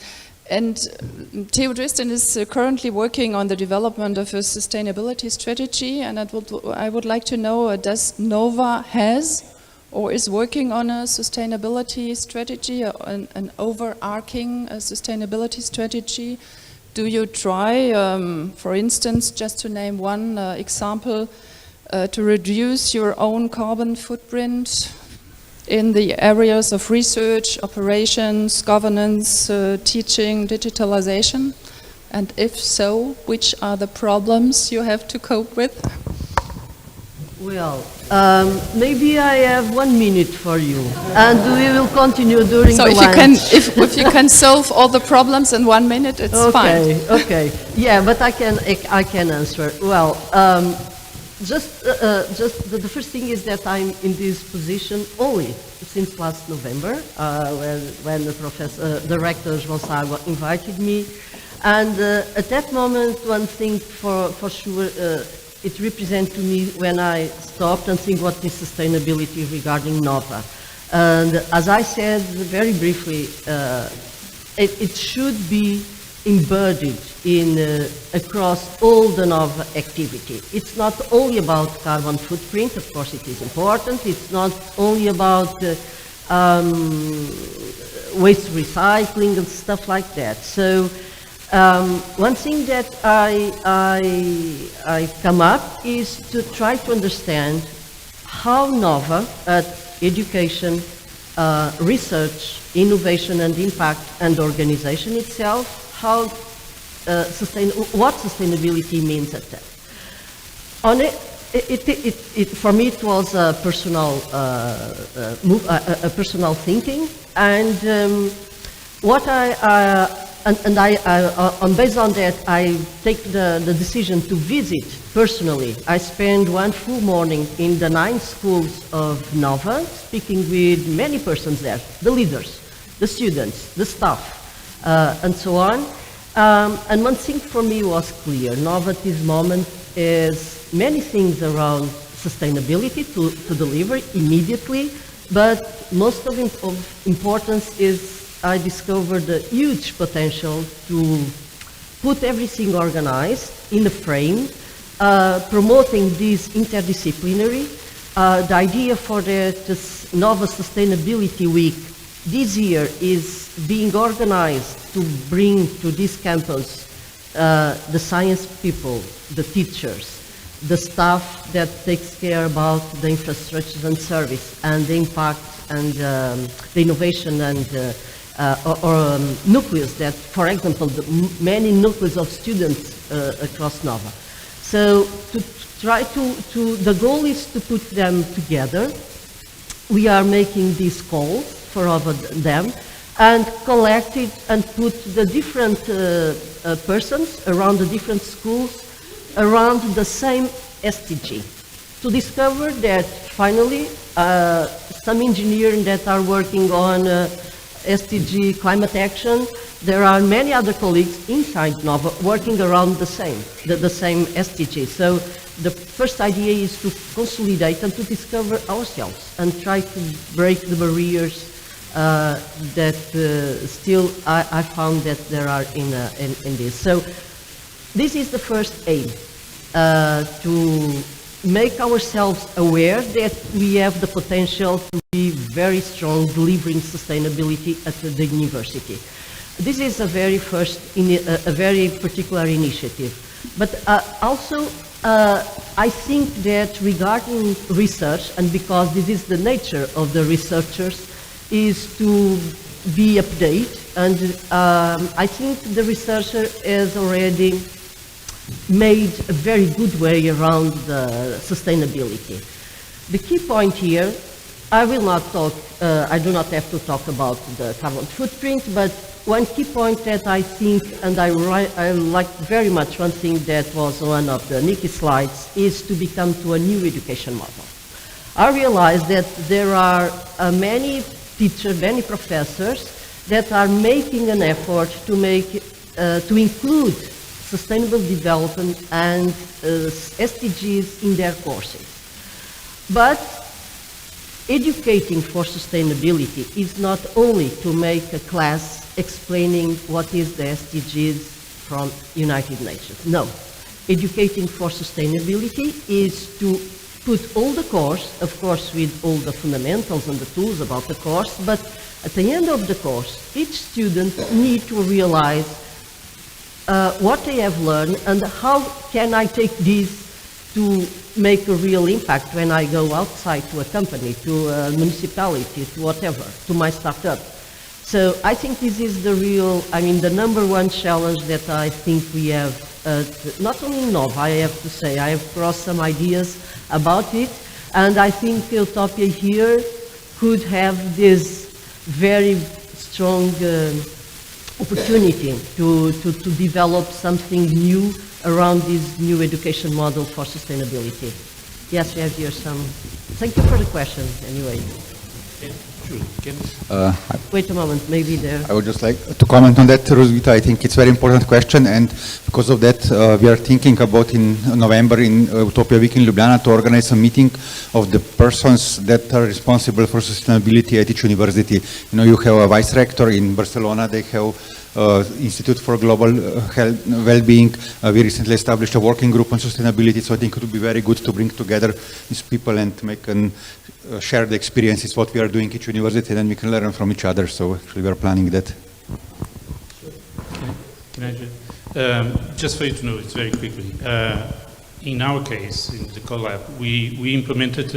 TU Dresden is currently working on the development of a sustainability strategy, and I would like to know, does NOVA has or is working on a sustainability strategy, an overarching sustainability strategy? Do you try, for instance, just to name one example, to reduce your own carbon footprint in the areas of research, operations, governance, teaching, digitalization? And if so, which are the problems you have to cope with? Well, maybe I have 1 minute for you, and we will continue during so the lunch. If you can solve all the problems in 1 minute, it's fine. Okay, yeah, but I can answer. Well, just the first thing is that I'm in this position only since last November, when the Rector João Sagua invited me, and at that moment, one thing for sure. It represents to me when I stopped and think what is sustainability regarding NOVA. And as I said very briefly, it should be embedded across all the NOVA activity. It's not only about carbon footprint, of course it is important, it's not only about waste recycling and stuff like that. So One thing that I come up is to try to understand how NOVA, education, research, innovation and impact, and organization itself, how what sustainability means at that. On it, for me, it was a personal, personal thinking, and what based on that, I take the decision to visit personally. I spent one full morning in the 9 schools of NOVA, speaking with many persons there, the leaders, the students, the staff, and so on. And one thing for me was clear. NOVA at this moment is many things around sustainability to deliver immediately, but most of importance is I discovered a huge potential to put everything organized in a frame, promoting this interdisciplinary. The idea for the NOVA Sustainability Week this year is being organized to bring to this campus the science people, the teachers, the staff that takes care about the infrastructures and service and the impact and the innovation and nucleus that, for example, many nucleus of students across NOVA. So to try the goal is to put them together. We are making these calls for all of them and collect it and put the different persons around the different schools around the same SDG to discover that finally some engineers that are working on SDG climate action, there are many other colleagues inside NOVA working around the same SDG. So the first idea is to consolidate and to discover ourselves and try to break the barriers that still I found that there are in this. So this is the first aim, to make ourselves aware that we have the potential to be very strong delivering sustainability at the university. This is a very particular initiative. But also, I think that regarding research, and because this is the nature of the researchers, is to be updated, and I think the researcher has already made a very good way around the sustainability. The key point here, I will not talk, I do not have to talk about the carbon footprint, but one key point that I think, and I like very much, one thing that was one of the Nikki slides, is to become to a new education model. I realize that there are many teachers, many professors that are making an effort to make, to include sustainable development and SDGs in their courses. But educating for sustainability is not only to make a class explaining what is the SDGs from United Nations. No. Educating for sustainability is to put all the course, of course with all the fundamentals and the tools about the course, but at the end of the course, each student needs to realize what they have learned and how can I take this to make a real impact when I go outside to a company, to a municipality, to whatever, to my startup. So I think this is the real, the number one challenge that I think we have, not only in NOVA, I have to say, I have crossed some ideas about it, and I think EUTOPIA here could have this very strong opportunity to develop something new around this new education model for sustainability. Yes, we have here some. Thank you for the question, anyway. Wait a moment, maybe there. I would just like to comment on that, Roswitha. I think it's a very important question, and because of that, we are thinking about in November in EUTOPIA Week in Ljubljana to organize a meeting of the persons that are responsible for sustainability at each university. You know, you have a vice rector in Barcelona, they have Institute for Global Health Well-being. We recently established a working group on sustainability, so I think it would be very good to bring together these people and make an share the experiences, what we are doing each university, and then we can learn from each other. So actually we are planning that. Can I just for you to know, it's very quickly. In our case, in the collab, we implemented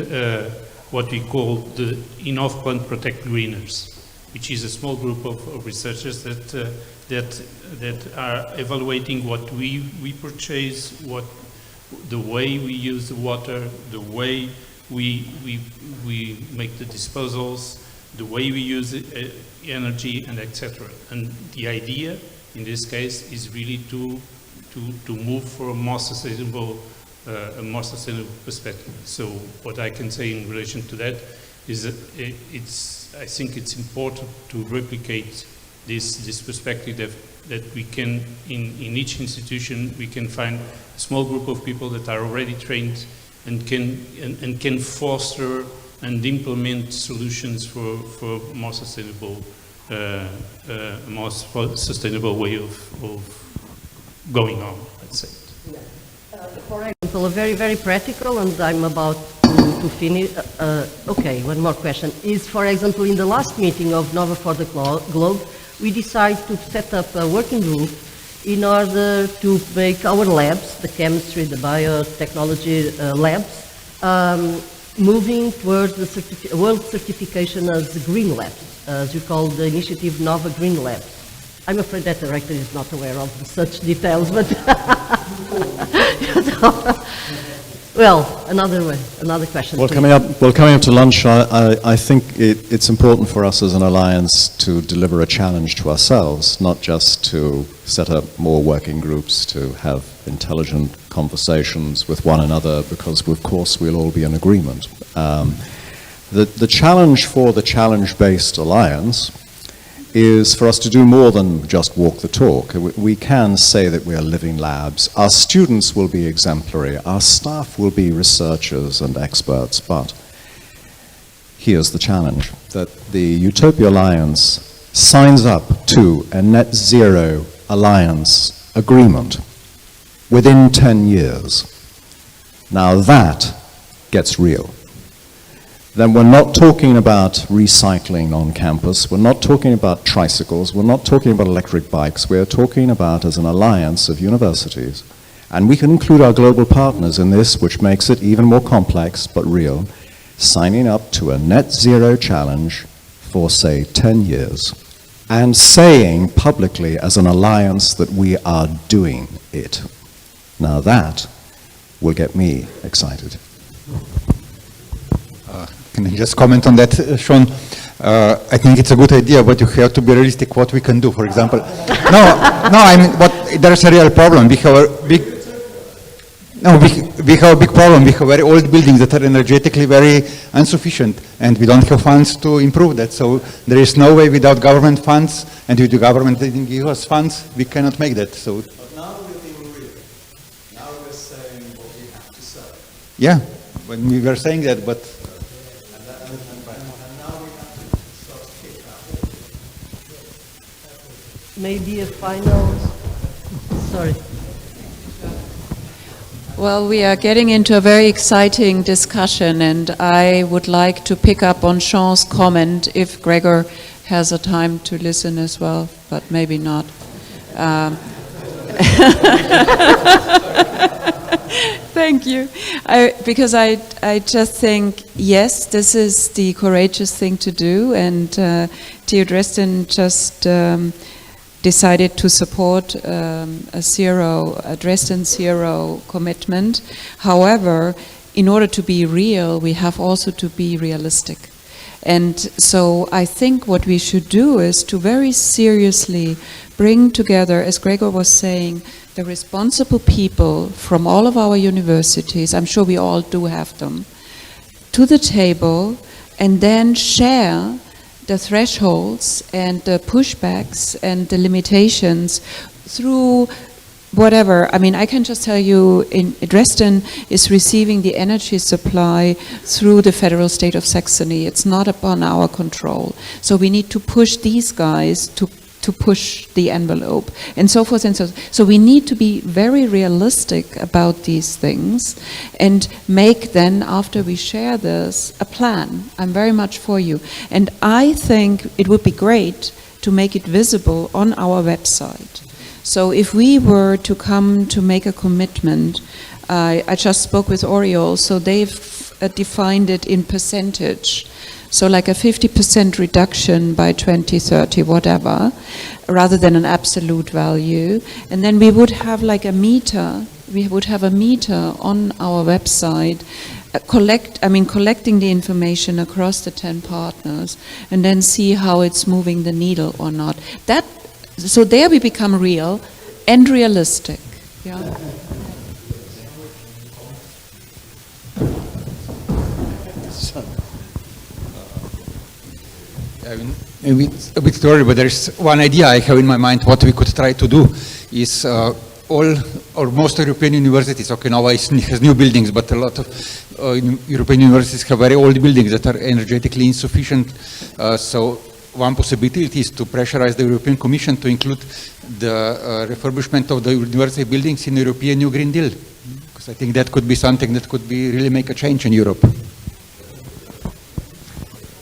what we call the Innov Plant Protect Greeners, which is a small group of researchers that are evaluating what we purchase, the way we use the water, the way we make the disposals, the way we use energy, and etc. And the idea in this case is really to move for a more sustainable perspective. So what I can say in relation to that is that I think it's important to replicate this perspective that we can, in each institution, we can find a small group of people that are already trained and can foster and implement solutions for more sustainable way of going on, let's say. For example, a very, very practical, and I'm about to finish. Okay, one more question. Is, for example, in the last meeting of Nova for the Globe, we decided to set up a working group in order to make our labs, the chemistry, the biotechnology labs, moving towards the world certification as the green labs, as you call the initiative Nova Green Labs. I'm afraid that the director is not aware of such details, but well, another question. Well, coming up to lunch, I think it's important for us as an alliance to deliver a challenge to ourselves, not just to set up more working groups, to have intelligent conversations with one another, because of course we'll all be in agreement. The challenge for the challenge-based alliance is for us to do more than just walk the talk. We can say that we are living labs. Our students will be exemplary. Our staff will be researchers and experts. But here's the challenge, that the EUTOPIA Alliance signs up to a net zero alliance agreement within 10 years. Now that gets real. Then we're not talking about recycling on campus, we're not talking about tricycles, we're not talking about electric bikes, we're talking about as an alliance of universities. And we can include our global partners in this, which makes it even more complex but real, signing up to a net zero challenge for, say, 10 years, and saying publicly as an alliance that we are doing it. Now that will get me excited. Can I just comment on that, Sean? I think it's a good idea, but you have to be realistic what we can do, for example. I mean, there's a real problem. We have a big problem. We have very old buildings that are energetically very insufficient, and we don't have funds to improve that. So there is no way without government funds, and with the government didn't give us funds, we cannot make that. So. But now we're being real. Now we're saying what we have to say. Yeah, when we were saying that, but. Maybe a final, sorry. Well, we are getting into a very exciting discussion, and I would like to pick up on Sean's comment if Gregor has a time to listen as well, but maybe not. Thank you. Because I just think, yes, this is the courageous thing to do, and TU Dresden just decided to support a Dresden Zero commitment. However, in order to be real, we have also to be realistic. And so I think what we should do is to very seriously bring together, as Gregor was saying, the responsible people from all of our universities, I'm sure we all do have them, to the table, and then share the thresholds and the pushbacks and the limitations through whatever. I mean, I can just tell you, Dresden is receiving the energy supply through the federal state of Saxony. It's not upon our control. So we need to push these guys to push the envelope, and so forth and so on. So we need to be very realistic about these things and make then, after we share this, a plan. I'm very much for you. And I think it would be great to make it visible on our website, So if we were to come to make a commitment, I just spoke with Oriol, so they've defined it in percentage. So like a 50% reduction by 2030, whatever, rather than an absolute value. And then we would have like a meter, we would have a meter on our website, collecting the information across the 10 partners, and then see how it's moving the needle or not. So there we become real and realistic. Yeah. It's a bit story, but there's one idea I have in my mind. What we could try to do is all or most European universities, okay, now has new buildings, but a lot of European universities have very old buildings that are energetically insufficient. So one possibility is to pressurize the European Commission to include the refurbishment of the university buildings in the European New Green Deal. Because I think that could be something that could be really make a change in Europe.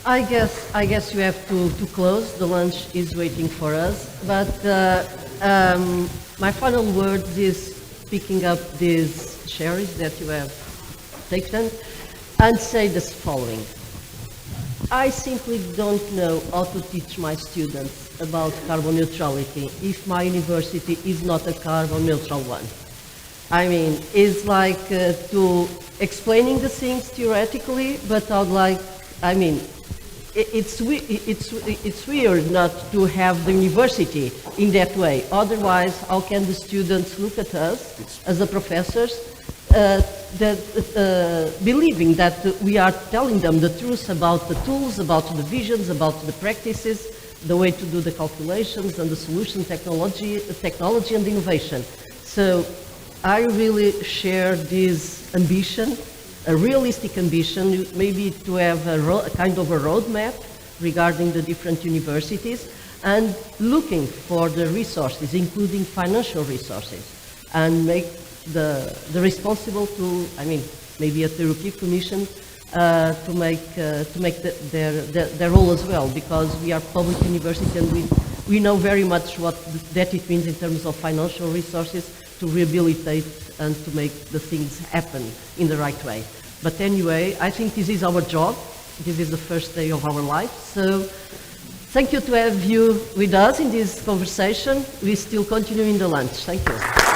I guess you have to close. The lunch is waiting for us. But my final word is picking up these shares that you have taken and say the following. I simply don't know how to teach my students about carbon neutrality if my university is not a carbon neutral one. I mean, it's like to explaining the things theoretically, but it's weird not to have the university in that way. Otherwise, how can the students look at us as the professors believing that we are telling them the truth about the tools, about the visions, about the practices, the way to do the calculations and the solution technology and innovation. So I really share this ambition, a realistic ambition, maybe to have a kind of a roadmap regarding the different universities and looking for the resources, including financial resources, and make the responsible to, maybe at the European Commission, to make their role as well, because we are public university and we know very much what that it means in terms of financial resources to rehabilitate and to make the things happen in the right way. But anyway, I think this is our job. This is the first day of our life. So thank you to have you with us in this conversation. We still continue in the lunch. Thank you.